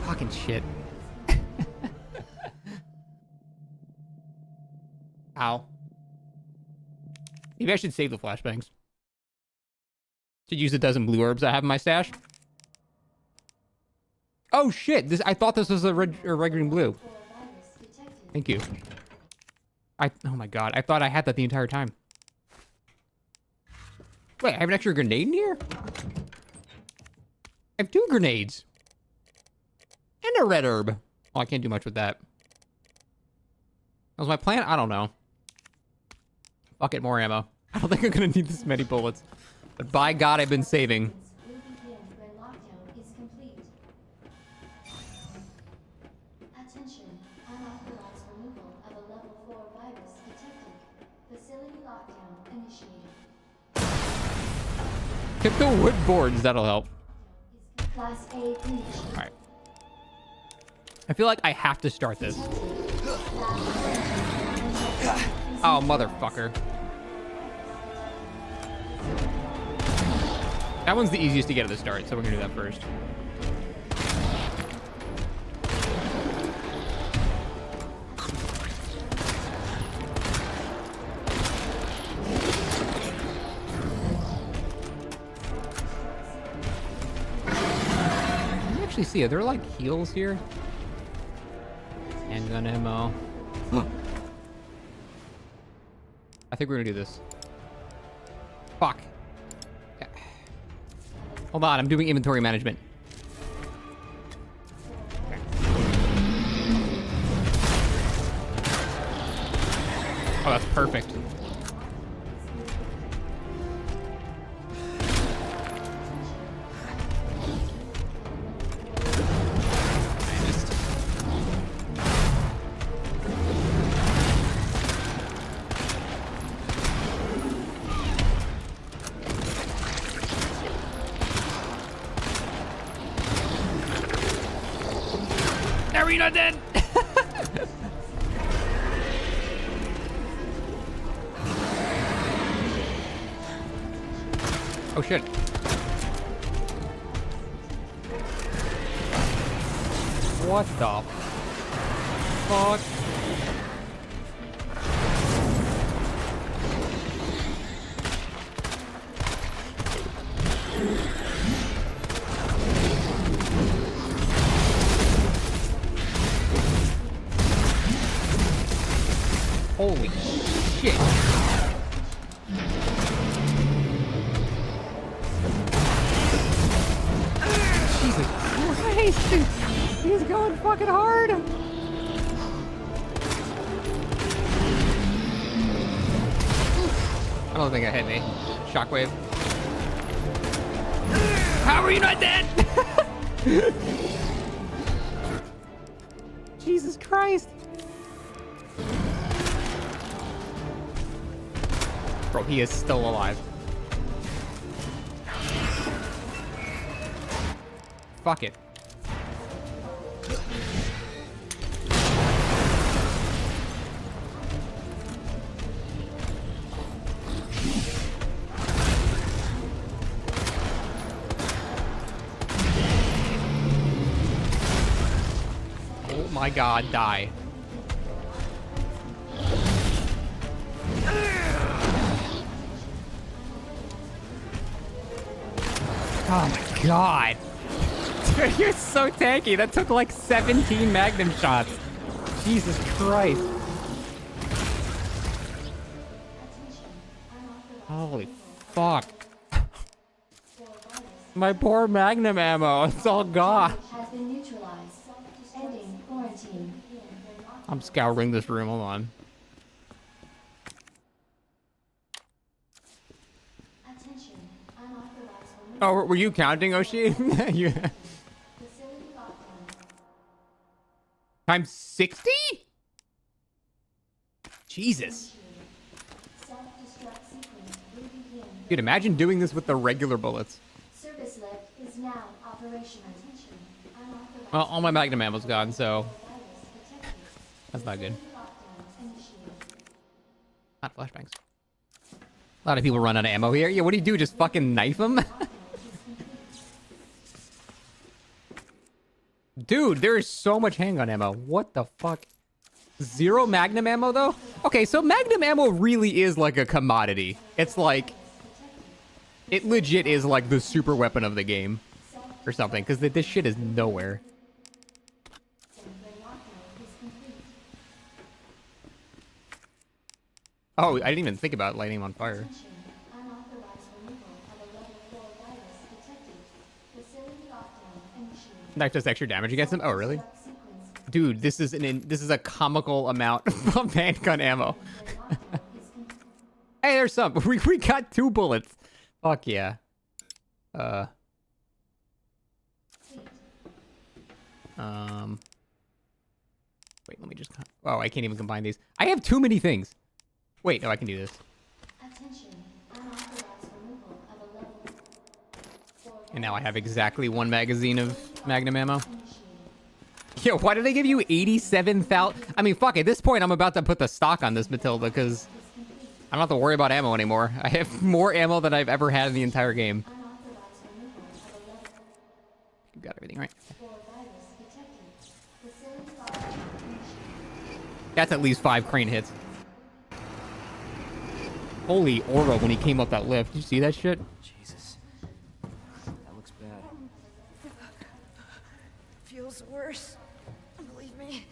Fucking shit. Ow. Maybe I should save the flashbangs. Should use a dozen blue herbs I have in my stash. Oh shit! I thought this was a red green blue. Thank you. Oh my god! I thought I had that the entire time. Wait, I have an extra grenade in here? I have 2 grenades. And a red herb. Oh, I can't do much with that. That was my plan? I don't know. Fuck it, more ammo. I don't think I'm gonna need this many bullets. But by God, I've been saving. Attention, unauthorized removal of a level 4 virus detected. Facility lockdown initiated. Get the wood boards, that'll help. Class A breach. Alright. I feel like I have to start this. Oh, motherfucker. That one's the easiest to get at the start, so we're gonna do that first. Let me actually see, are there like heals here? Handgun ammo. I think we're gonna do this. Fuck. Hold on, I'm doing inventory management. Oh, that's perfect. Arena dead! Oh shit. What the fuck? Holy shit. Jesus Christ. He's going fucking hard. I don't think it hit me. Shockwave. How are you not dead? Jesus Christ. Bro, he is still alive. Fuck it. Oh my god, die. Oh my god. Dude, you're so tanky. That took like 17 magnum shots. Jesus Christ. Holy fuck. My poor magnum ammo. It's all gone. Has been neutralized. Ending quarantine. I'm scouring this room. Hold on. Attention, unauthorized removal. Oh, were you counting, Oshi? You... Facility lockdown. Times 60? Jesus. Self-destruct sequence will begin. Dude, imagine doing this with the regular bullets. Service lift is now operational. Attention, unauthorized Well, all my magnum ammo's gone, so virus detected. that's not good. Lockdown initiated. Not flashbangs. A lot of people run out of ammo here. Yeah, what do you do? Just fucking knife them? Dude, there's so much handgun ammo. What the fuck? 0 magnum ammo, though? Okay, so magnum ammo really is like a commodity. It's like... It legit is like the super weapon of the game. Or something, because this shit is nowhere. Oh, I didn't even think about lighting him on fire. That does extra damage against him? Oh, really? Dude, this is a comical amount of handgun ammo. Hey, there's some. We got 2 bullets. Fuck yeah. Wait, let me just... Oh, I can't even combine these. I have too many things. Wait, no, I can do this. And now I have exactly 1 magazine of Magnum ammo. Yo, why did they give you 87,000? I mean, fuck, at this point, I'm about to put the stock on this Matilda, because I don't have to worry about ammo anymore. I have more ammo than I've ever had in the entire game. You got everything, right? That's at least 5 crane hits. Holy Oro when he came up that lift. Did you see that shit? Jesus. That looks bad. Feels worse. Believe me.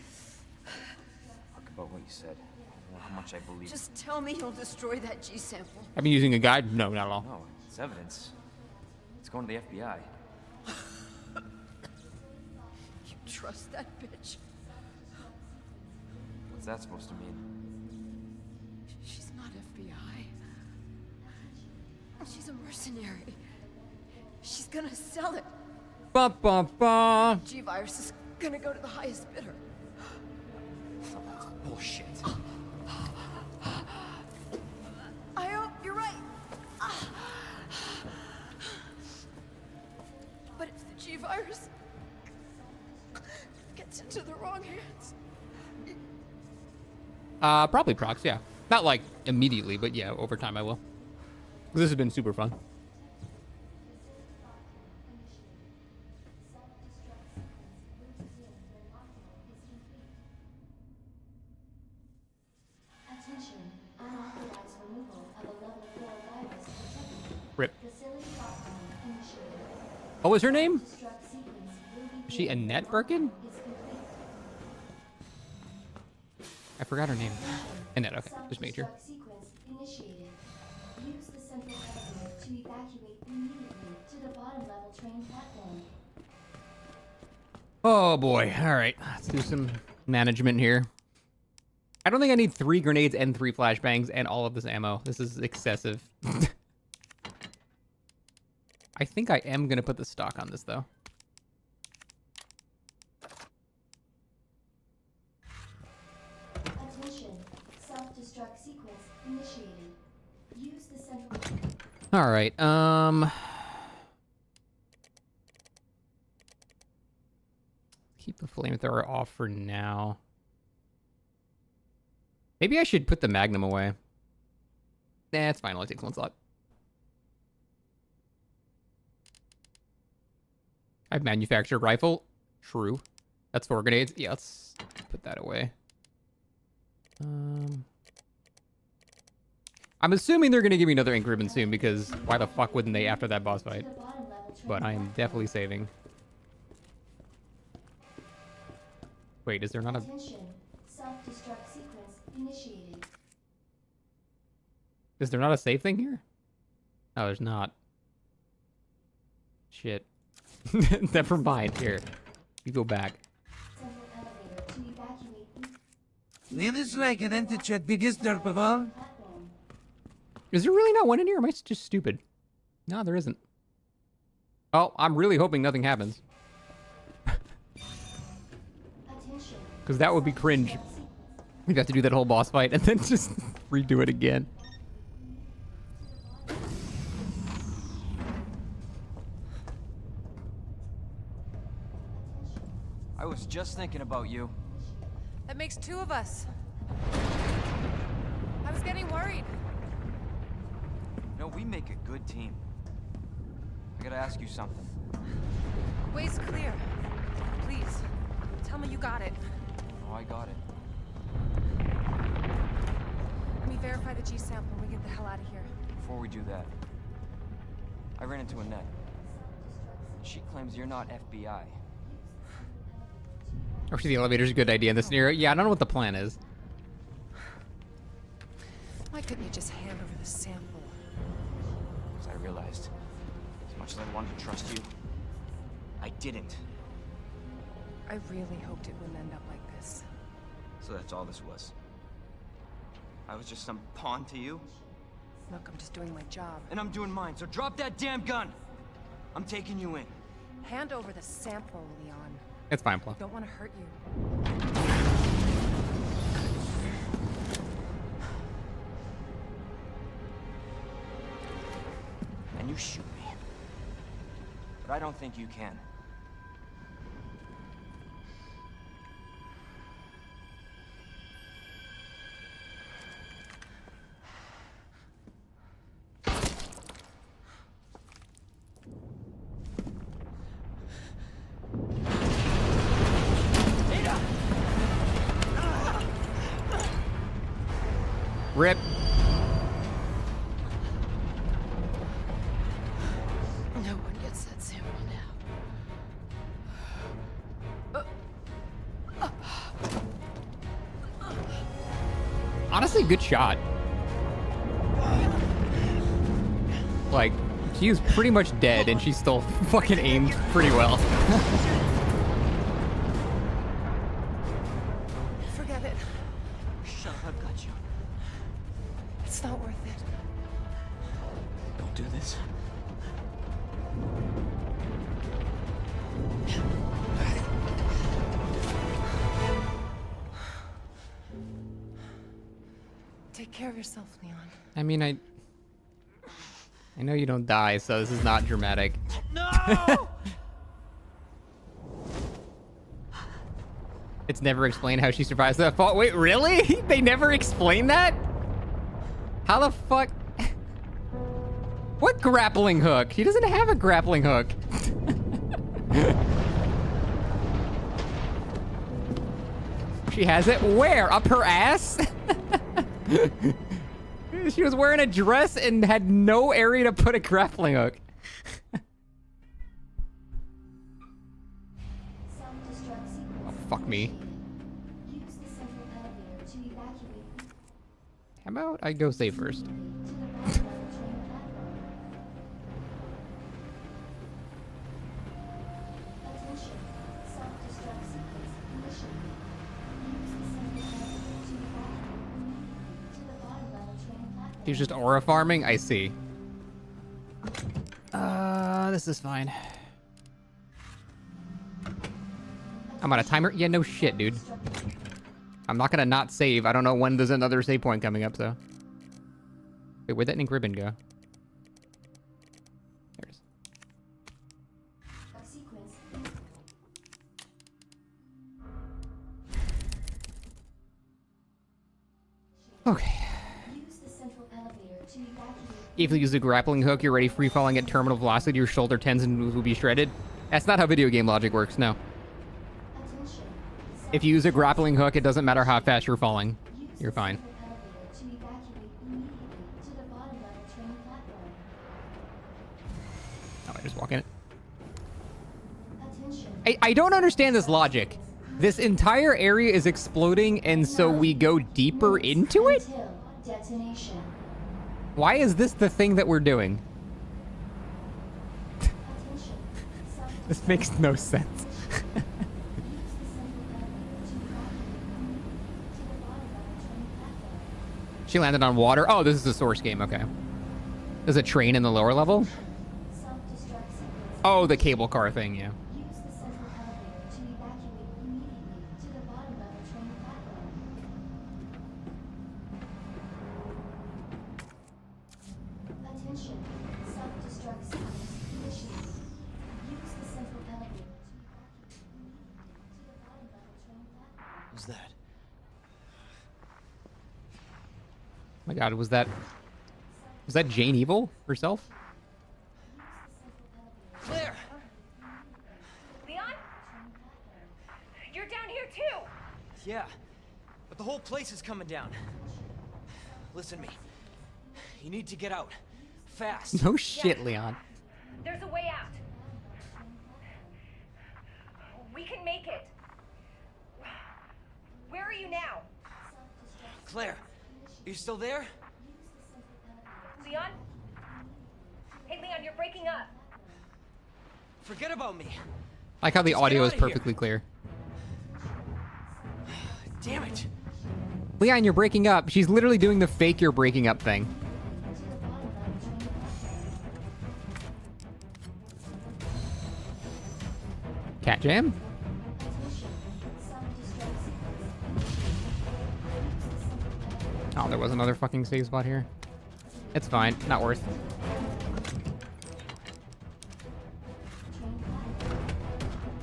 Talk about what you said. I don't know how much I believe. Just tell me you'll destroy that G sample. I've been using a guide? No, not at all. No, it's evidence. It's going to the FBI. You trust that bitch? What's that supposed to mean? She's not FBI. She's a mercenary. She's gonna sell it. Bum, bum, bum. G-Virus is gonna go to the highest bidder. Bullshit. I hope you're right. But if the G-Virus gets into the wrong hands... Probably procs, yeah. Not like immediately, but yeah, over time I will. This has been super fun. Attention, unauthorized removal of a level 4 virus detected. Rip. Facility lockdown initiated. What was her name? Self-destruct sequence will be Is she Annette Birkin? is complete. I forgot her name. Annette, okay. Just made sure. Self-destruct sequence initiated. Use the central elevator to evacuate immediately to the bottom level train platform. Oh boy. All right. Let's do some management here. I don't think I need 3 grenades and 3 flashbangs and all of this ammo. This is excessive. I think I am going to put the stock on this, though. Attention, self-destruct sequence initiated. Use the central... All right. Keep the flamethrower off for now. Maybe I should put the Magnum away. Nah, it's fine. Only takes 1 slot. I've manufactured rifle. True. That's 4 grenades. Yeah, let's put that away. I'm assuming they're going to give me another ink ribbon soon, because why the fuck wouldn't they after that boss fight? But I am definitely saving. Wait, is there not a... Attention, self-destruct sequence initiated. Is there not a save thing here? No, there's not. Shit. Never mind. Here. You go back. Central elevator to evacuate... It is like an anti-chat biggest derp of all. Is there really not one in here? Or am I just stupid? No, there isn't. Oh, I'm really hoping nothing happens. Because that would be cringe. We'd have to do that whole boss fight and then just redo it again. I was just thinking about you. That makes 2 of us. I was getting worried. No, we make a good team. I gotta ask you something. Way's clear. Please, tell me you got it. Oh, I got it. Let me verify the G sample and we get the hell out of here. Before we do that, I ran into Annette. She claims you're not FBI. Actually, the elevator's a good idea in this scenario. Yeah, I don't know what the plan is. Why couldn't you just hand over the sample? Because I realized, as much as I wanted to trust you, I didn't. I really hoped it wouldn't end up like this. So that's all this was. I was just some pawn to you? Look, I'm just doing my job. And I'm doing mine, so drop that damn gun! I'm taking you in. Hand over the sample, Leon. It's fine, Paul. I don't want to hurt you. And you shoot me. But I don't think you can. Rip. No one gets that sample now. Honestly, good shot. Like, she was pretty much dead and she still fucking aimed pretty well. Forget it. Shut up, I've got you. It's not worth it. Don't do this. Take care of yourself, Leon. I mean, I know you don't die, so this is not dramatic. No! It's never explained how she survives that fall. Wait, really? They never explain that? How the fuck? What grappling hook? He doesn't have a grappling hook. She has it where? Up her ass? She was wearing a dress and had no area to put a grappling hook. Oh, fuck me. How about I go save first? He's just aura farming? I see. This is fine. I'm on a timer? Yeah, no shit, dude. I'm not gonna not save. I don't know when there's another save point coming up, so. Wait, where'd that ink ribbon go? There it is. Okay. If you use the grappling hook, you're ready free falling at terminal velocity, your shoulder tendons will be shredded. That's not how video game logic works, no. If you use a grappling hook, it doesn't matter how fast you're falling. You're fine. Oh, I just walk in it. I don't understand this logic. This entire area is exploding, and so we go deeper into it? Why is this the thing that we're doing? This makes no sense. She landed on water. Oh, this is a source game. Okay. There's a train in the lower level? Oh, the cable car thing, yeah. What's that? Oh my god, was that Jane Evil herself? Claire! Leon? You're down here too! Yeah, but the whole place is coming down. Listen to me. You need to get out. Fast. No shit, Leon. There's a way out. We can make it. Where are you now? Claire, you still there? Leon? Hey, Leon, you're breaking up. Forget about me. Like how the Just get audio is out of here. perfectly clear. Damn it. Leon, you're breaking up. She's literally doing the fake you're breaking up thing. Cat jam? Oh, there was another fucking save spot here. It's fine. Not worth.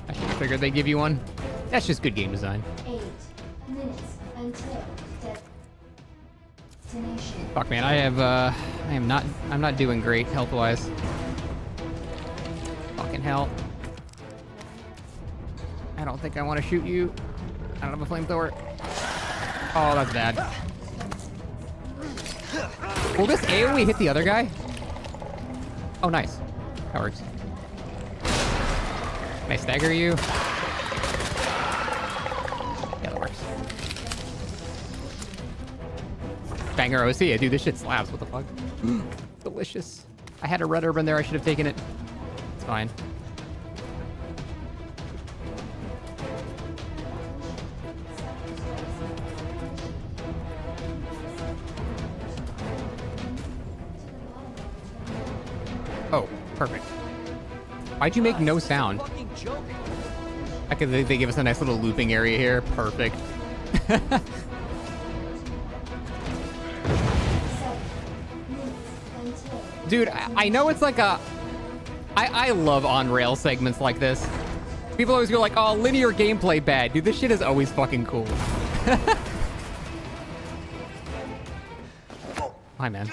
I should have figured they'd give you one. That's just good game design. 8 minutes until destination. Fuck, man. I'm not doing great health-wise. Fucking hell. I don't think I want to shoot you. I don't have a flamethrower. Oh, that's bad. Will this AoE hit the other guy? Oh, nice. That works. Can I stagger you? Yeah, that works. Banger OC. Dude, this shit slaps. What the fuck? Delicious. I had a red urban there. I should have taken it. It's fine. Oh, perfect. Why'd you make no sound? They give us a nice little looping area here. Perfect. Dude, I know it's like a... I love on-rail segments like this. People always go like, oh, linear gameplay bad. Dude, this shit is always fucking cool. Hi, man.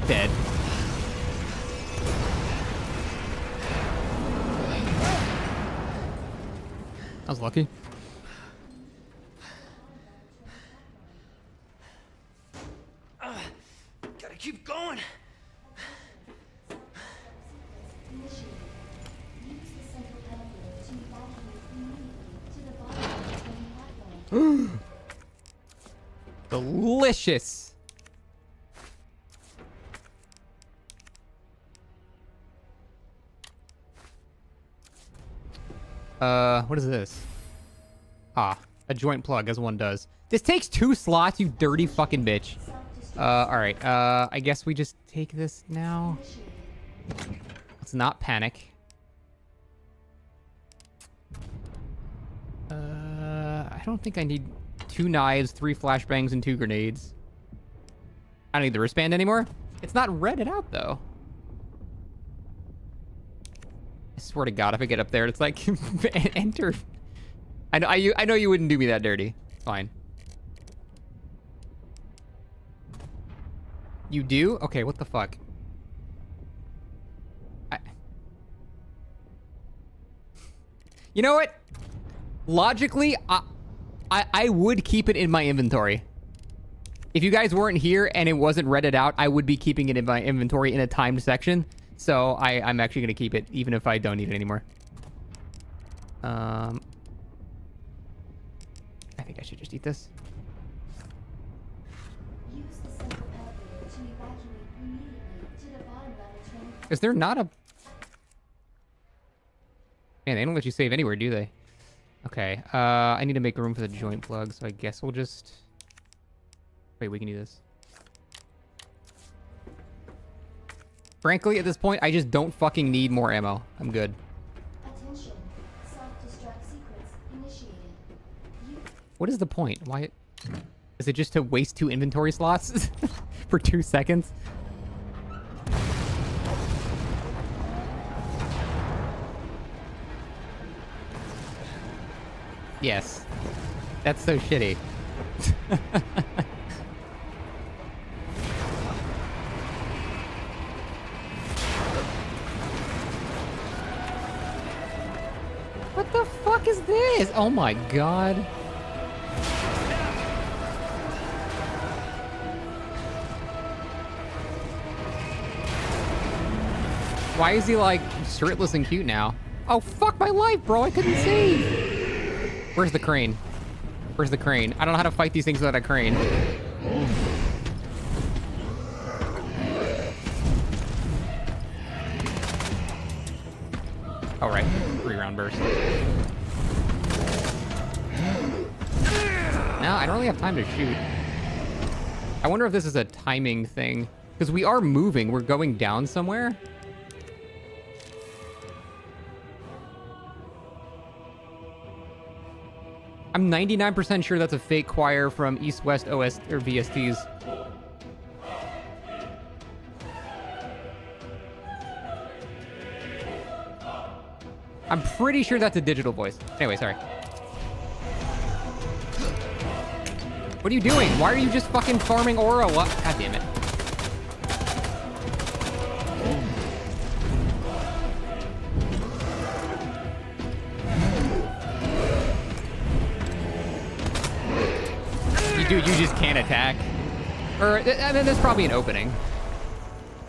Dead. I was lucky. Gotta keep going. Delicious. What is this? Ah, a joint plug, as one does. This takes 2 slots, you dirty fucking bitch. Alright, I guess we just take this now. Let's not panic. I don't think I need 2 knives, 3 flashbangs, and 2 grenades. I don't need the wristband anymore. It's not redded out, though. I swear to God, if I get up there, it's like, enter. I know you wouldn't do me that dirty. It's fine. You do? Okay, what the fuck? You know what? Logically, I would keep it in my inventory. If you guys weren't here and it wasn't redded out, I would be keeping it in my inventory in a timed section. So I'm actually going to keep it, even if I don't need it anymore. I think I should just eat this. Is there not a... Man, they don't let you save anywhere, do they? Okay, I need to make room for the joint plug, so I guess we'll just... Wait, we can do this. Frankly, at this point, I just don't fucking need more ammo. I'm good. Attention. Self-destruct sequence initiated. What is the point? Why... Is it just to waste 2 inventory slots for 2 seconds? Yes. That's so shitty. Oh my god. Why is he like shirtless and cute now? Oh fuck my life, bro, I couldn't see. Where's the crane? Where's the crane? I don't know how to fight these things without a crane. Oh right, 3-round burst. No, I don't really have time to shoot. I wonder if this is a timing thing. Because we are moving, we're going down somewhere. I'm 99% sure that's a fake choir from East West OS or VSTs. I'm pretty sure that's a digital voice. Anyway, sorry. What are you doing? Why are you just fucking farming aura? What? God damn it. Dude, you just can't attack. Or, I mean, there's probably an opening.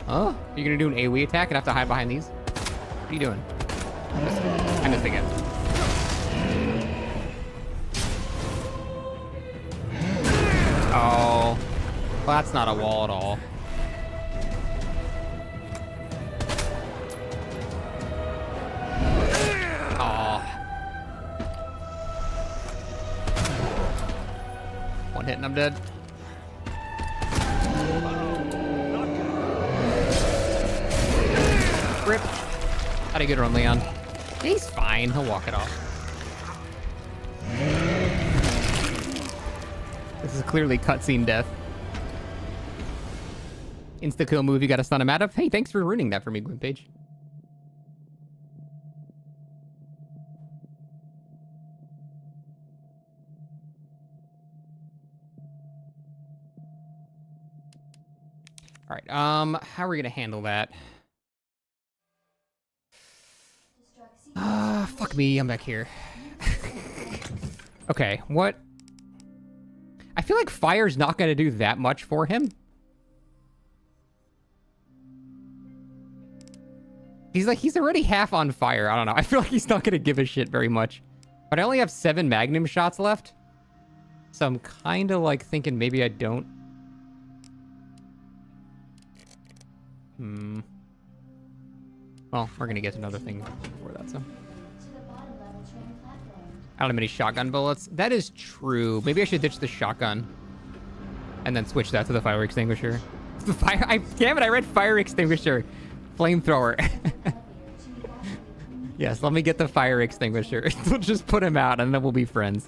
Oh, you're gonna do an AoE attack and have to hide behind these? What are you doing? I missed again. Oh, well, that's not a wall at all. One hit and I'm dead. Rip. Had a good run, Leon. He's fine. He'll walk it off. This is clearly cutscene death. Insta-kill move, you gotta stun him out of. Hey, thanks for ruining that for me, Gwimpage. All right, how are we gonna handle that? Fuck me, I'm back here. Okay, what? I feel like fire's not gonna do that much for him. He's already half on fire. I don't know. I feel like he's not gonna give a shit very much. But I only have 7 magnum shots left. So I'm kind of like thinking maybe I don't. Well, we're gonna get another thing before that, so. I don't have many shotgun bullets. That is true. Maybe I should ditch the shotgun. And then switch that to the fire extinguisher. The fire, damn it, I read fire extinguisher. Flamethrower. Yes, let me get the fire extinguisher. We'll just put him out and then we'll be friends.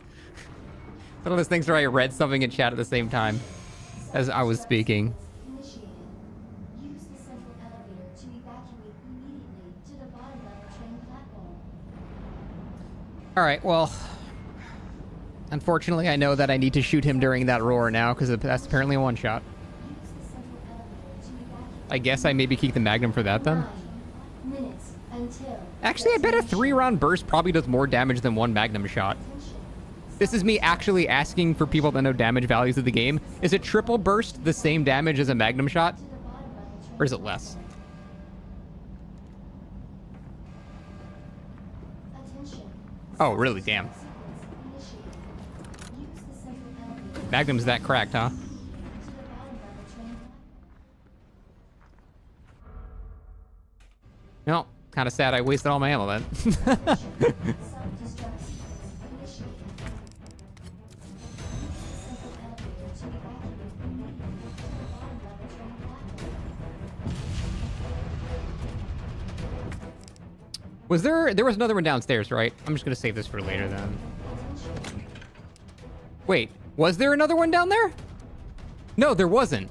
One of those things where I read something in chat at the same time as I was speaking. All right, well, unfortunately, I know that I need to shoot him during that roar now because that's apparently a one-shot. I guess I maybe keep the magnum for that then. Actually, I bet a 3-round burst probably does more damage than 1 magnum shot. This is me actually asking for people that know damage values of the game. Is a triple burst the same damage as a magnum shot? Or is it less? Oh, really? Damn. Magnum's that cracked, huh? No, kind of sad I wasted all my ammo then. There was another one downstairs, right? I'm just gonna save this for later then. Wait, was there another one down there? No, there wasn't.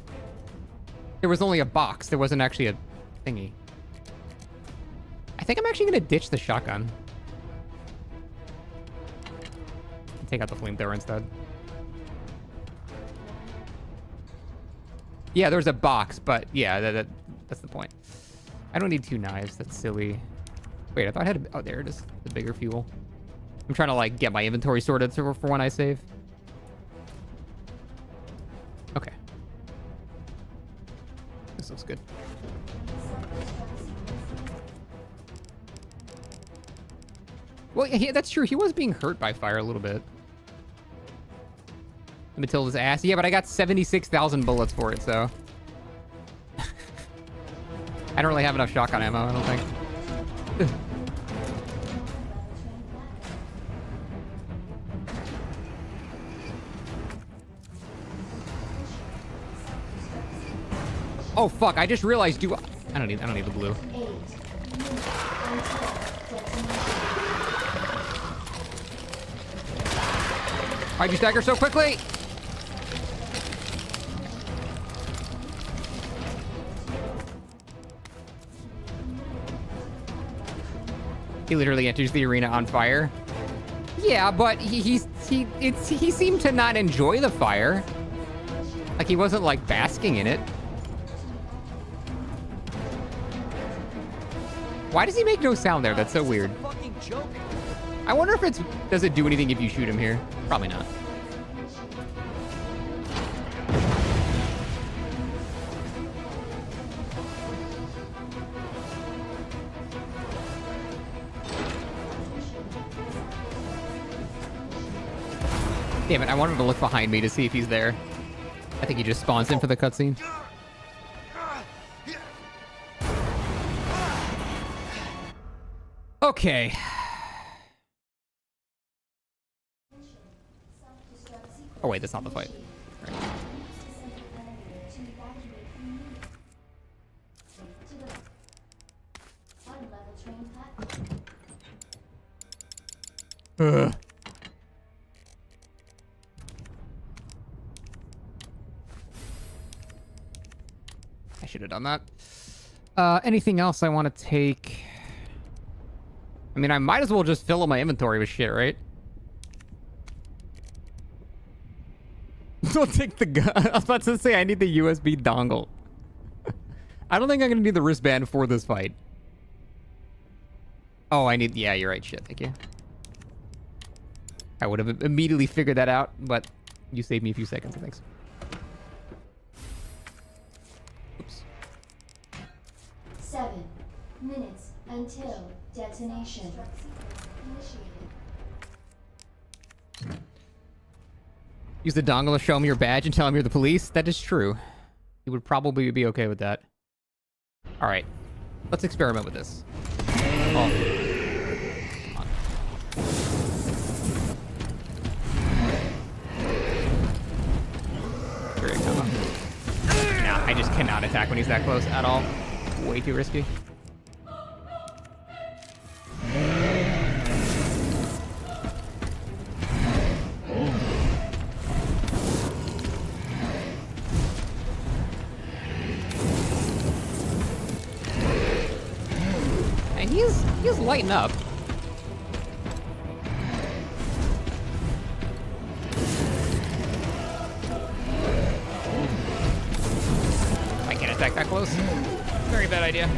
There was only a box. There wasn't actually a thingy. I think I'm actually gonna ditch the shotgun. Take out the flamethrower instead. Yeah, there's a box, but yeah, that's the point. I don't need 2 knives. That's silly. Wait, I thought I had... Oh, there it is. The bigger fuel. I'm trying to, like, get my inventory sorted for when I save. Okay. This looks good. Well, yeah, that's true. He was being hurt by fire a little bit. Matilda's ass. Yeah, but I got 76,000 bullets for it, so... I don't really have enough shotgun ammo, I don't think. Oh fuck! I just realized. I don't need the blue. Why'd you stagger so quickly? He literally enters the arena on fire. Yeah, but he seemed to not enjoy the fire. Like he wasn't like basking in it. Why does he make no sound there? That's so weird. I wonder if does it do anything if you shoot him here? Probably not. Damn it, I wanted to look behind me to see if he's there. I think he just spawns in for the cutscene. Okay. Oh wait, that's not the fight. Ugh. I should have done that. Anything else I want to take? I mean, I might as well just fill up my inventory with shit, right? Don't take the gun. I was about to say I need the USB dongle. I don't think I'm going to need the wristband for this fight. Oh, I need... Yeah, you're right. Shit, thank you. I would have immediately figured that out, but you saved me a few seconds, thanks. Oops. 7 minutes until detonation. Initiated. Use the dongle to show him your badge and tell him you're the police? That is true. He would probably be okay with that. Alright. Let's experiment with this. Oh. Nah, I just cannot attack when he's that close at all. Way too risky. And he's lighting up. I can't attack that close. Very bad idea.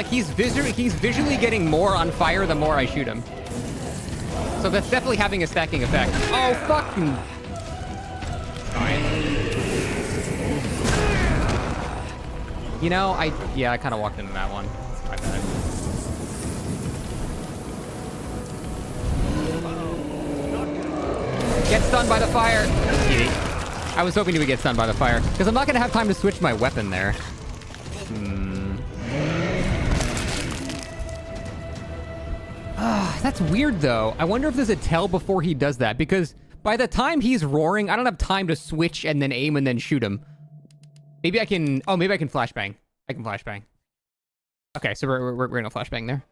He's visually getting more on fire the more I shoot him. So that's definitely having a stacking effect. Oh fucking! Fine. You know, I kind of walked into that one. That's my bad. Get stunned by the fire. I was hoping he would get stunned by the fire because I'm not gonna have time to switch my weapon there. That's weird, though. I wonder if there's a tell before he does that, because by the time he's roaring, I don't have time to switch and then aim and then shoot him. Maybe I can... Oh, maybe I can flashbang. I can flashbang. Okay, so we're gonna flashbang there.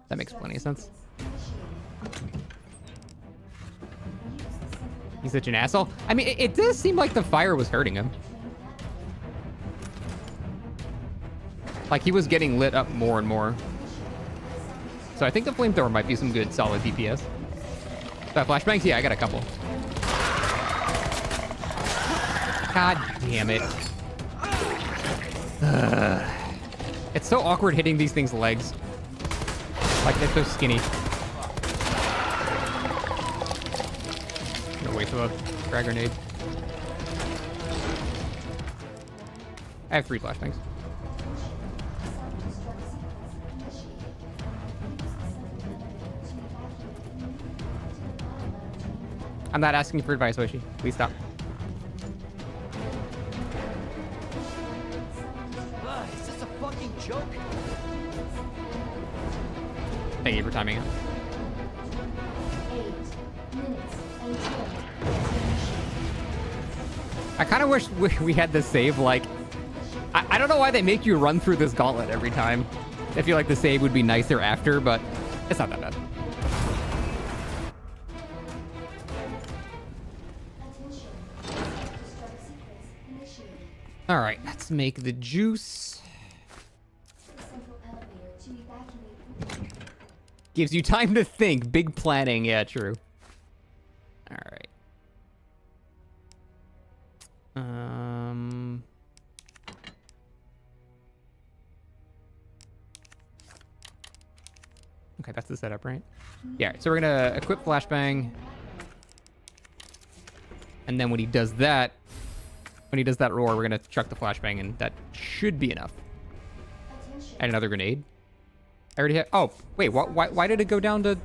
That makes plenty of sense. He's such an asshole. I mean, it does seem like the fire was hurting him. Like, he was getting lit up more and more. So I think the flamethrower might be some good, solid DPS. Flashbangs? Yeah, I got a couple. God damn it. It's so awkward hitting these things' legs. Like, they're so skinny. No wait for a frag grenade. I have 3 flashbangs. I'm not asking for advice, Oishi. Please stop. Is this a fucking joke? Thank you for timing it. I kind of wish we had the save, like... I don't know why they make you run through this gauntlet every time. I feel like the save would be nicer after, but it's not that bad. All right, let's make the juice. Gives you time to think. Big planning. Yeah, true. All right. Okay, that's the setup, right? Yeah, so we're gonna equip flashbang. And then when he does that roar, we're gonna chuck the flashbang, and that should be enough. Add another grenade. I already had... Oh, wait, why did it go down to...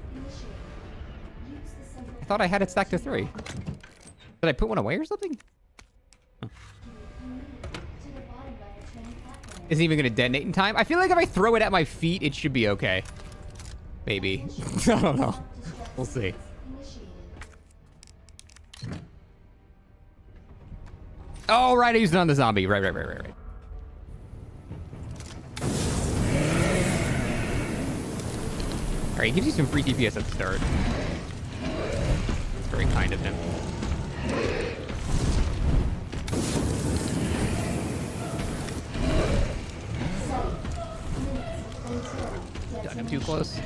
I thought I had it stacked to 3. Did I put one away or something? Huh. Isn't even gonna detonate in time? I feel like if I throw it at my feet, it should be okay. Maybe. I don't know. We'll see. Oh, right, I used it on the zombie. Right. Alright, he gives you some free DPS at the start. It's very kind of him. Got him too close.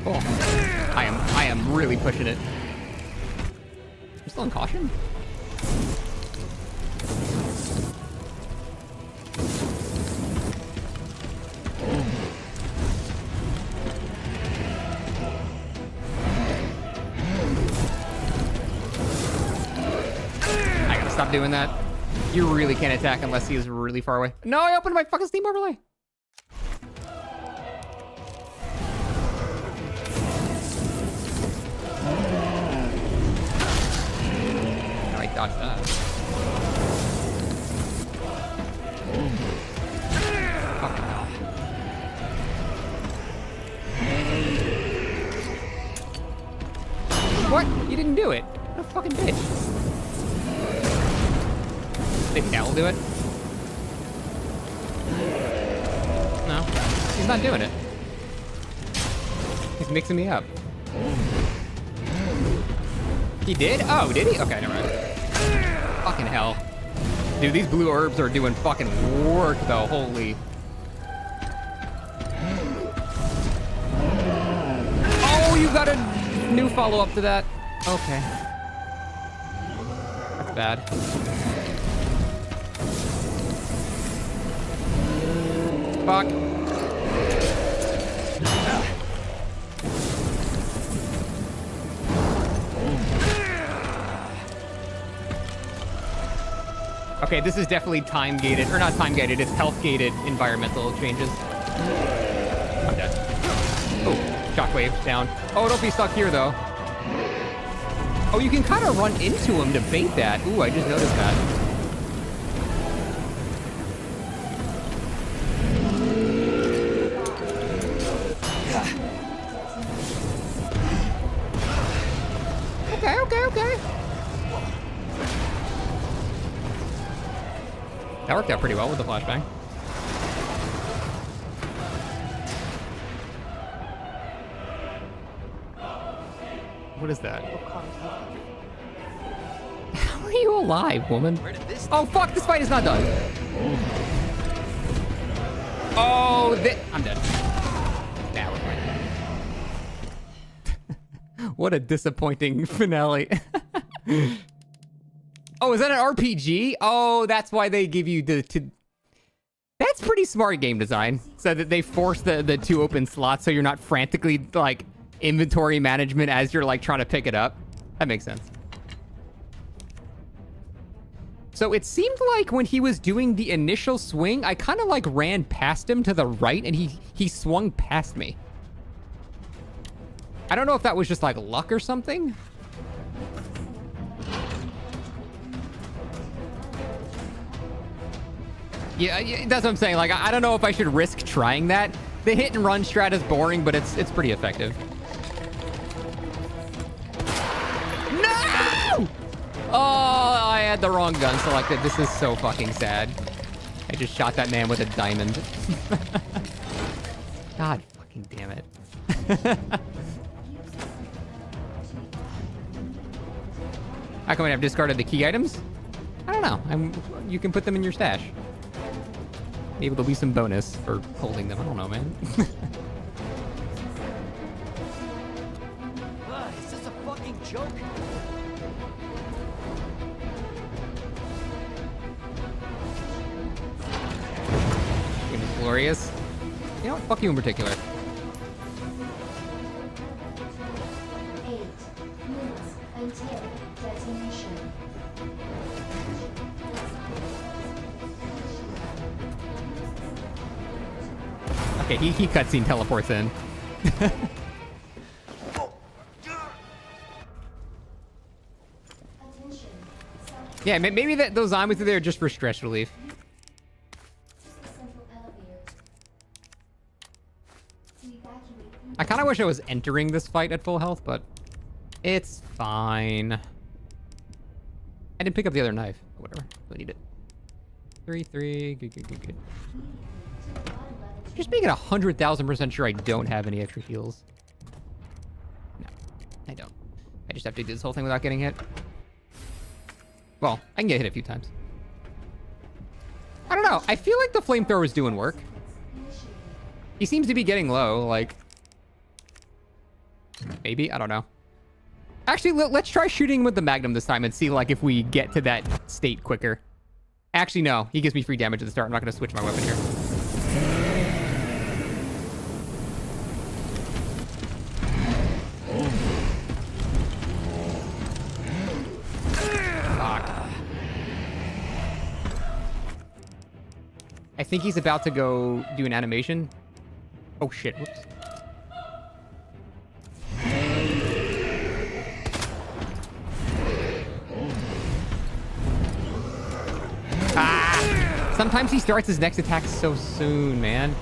Cool. I am really pushing it. I'm still in caution? I gotta stop doing that. You really can't attack unless he is really far away. No, I opened my fucking Steam overlay. I dodged that. Fucking hell. What? You didn't do it. What a fucking bitch. Think Cal will do it? No. He's not doing it. He's mixing me up. He did? Oh, did he? Okay, never mind. Fucking hell. Dude, these blue herbs are doing fucking work, though. Holy. Oh, you got a new follow-up to that. Okay. That's bad. Fuck. Okay, this is definitely time-gated, or not time-gated, it's health-gated environmental changes. I'm dead. Oh, shockwave down. Oh, don't be stuck here, though. Oh, you can kind of run into him to bait that. Ooh, I just noticed that. Okay. That worked out pretty well with the flashbang. What is that? How are you alive, woman? Oh, fuck, this fight is not done. Oh, I'm dead. Nah, we're fine. What a disappointing finale. Oh, is that an RPG? Oh, that's why they give you the... That's pretty smart game design. So that they force the 2 open slots so you're not frantically, like, inventory management as you're, like, trying to pick it up. That makes sense. So it seemed like when he was doing the initial swing, I kind of, like, ran past him to the right, and he swung past me. I don't know if that was just, like, luck or something. Yeah, that's what I'm saying. Like, I don't know if I should risk trying that. The hit and run strat is boring, but it's pretty effective. No! Oh, I had the wrong gun selected. This is so fucking sad. I just shot that man with a diamond. God fucking damn it. How come I've discarded the key items? I don't know. You can put them in your stash. Maybe there'll be some bonus for holding them. I don't know, man. Is this a fucking joke? Game is glorious. You know what? Fuck you in particular. 8 minutes until detonation. Okay, he cutscene teleports in. Yeah, maybe those zombies are there just for stress relief. I kind of wish I was entering this fight at full health, but it's fine. I didn't pick up the other knife. Whatever. Don't need it. 3-3. Good. Just making 100,000% sure I don't have any extra heals. No, I don't. I just have to do this whole thing without getting hit. Well, I can get hit a few times. I don't know. I feel like the flamethrower is doing work. He seems to be getting low, like... Maybe? I don't know. Actually, let's try shooting with the Magnum this time and see, like, if we get to that state quicker. Actually, no. He gives me free damage at the start. I'm not going to switch my weapon here. Fuck. I think he's about to go do an animation. Oh, shit. Whoops. Ah! Sometimes he starts his next attack so soon, man.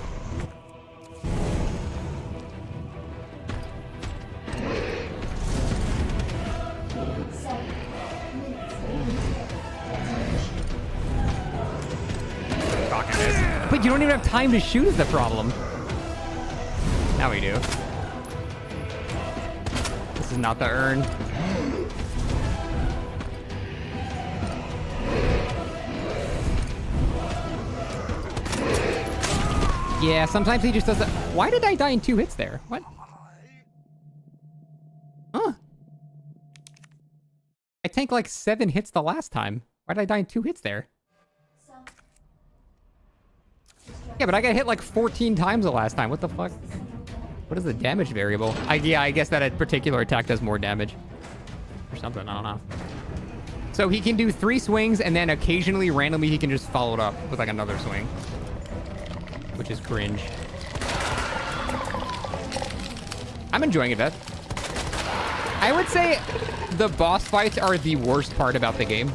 But you don't even have time to shoot is the problem. Now we do. This is not the urn. Yeah, sometimes he just doesn't... Why did I die in 2 hits there? What? Huh. I tanked like 7 hits the last time. Why did I die in 2 hits there? Yeah, but I got hit like 14 times the last time. What the fuck? What is the damage variable? Yeah, I guess that a particular attack does more damage. Or something, I don't know. So he can do 3 swings, and then occasionally, randomly, he can just follow it up with like another swing. Which is cringe. I'm enjoying it, Beth. I would say the boss fights are the worst part about the game.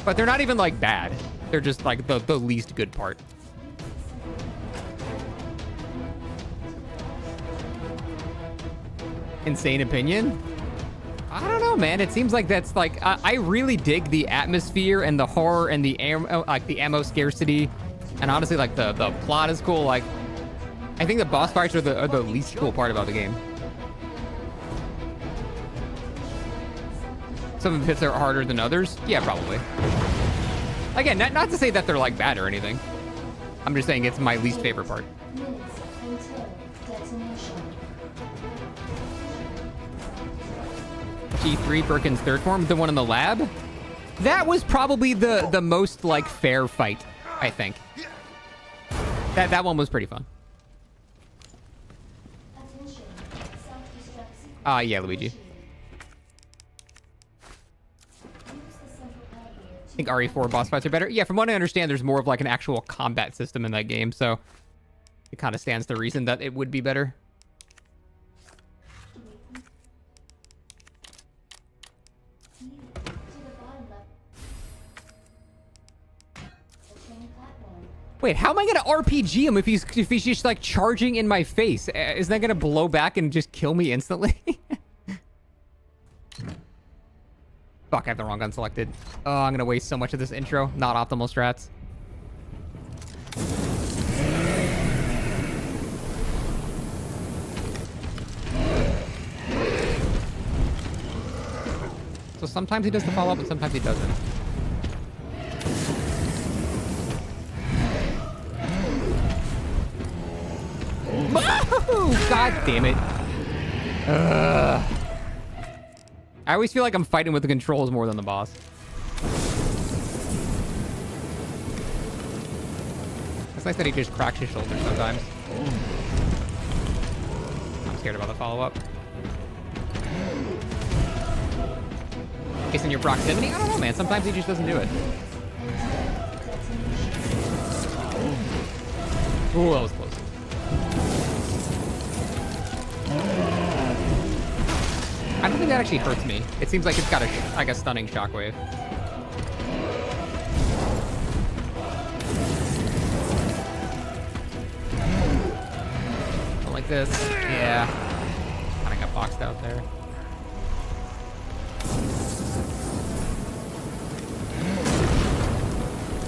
But they're not even like bad. They're just like the least good part. Insane opinion? I don't know, man. It seems like that's like I really dig the atmosphere and the horror and the ammo scarcity, and honestly, like the plot is cool. Like, I think the boss fights are the least cool part about the game. Some of the hits are harder than others. Yeah, probably. Again, not to say that they're like bad or anything. I'm just saying it's my least favorite part. T3 Birkin's third form, the one in the lab. That was probably the most like fair fight, I think. That one was pretty fun. Yeah, Luigi. I think RE4 boss fights are better. Yeah, from what I understand, there's more of like an actual combat system in that game, so it kind of stands to reason that it would be better. Wait, how am I gonna RPG him if he's just like charging in my face? Isn't that gonna blow back and just kill me instantly? Fuck, I have the wrong gun selected. Oh, I'm gonna waste so much of this intro. Not optimal strats. So sometimes he does the follow-up and sometimes he doesn't. God damn it. I always feel like I'm fighting with the controls more than the boss. It's nice that he just cracks his shoulders sometimes. I'm scared about the follow-up. Based on your proximity? I don't know, man. Sometimes he just doesn't do it. Ooh, that was close. I don't think that actually hurts me. It seems like it's got like a stunning shockwave. Like this. Yeah. Kind of got boxed out there.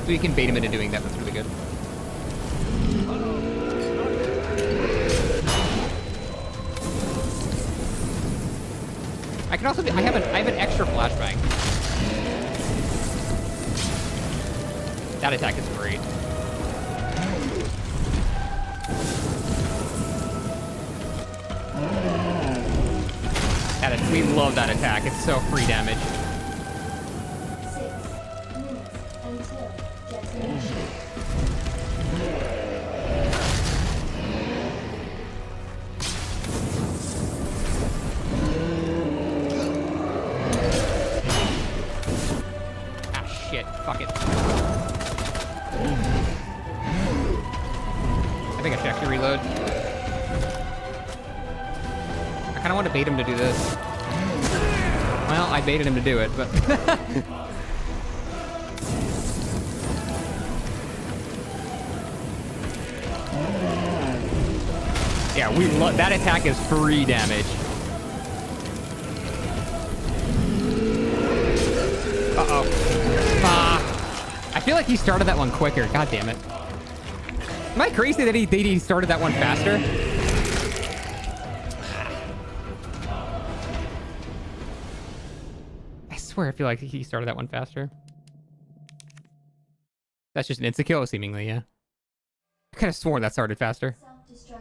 So you can bait him into doing that. That's really good. I can also I have an extra flashbang. That attack is great. We love that attack. It's so free damage. 6 minutes until detonation. Fuck it. I think I should actually reload. I kind of want to bait him to do this. Well, I baited him to do it, but... yeah, we love... That attack is free damage. Uh-oh. I feel like he started that one quicker. God damn it. Am I crazy that he started that one faster? I swear I feel like he started that one faster. That's just an insta-kill, seemingly, yeah. I could have sworn that started faster.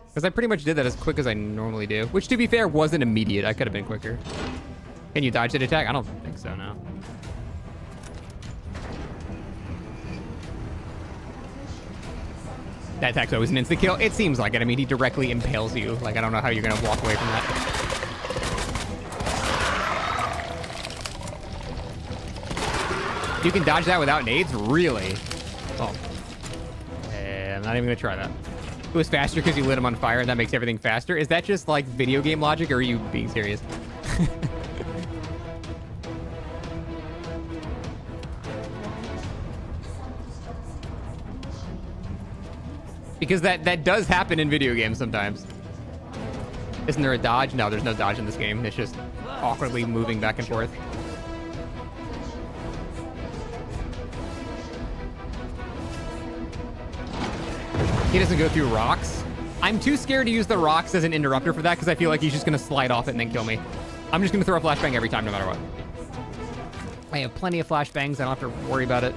Because I pretty much did that as quick as I normally do. Which, to be fair, wasn't immediate. I could have been quicker. Can you dodge that attack? I don't think so, no. That attack's always an insta-kill. It seems like it. I mean, he directly impales you. Like, I don't know how you're going to walk away from that. You can dodge that without nades? Really? Oh. I'm not even going to try that. It was faster because you lit him on fire and that makes everything faster. Is that just, like, video game logic, or are you being serious? Because that does happen in video games sometimes. Isn't there a dodge? No, there's no dodge in this game. It's just awkwardly moving back and forth. He doesn't go through rocks. I'm too scared to use the rocks as an interrupter for that because I feel like he's just going to slide off it and then kill me. I'm just going to throw a flashbang every time, no matter what. I have plenty of flashbangs. I don't have to worry about it.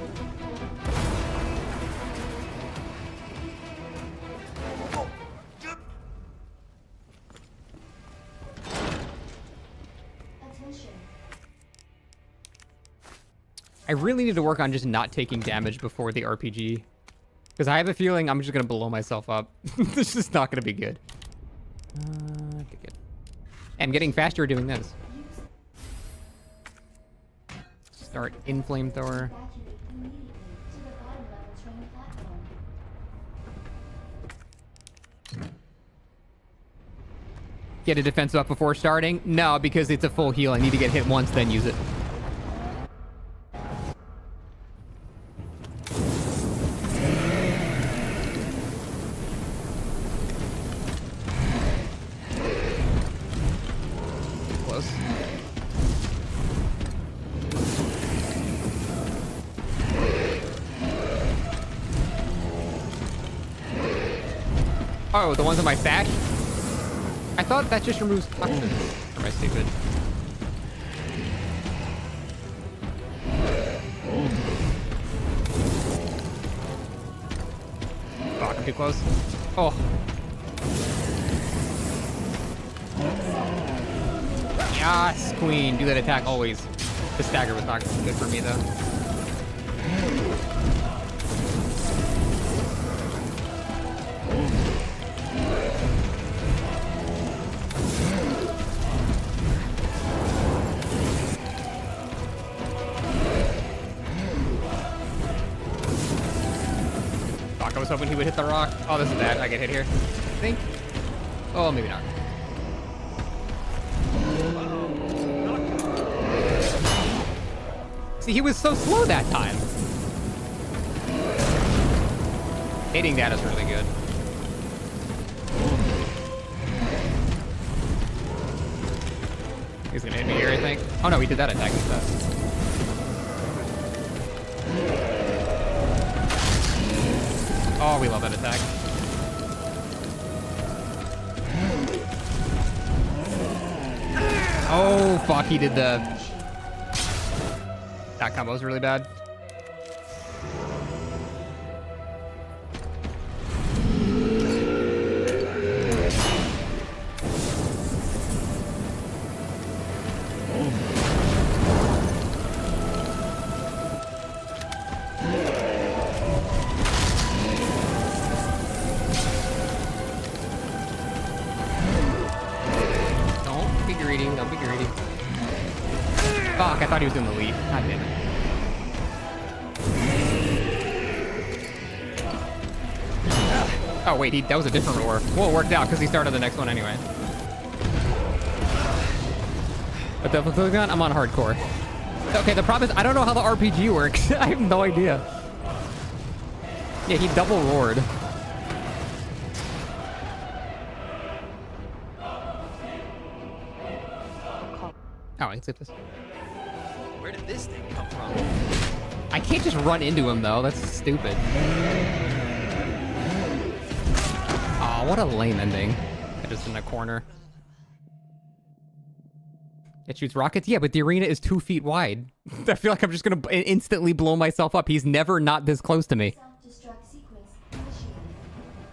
I really need to work on just not taking damage before the RPG. Because I have a feeling I'm just going to blow myself up. This is not going to be good. Okay, good. I'm getting faster at doing this. Start in flamethrower. Get a defense up before starting? No, because it's a full heal. I need to get hit once, then use it. Close. Oh, the ones on my stash? I thought that just removes toxins. Or am I stupid? Fuck, I'm too close. Oh. Yes, queen. Do that attack always. The stagger was not good for me, though. I was hoping he would hit the rock. Oh, this is bad. I get hit here. I think. Oh, maybe not. See, he was so slow that time. Hitting that is really good. He's gonna hit me here, I think. Oh no, he did that attack instead. Oh, we love that attack. Oh, fuck, he did the... That combo was really bad. Fuck, I thought he was doing the leap. God damn it. Oh, wait, that was a different roar. Well, it worked out because he started the next one anyway. But double click on? I'm on hardcore. Okay, the problem is I don't know how the RPG works. I have no idea. Yeah, he double roared. Oh, I can skip this. Where did this thing come from? I can't just run into him, though. That's stupid. Aw, what a lame ending. Just in a corner. It shoots rockets? Yeah, but the arena is 2 feet wide. I feel like I'm just going to instantly blow myself up. He's never not this close to me.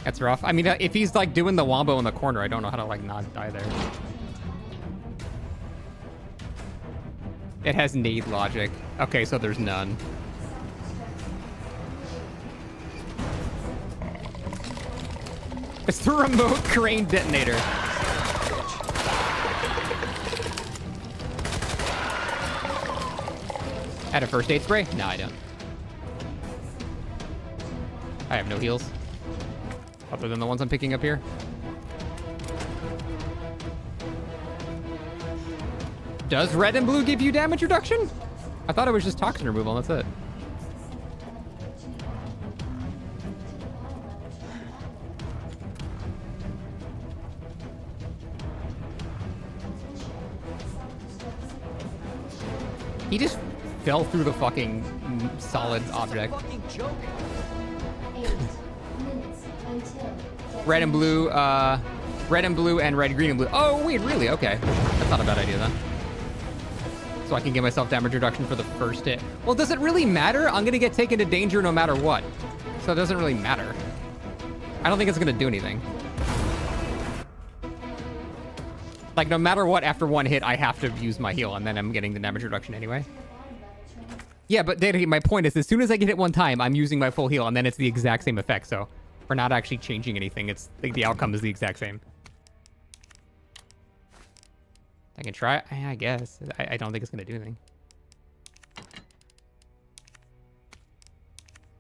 That's rough. I mean, if he's, like, doing the wombo in the corner, I don't know how to, like, not die there. It has nade logic. Okay, so there's none. It's the remote crane detonator. Had a first aid spray? No, I don't. I have no heals. Other than the ones I'm picking up here. Does red and blue give you damage reduction? I thought it was just toxin removal, that's it. He just fell through the fucking solid object. Red and blue and red, green, and blue. Oh, wait, really? Okay. That's not a bad idea then. So I can give myself damage reduction for the first hit. Well, does it really matter? I'm gonna get taken to danger no matter what. So it doesn't really matter. I don't think it's gonna do anything. Like, no matter what, after one hit, I have to use my heal, and then I'm getting the damage reduction anyway. Yeah, but my point is, as soon as I get hit one time, I'm using my full heal, and then it's the exact same effect. So we're not actually changing anything. It's like the outcome is the exact same. I can try. I guess. I don't think it's gonna do anything.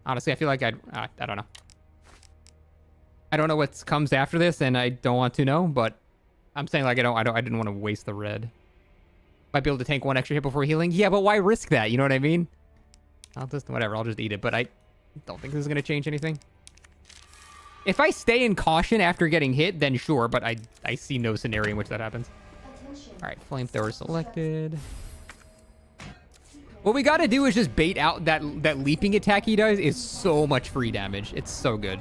Honestly, I feel like I don't know. I don't know what comes after this, and I don't want to know. But I'm saying like I didn't want to waste the red. Might be able to tank one extra hit before healing. Yeah, but why risk that? You know what I mean? I'll just whatever. I'll just eat it. But I don't think this is gonna change anything. If I stay in caution after getting hit, then sure. But I see no scenario in which that happens. All right, flamethrower selected. What we gotta do is just bait out that leaping attack he does is so much free damage. It's so good.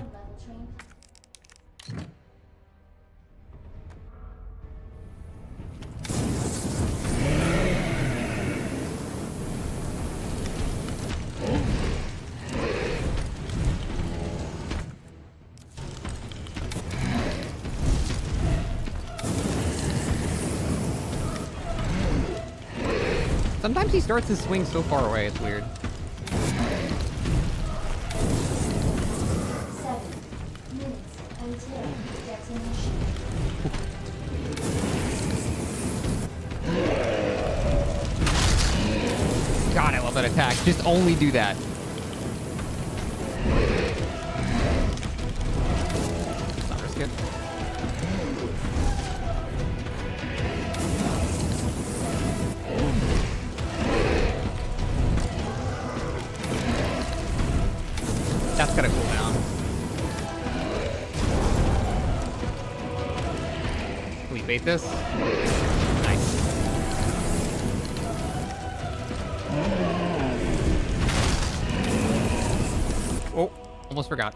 Sometimes he starts his swing so far away, it's weird. 7 minutes until detonation. God, I love that attack. Just only do that. Let's not risk it. That's gonna cool down. Can we bait this? Nice. Oh, almost forgot.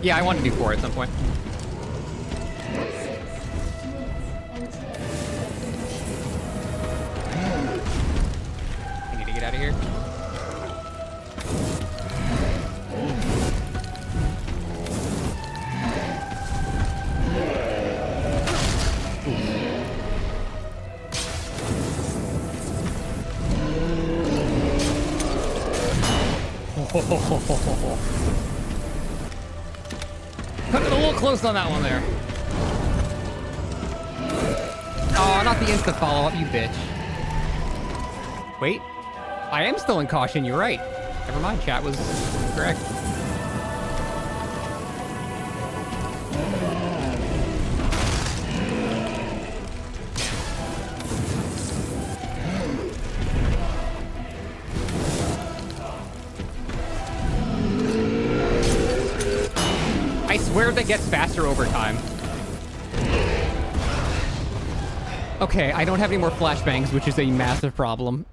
Yeah, I want to do 4 at some point. I need to get out of here. Cut it a little close on that one there. Oh, not the insta follow-up, you bitch. Wait. I am still in caution, you're right. Never mind, chat was correct. I swear that gets faster over time. Okay, I don't have any more flashbangs, which is a massive problem.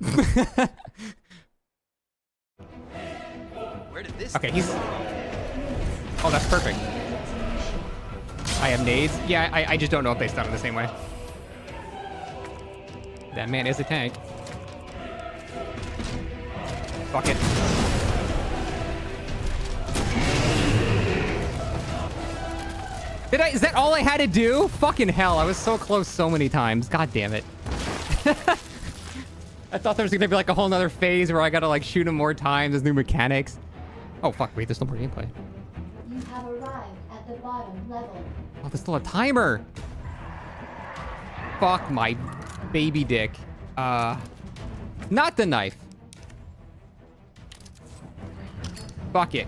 Where did this okay, he's... Oh, that's perfect. I have nades. Yeah, I just don't know if they stun in the same way. That man is a tank. Fuck it. Is that all I had to do? Fucking hell, I was so close so many times. God damn it. I thought there was gonna be like a whole nother phase where I gotta like shoot him more times, there's new mechanics. Oh fuck, wait, there's no more gameplay. You have arrived at the bottom level. Oh, there's still a timer. Fuck my baby dick. Not the knife. Fuck it.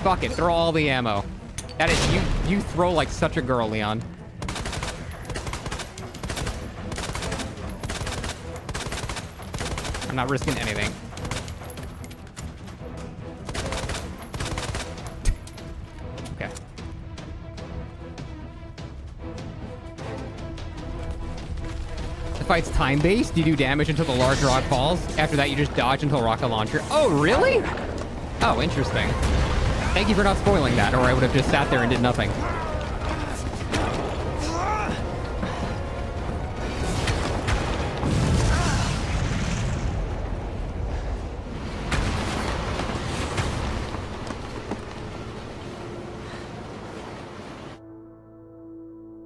Fuck it, throw all the ammo. That is, you throw like such a girl, Leon. I'm not risking anything. Okay. The fight's time-based. You do damage until the large rock falls. After that, you just dodge until rocket launcher. Oh, really? Oh, interesting. Thank you for not spoiling that, or I would have just sat there and did nothing.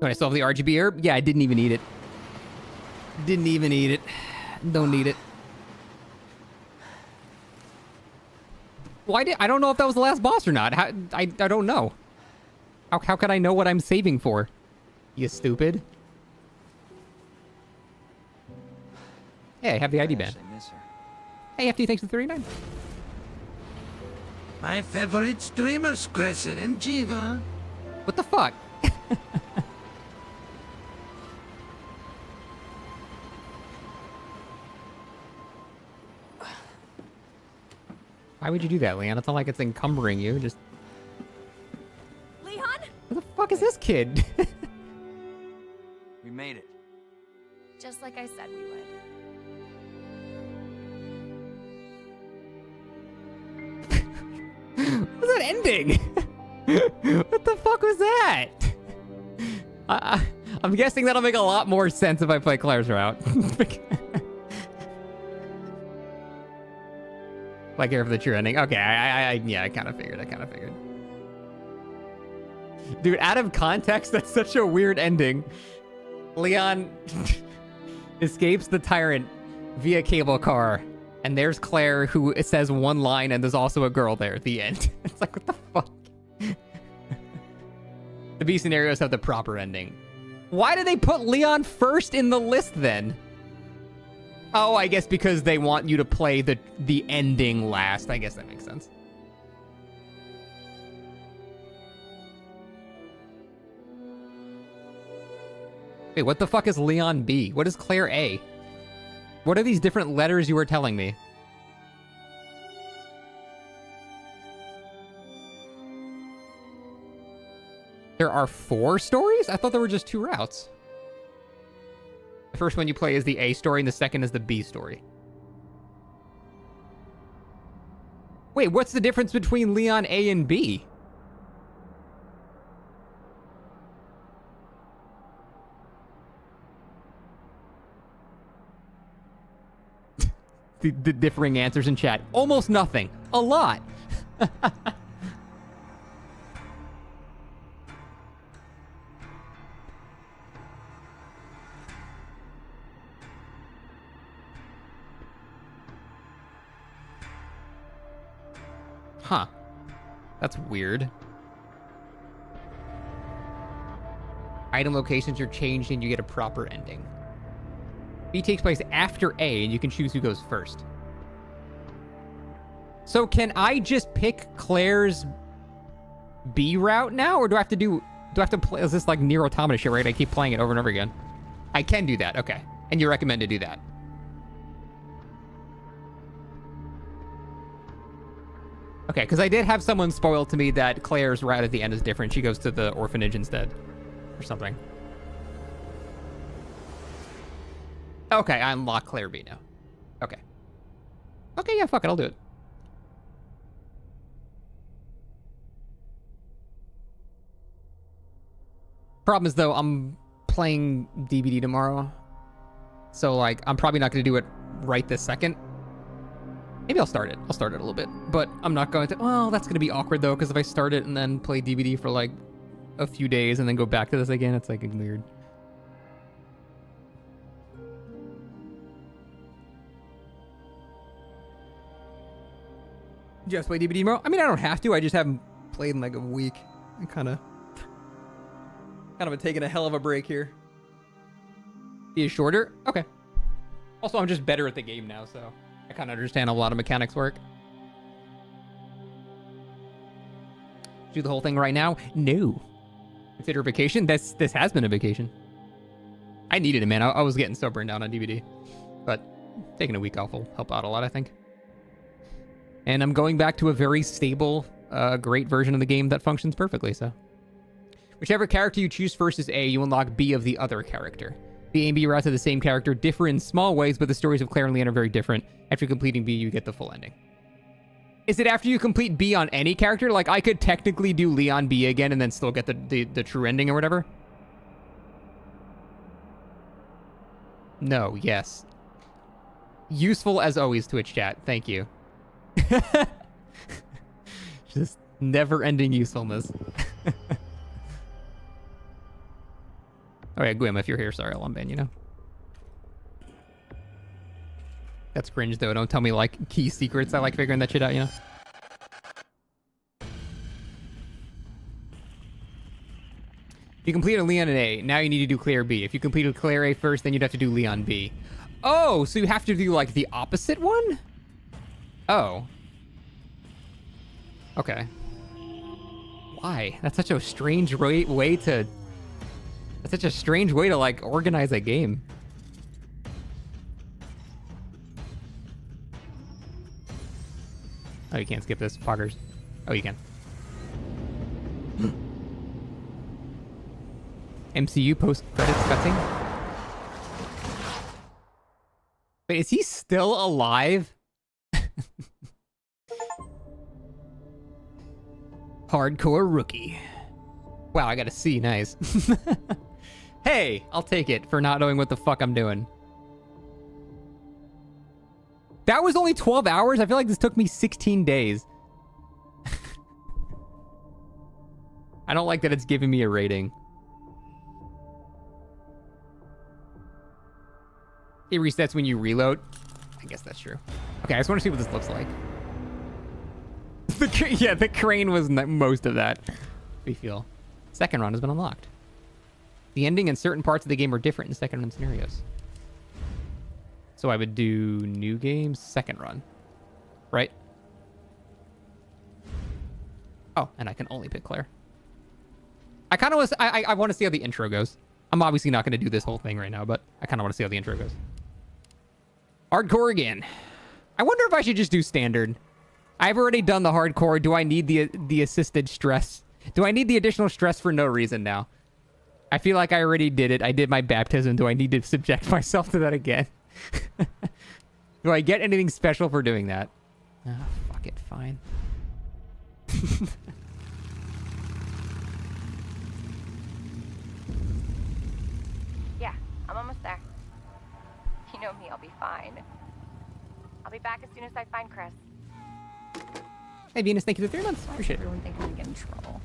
When I still have the RGB herb? Yeah, I didn't even eat it. Didn't even eat it. Don't need it. Why did I don't know if that was the last boss or not. I don't know. How can I know what I'm saving for? You stupid. Hey, I have the ID band. Hey, FD, thanks for 39. My favorite streamers, Crescent and Jiva. What the fuck? Why would you do that, Leon? It's not like it's encumbering you. Just. Leon? Who the fuck is this kid? We made it. Just like I said we would. What's that ending? What the fuck was that? I'm guessing that'll make a lot more sense if I play Claire's route. Like here for the true ending. Okay, yeah, I kind of figured. Dude, out of context, that's such a weird ending. Leon escapes the tyrant via cable car, and there's Claire, who it says one line, and there's also a girl there at the end. It's like, what the fuck? The B scenarios have the proper ending. Why did they put Leon first in the list then? Oh, I guess because they want you to play the ending last. I guess that makes sense. Wait, what the fuck is Leon B? What is Claire A? What are these different letters you were telling me? There are 4 stories? I thought there were just 2 routes. The first one you play is the A story, and the second is the B story. Wait, what's the difference between Leon A and B? the differing answers in chat. Almost nothing. A lot. Huh. That's weird. Item locations are changed and you get a proper ending. B takes place after A and you can choose who goes first. So can I just pick Claire's B route now? Or do I have to play, is this like Nier Automata shit, right? I keep playing it over and over again. I can do that, okay. And you recommend to do that. Okay, because I did have someone spoil to me that Claire's route at the end is different. She goes to the orphanage instead. Or something. Okay, I unlock Claire B now. Okay. Okay, yeah, fuck it, I'll do it. Problem is, though, I'm playing DBD tomorrow. So, like, I'm probably not going to do it right this second. Maybe I'll start it. I'll start it a little bit. But I'm not going to... Well, that's going to be awkward, though, because if I start it and then play DBD for, like, a few days and then go back to this again, it's, like, weird. Just play DBD tomorrow? I mean, I don't have to. I just haven't played in, like, a week. I'm kind of taking a hell of a break here. Be shorter? Okay. Also, I'm just better at the game now, so... I kind of understand how a lot of mechanics work. Do the whole thing right now? No. Consider a vacation? This has been a vacation. I needed it, man. I was getting so burned down on DVD. But taking a week off will help out a lot, I think. And I'm going back to a very stable, great version of the game that functions perfectly, so. Whichever character you choose first is A, you unlock B of the other character. The A and B routes of the same character differ in small ways, but the stories of Claire and Leon are very different. After completing B, you get the full ending. Is it after you complete B on any character? Like, I could technically do Leon B again and then still get the true ending or whatever? No, yes. Useful as always, Twitch chat. Thank you. Just never-ending usefulness. Oh yeah, Gwym, if you're here, sorry, I'll unban you know. That's cringe though. Don't tell me like key secrets. I like figuring that shit out, you know. You completed Leon in A. Now you need to do Claire B. If you completed Claire A first, then you'd have to do Leon B. Oh, so you have to do like the opposite one? Oh. Okay. Why? That's such a strange way to... That's such a strange way to like organize a game. Oh, you can't skip this, poggers. Oh, you can. MCU post-credits cutscene? Wait, is he still alive? Hardcore rookie. Wow, I got a C, nice. Hey, I'll take it for not knowing what the fuck I'm doing. That was only 12 hours? I feel like this took me 16 days. I don't like that it's giving me a rating. It resets when you reload. I guess that's true. Okay, I just want to see what this looks like. Yeah, the crane was most of that. We feel. Second run has been unlocked. The ending and certain parts of the game are different in second run scenarios. So I would do new game, second run. Right? Oh, and I can only pick Claire. I kind of want to... I want to see how the intro goes. I'm obviously not going to do this whole thing right now, but I kind of want to see how the intro goes. Hardcore again. I wonder if I should just do standard. I've already done the hardcore. Do I need the assisted stress? Do I need the additional stress for no reason now? I feel like I already did it. I did my baptism. Do I need to subject myself to that again? Do I get anything special for doing that? Oh, fuck it. Fine. Yeah, I'm almost there. You know me, I'll be fine. I'll be back as soon as I find Chris. Hey, Venus, thank you for 3 months. Appreciate it. Everyone think I'm gonna get in trouble.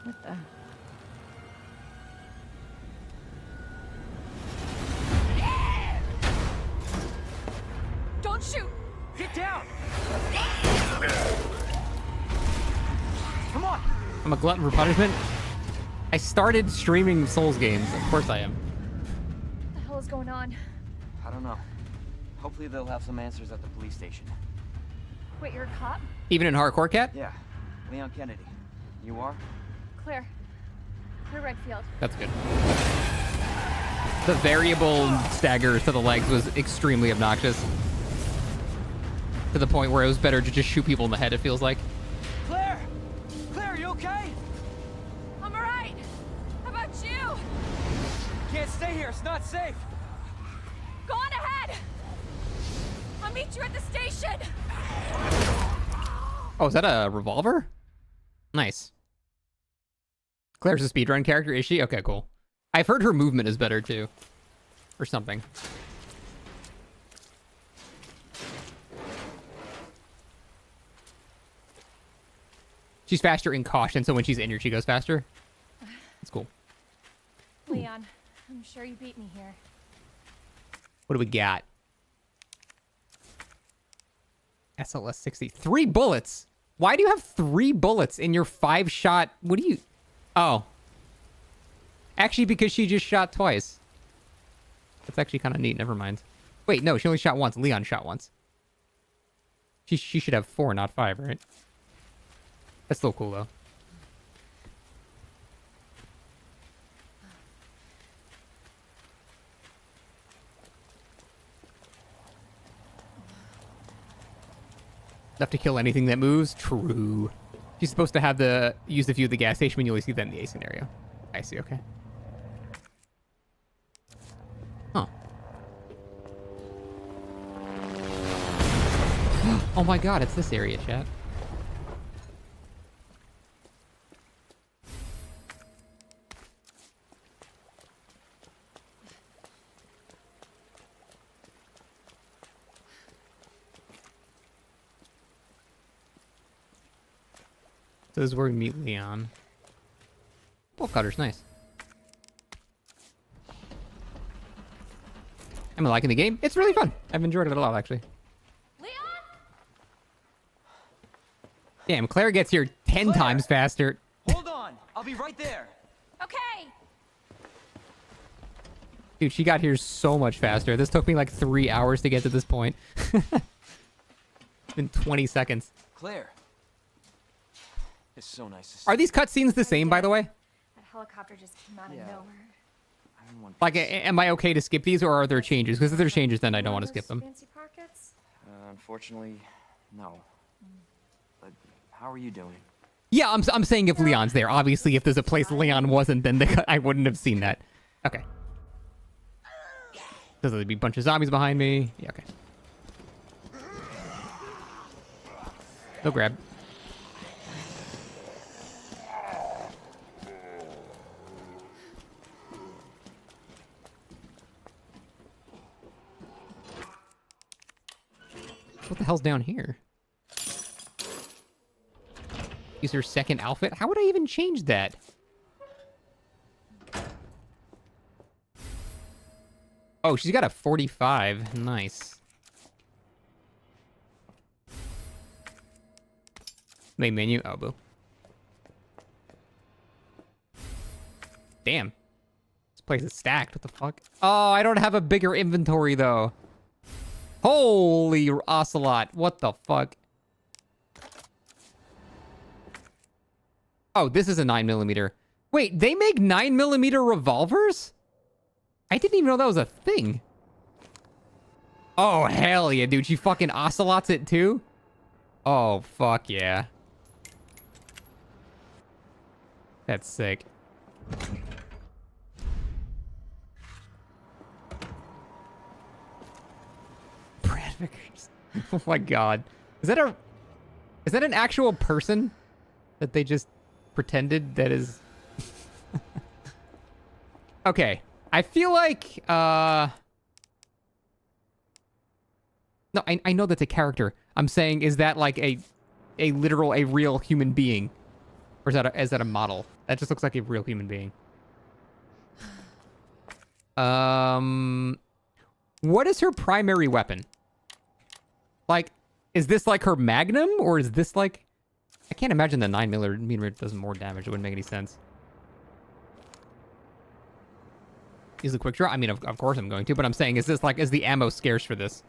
What the? Don't shoot! Get down! Come on! I'm a glutton for punishment. I started streaming Souls games. Of course I am. What the hell is going on? I don't know. Hopefully they'll have some answers at the police station. Wait, you're a cop? Even in Hardcore Cat? Yeah. Leon Kennedy. You are? Claire. Claire Redfield. That's good. The variable stagger to the legs was extremely obnoxious. To the point where it was better to just shoot people in the head, it feels like. Claire! Claire, you okay? I'm alright! How about you? Can't stay here, it's not safe! Go on ahead! I'll meet you at the station! Oh, is that a revolver? Nice. Claire's a speedrun character, is she? Okay, cool. I've heard her movement is better, too. Or something. She's faster in caution, so when she's injured, she goes faster. That's cool. Leon, I'm sure you beat me here. What do we got? SLS 60. 3 bullets! Why do you have 3 bullets in your 5-shot... What do you... Oh. Actually, because she just shot twice. That's actually kind of neat. Never mind. Wait, no, she only shot once. Leon shot once. She should have 4, not 5, right? That's still cool, though. Enough to kill anything that moves? True. She's supposed to have use the view of the gas station when you only see that in the A scenario. I see, okay. Huh. Oh my god, it's this area, chat. So this is where we meet Leon. Bolt cutter's nice. I'm liking the game. It's really fun. I've enjoyed it a lot, actually. Damn, Claire gets here 10 times faster. Hold on. I'll be right there. Okay. Dude, she got here so much faster. This took me like 3 hours to get to this point. It's been 20 seconds. Claire. It's so nice to see. Are these cutscenes the same, by the way? That helicopter just came out of nowhere. Like, am I okay to skip these, or are there changes? Because if there's changes, then I don't want to skip them. Fancy pockets? Unfortunately, no. But how are you doing? Yeah, I'm saying if Leon's there. Obviously, if there's a place Leon wasn't, then I wouldn't have seen that. Okay. Does there be a bunch of zombies behind me? Yeah, okay. No grab. What the hell's down here? Use her second outfit? How would I even change that? Oh, she's got a 45. Nice. Main menu. Oh, boo. Damn. This place is stacked. What the fuck? Oh, I don't have a bigger inventory, though. Holy ocelot. What the fuck? Oh, this is a 9mm. Wait, they make 9mm revolvers? I didn't even know that was a thing. Oh, hell yeah, dude. She fucking ocelots it too? Oh, fuck yeah. That's sick. Brad Vickers. Oh my god. Is that an actual person that they just pretended that is? Okay. I feel like no, I know that's a character. I'm saying, is that like a real human being? Or is that a model? That just looks like a real human being. What is her primary weapon? Like, is this like her magnum, or is this like... I can't imagine the 9mm does more damage. It wouldn't make any sense. Use the quick draw? I mean, of course I'm going to, but I'm saying, is the ammo scarce for this?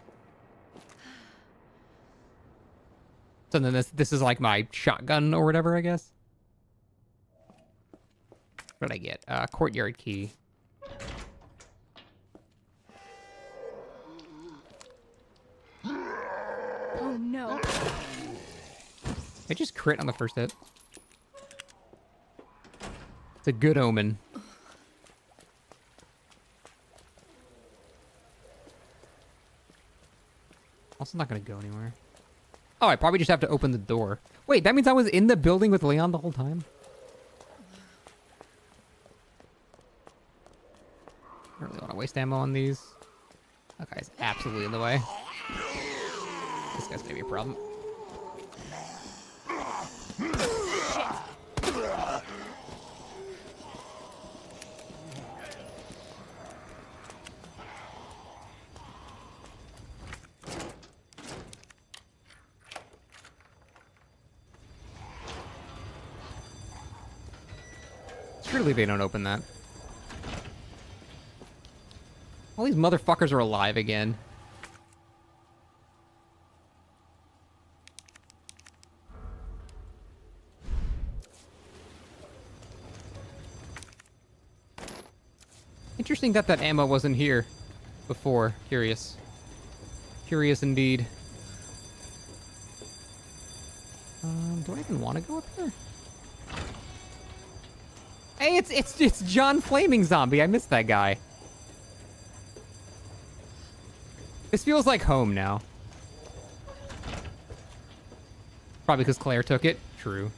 So then this is like my shotgun or whatever, I guess. What did I get? Courtyard key. Oh no. I just crit on the first hit. It's a good omen. Also not gonna go anywhere. Oh, I probably just have to open the door. Wait, that means I was in the building with Leon the whole time? I don't really want to waste ammo on these. That guy's absolutely in the way. This guy's gonna be a problem. Surely they don't open that. All these motherfuckers are alive again. Interesting that ammo wasn't here before. Curious. Curious indeed. Do I even want to go up here? Hey, it's John Flaming Zombie. I missed that guy. This feels like home now. Probably because Claire took it. True.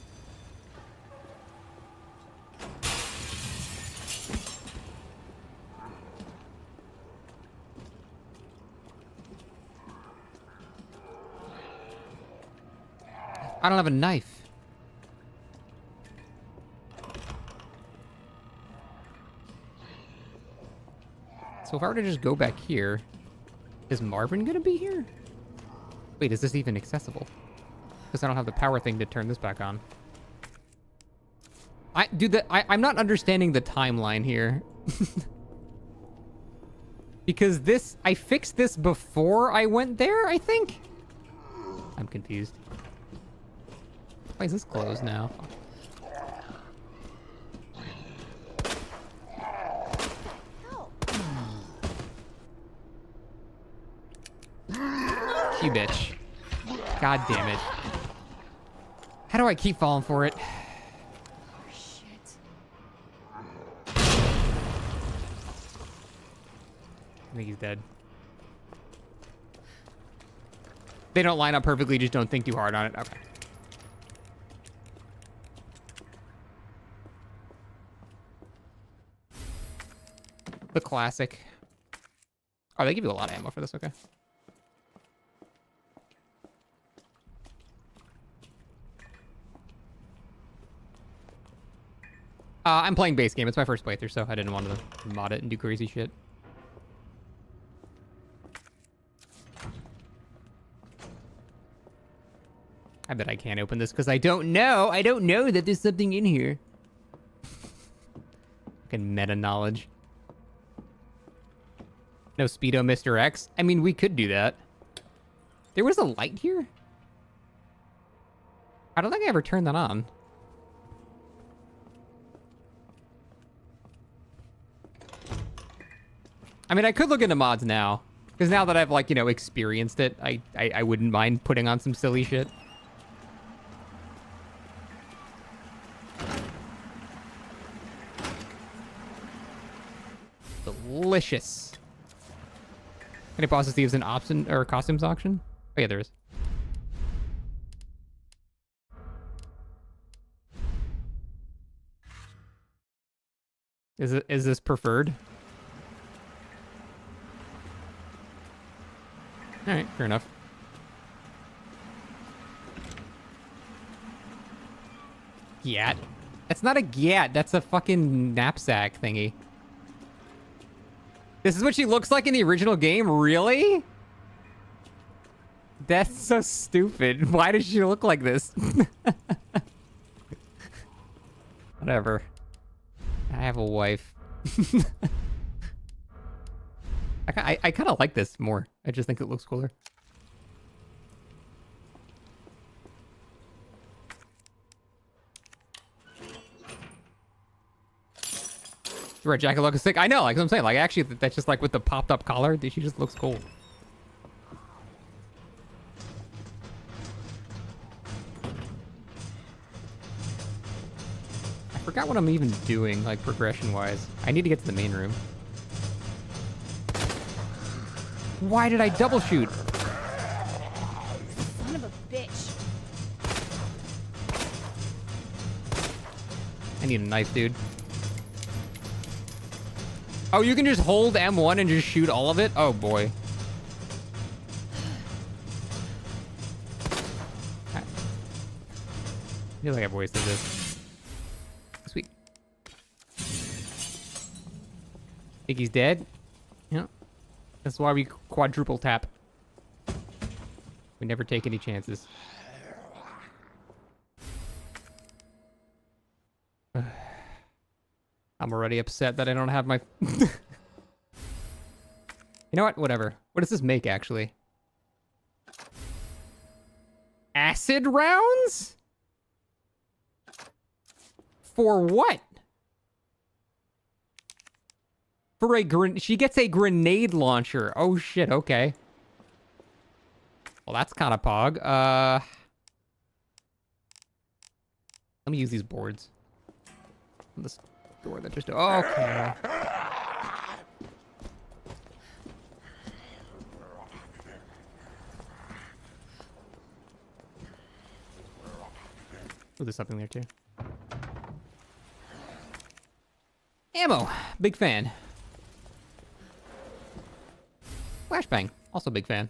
I don't have a knife. if I were to just go back here, is Marvin gonna be here? Wait, is this even accessible? Because I don't have the power thing to turn this back on. I'm not understanding the timeline here. Because I fixed this before I went there, I think? I'm confused. Why is this closed now? You bitch. God damn it. How do I keep falling for it? I think he's dead. They don't line up perfectly, just don't think too hard on it. Okay. The classic. Oh, they give you a lot of ammo for this, okay. I'm playing base game. It's my first playthrough, so I didn't want to mod it and do crazy shit. I bet I can't open this because I don't know. I don't know that there's something in here. Fucking meta knowledge. No Speedo, Mr. X. I mean, we could do that. There was a light here? I don't think I ever turned that on. I mean, I could look into mods now. Because now that I've, like, you know, experienced it, I wouldn't mind putting on some silly shit. Delicious. Any bosses thieves an option or costumes auction? Oh yeah, there is. Is this preferred? All right, fair enough. Gyat? That's not a gyat. That's a fucking knapsack thingy. This is what she looks like in the original game? Really? That's so stupid. Why does she look like this? Whatever. I have a wife. I kind of like this more. I just think it looks cooler. Right, Jacket looks sick. I know, like I'm saying, like actually that's just like with the popped up collar, she just looks cool. I forgot what I'm even doing, like progression wise. I need to get to the main room. Why did I double shoot? Son of a bitch. I need a knife, dude. Oh, you can just hold M1 and just shoot all of it? Oh, boy. I feel like I've wasted this. Sweet. Think he's dead? Yeah. That's why we quadruple tap. We never take any chances. I'm already upset that I don't have my... You know what? Whatever. What does this make, actually? Acid rounds? For what? For a she gets a grenade launcher. Oh, shit. Okay. Well, that's kind of pog. Let me use these boards. This door that just... Okay. Oh, there's something there too. Ammo. Big fan. Flashbang. Also big fan.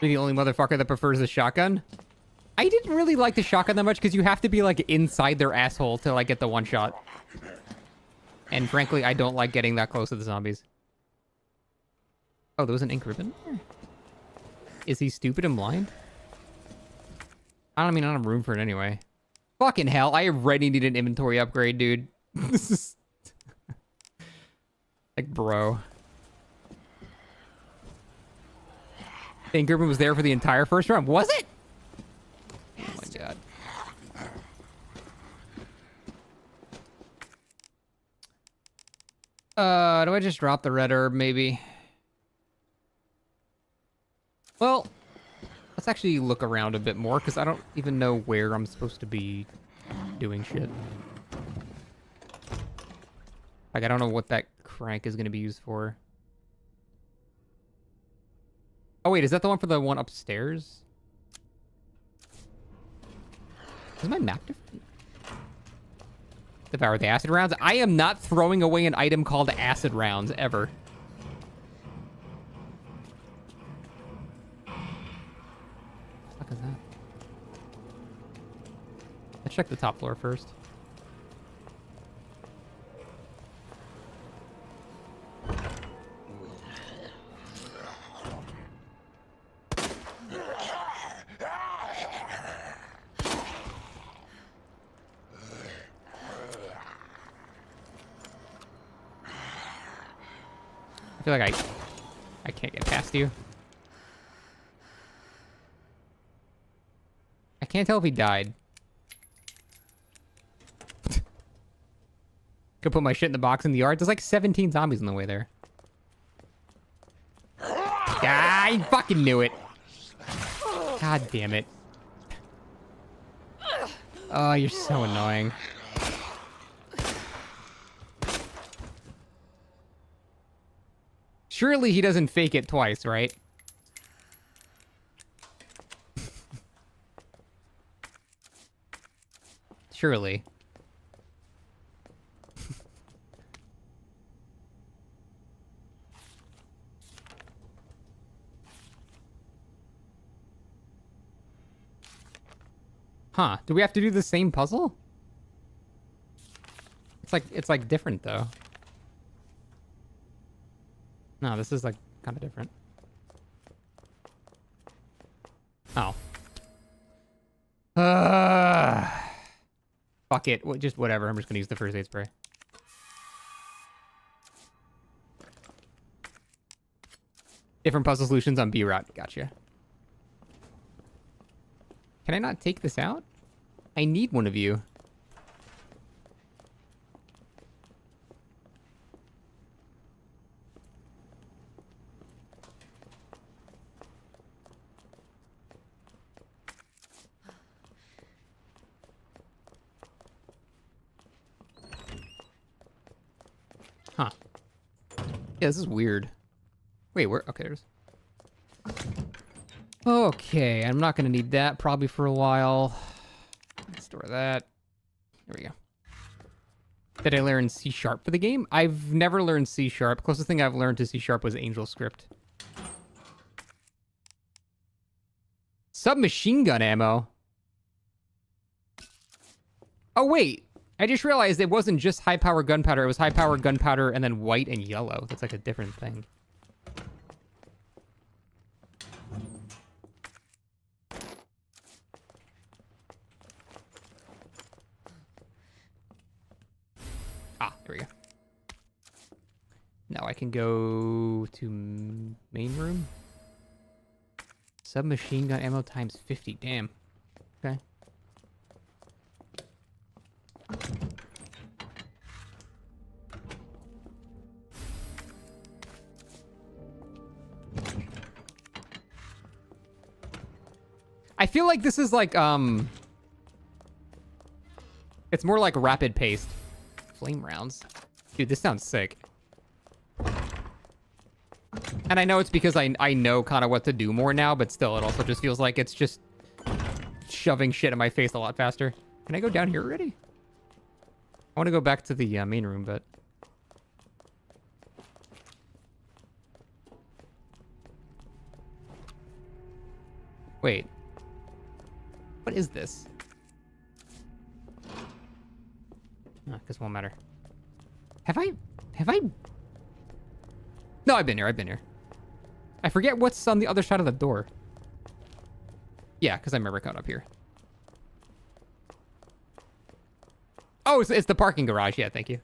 You're the only motherfucker that prefers the shotgun? I I didn't really like the shotgun that much because you have to be like inside their asshole to like get the one shot. And frankly, I don't like getting that close to the zombies. Oh, there was an ink ribbon there? Is he stupid and blind? I don't have room for it anyway. Fucking hell, I already need an inventory upgrade, dude. This is... like, bro. The ink ribbon was there for the entire first round. Was it? Oh my god. Do I just drop the red herb, maybe? Well, let's actually look around a bit more, because I don't even know where I'm supposed to be doing shit. Like, I don't know what that crank is going to be used for. Oh, wait, is that the one for the one upstairs? Is my map different? Devour the acid rounds? I am not throwing away an item called acid rounds, ever. What the fuck is that? Let's check the top floor first. I feel like I can't get past you. I can't tell if he died. Could put my shit in the box in the yard. There's like 17 zombies in the way there. Ah, I fucking knew it. God damn it. Oh, you're so annoying. Surely he doesn't fake it twice, right? Surely. Huh, do we have to do the same puzzle? It's like different though. No, this is like kind of different. Oh. Fuck it. Just whatever. I'm just gonna use the first aid spray. Different puzzle solutions on B route. Gotcha. Can I not take this out? I need one of you. Huh. Yeah, this is weird. Wait, where? Okay, there's... Okay, I'm not gonna need that probably for a while. Store that. There we go. Did I learn C# for the game? I've never learned C#. Closest thing I've learned to C# was Angel Script. Submachine gun ammo. Oh, wait. I just realized it wasn't just high-power gunpowder. It was high-power gunpowder and then white and yellow. That's like a different thing. Ah, there we go. Now I can go to main room. Submachine gun ammo times 50. Damn. Okay. I feel like this is like, it's more like rapid paced. Flame rounds. Dude, this sounds sick. And I know it's because I know kind of what to do more now, but still, it also just feels like it's just shoving shit in my face a lot faster. Can I go down here already? I want to go back to the main room, but... Wait. What is this? This won't matter. Have I? No, I've been here. I forget what's on the other side of the door. Yeah, because I remember coming up here. Oh, it's the parking garage. Yeah, thank you.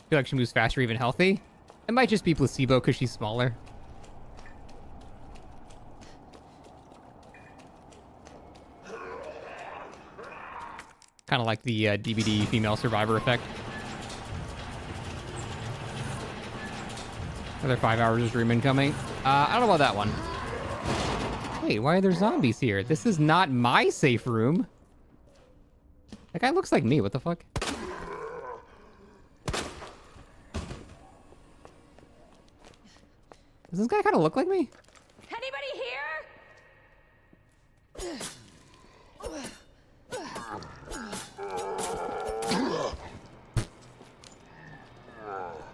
Feel like she moves faster, even healthy. It might just be placebo because she's smaller. Kind of like the DBD female survivor effect. Another 5 hours of stream incoming. I don't know about that one. Wait, why are there zombies here? This is not my safe room. That guy looks like me. What the fuck? Does this guy kind of look like me? Anybody here?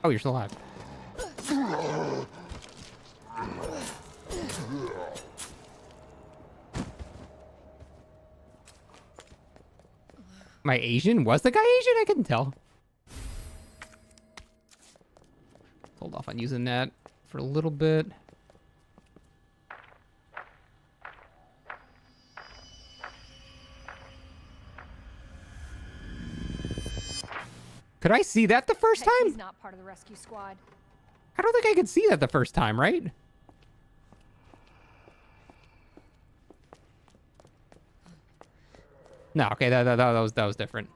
Oh, you're still alive. Am I Asian? Was the guy Asian? I couldn't tell. Hold off on using that for a little bit. Could I see that the first time? He's not part of the rescue squad. I don't think I could see that the first time, right? No, okay, that was different.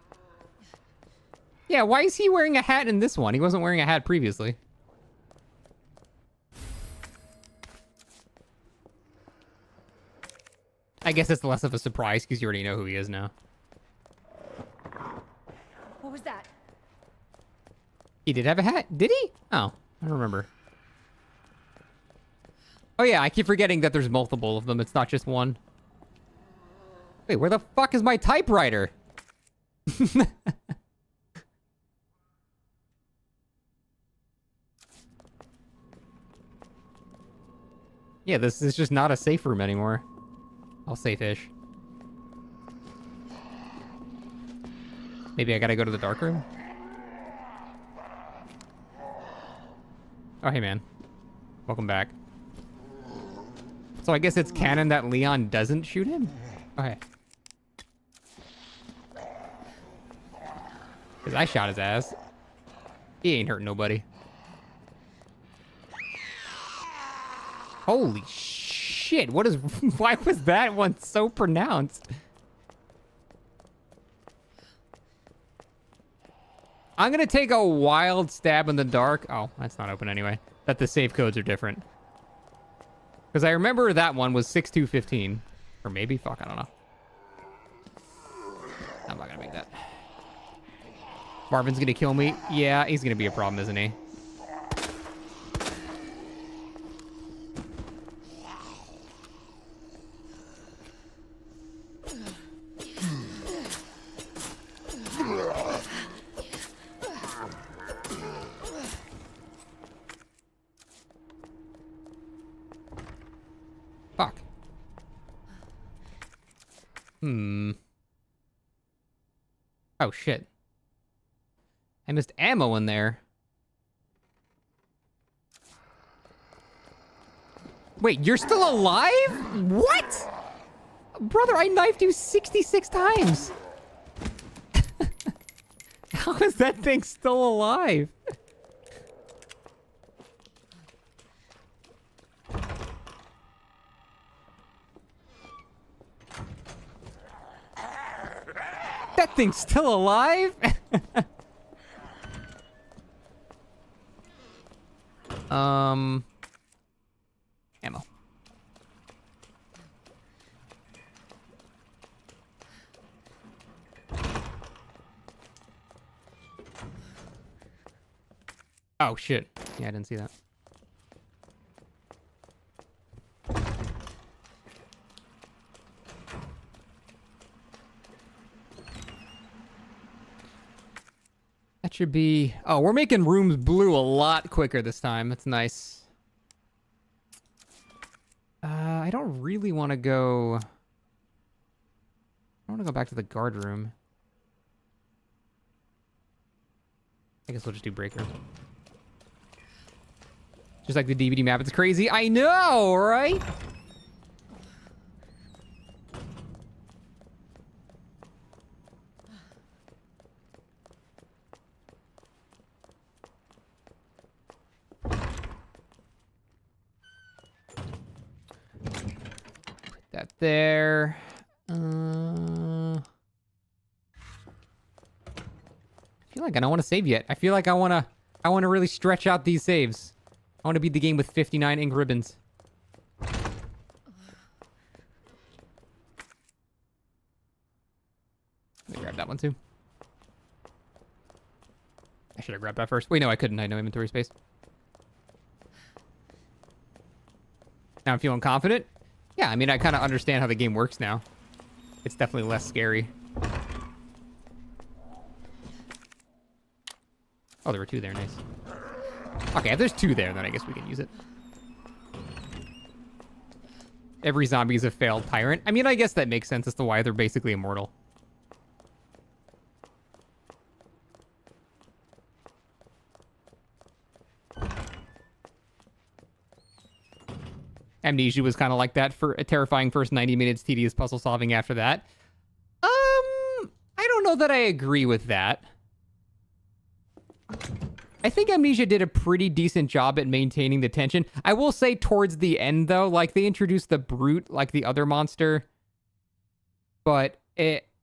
Yeah, why is he wearing a hat in this one? He wasn't wearing a hat previously. I guess it's less of a surprise because you already know who he is now. What was that? He did have a hat, did he? Oh, I don't remember. Oh yeah, I keep forgetting that there's multiple of them. It's not just one. Wait, where the fuck is my typewriter? Yeah, this is just not a safe room anymore. I'll safe-ish. Maybe I gotta go to the dark room? Oh, hey, man. Welcome back. So I guess it's canon that Leon doesn't shoot him? Okay. Because I shot his ass. He ain't hurting nobody. Holy shit, what is... Why was that one so pronounced? I'm gonna take a wild stab in the dark. Oh, that's not open anyway. That the save codes are different. Because I remember that one was 6215. Or maybe, fuck, I don't know. I'm not gonna make that. Marvin's gonna kill me. Yeah, he's gonna be a problem, isn't he? Fuck. Oh, shit. I missed ammo in there. Wait, you're still alive? What? Brother, I knifed you 66 times. How is that thing still alive? That thing's still alive? Ammo. Oh, shit. Yeah, I didn't see that. That should be... Oh, we're making rooms blue a lot quicker this time. That's nice. I don't really want to go... I want to go back to the guard room. I guess we'll just do breaker. Just like the DVD map. It's crazy. I know, right? That there. I feel like I don't want to save yet. I feel like I want to really stretch out these saves. I want to beat the game with 59 ink ribbons. Let me grab that one too. I should have grabbed that first. Wait, no, I couldn't. I had no inventory space. Now I'm feeling confident. Yeah, I mean, I kind of understand how the game works now. It's definitely less scary. Oh, there were two there. Nice. Okay, if there's two there, then I guess we can use it. Every zombie is a failed tyrant. I mean, I guess that makes sense as to why they're basically immortal. Amnesia was kind of like that for a terrifying first 90 minutes, tedious puzzle solving after that. I don't know that I agree with that. I think Amnesia did a pretty decent job at maintaining the tension. I will say towards the end, though, like, they introduced the Brute, like the other monster. But,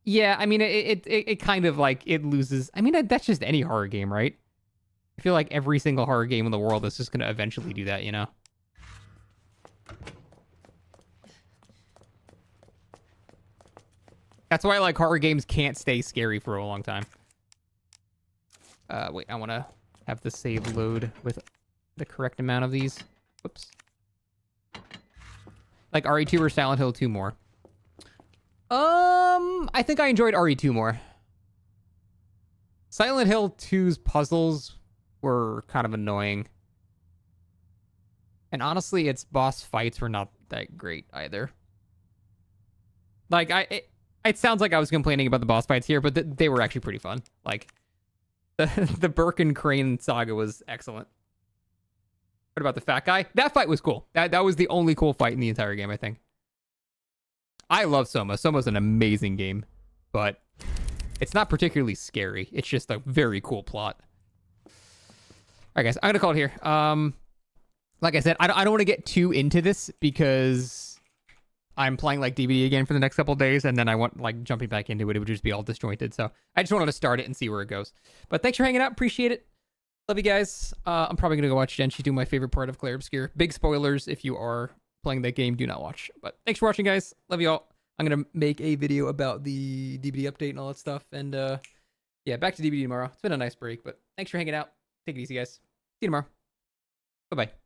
yeah, I mean, it kind of, like, it loses... I mean, that's just any horror game, right? I feel like every single horror game in the world is just going to eventually do that, you know? That's why, like, horror games can't stay scary for a long time. Wait, I want to have the save load with the correct amount of these. Whoops. Like RE2 or Silent Hill 2 more? I think I enjoyed RE2 more. Silent Hill 2's puzzles were kind of annoying. And honestly, its boss fights were not that great either. Like, it sounds like I was complaining about the boss fights here, but they were actually pretty fun. Like, the Birkin Crane saga was excellent. What about the fat guy? That fight was cool. That was the only cool fight in the entire game, I think. I love Soma. Soma's an amazing game, but it's not particularly scary. It's just a very cool plot. All right, guys, I'm gonna call it here. Like I said, I don't want to get too into this because I'm playing like DBD again for the next couple of days, and then I want like jumping back into it. It would just be all disjointed. So I just wanted to start it and see where it goes. But thanks for hanging out. Appreciate it. Love you guys. I'm probably gonna go watch Jen. She's doing my favorite part of Claire Obscure. Big spoilers if you are playing that game. Do not watch. But thanks for watching, guys. Love you all. I'm gonna make a video about the DBD update and all that stuff. And yeah, back to DBD tomorrow. It's been a nice break, but thanks for hanging out. Take it easy, guys. See you tomorrow. Bye bye.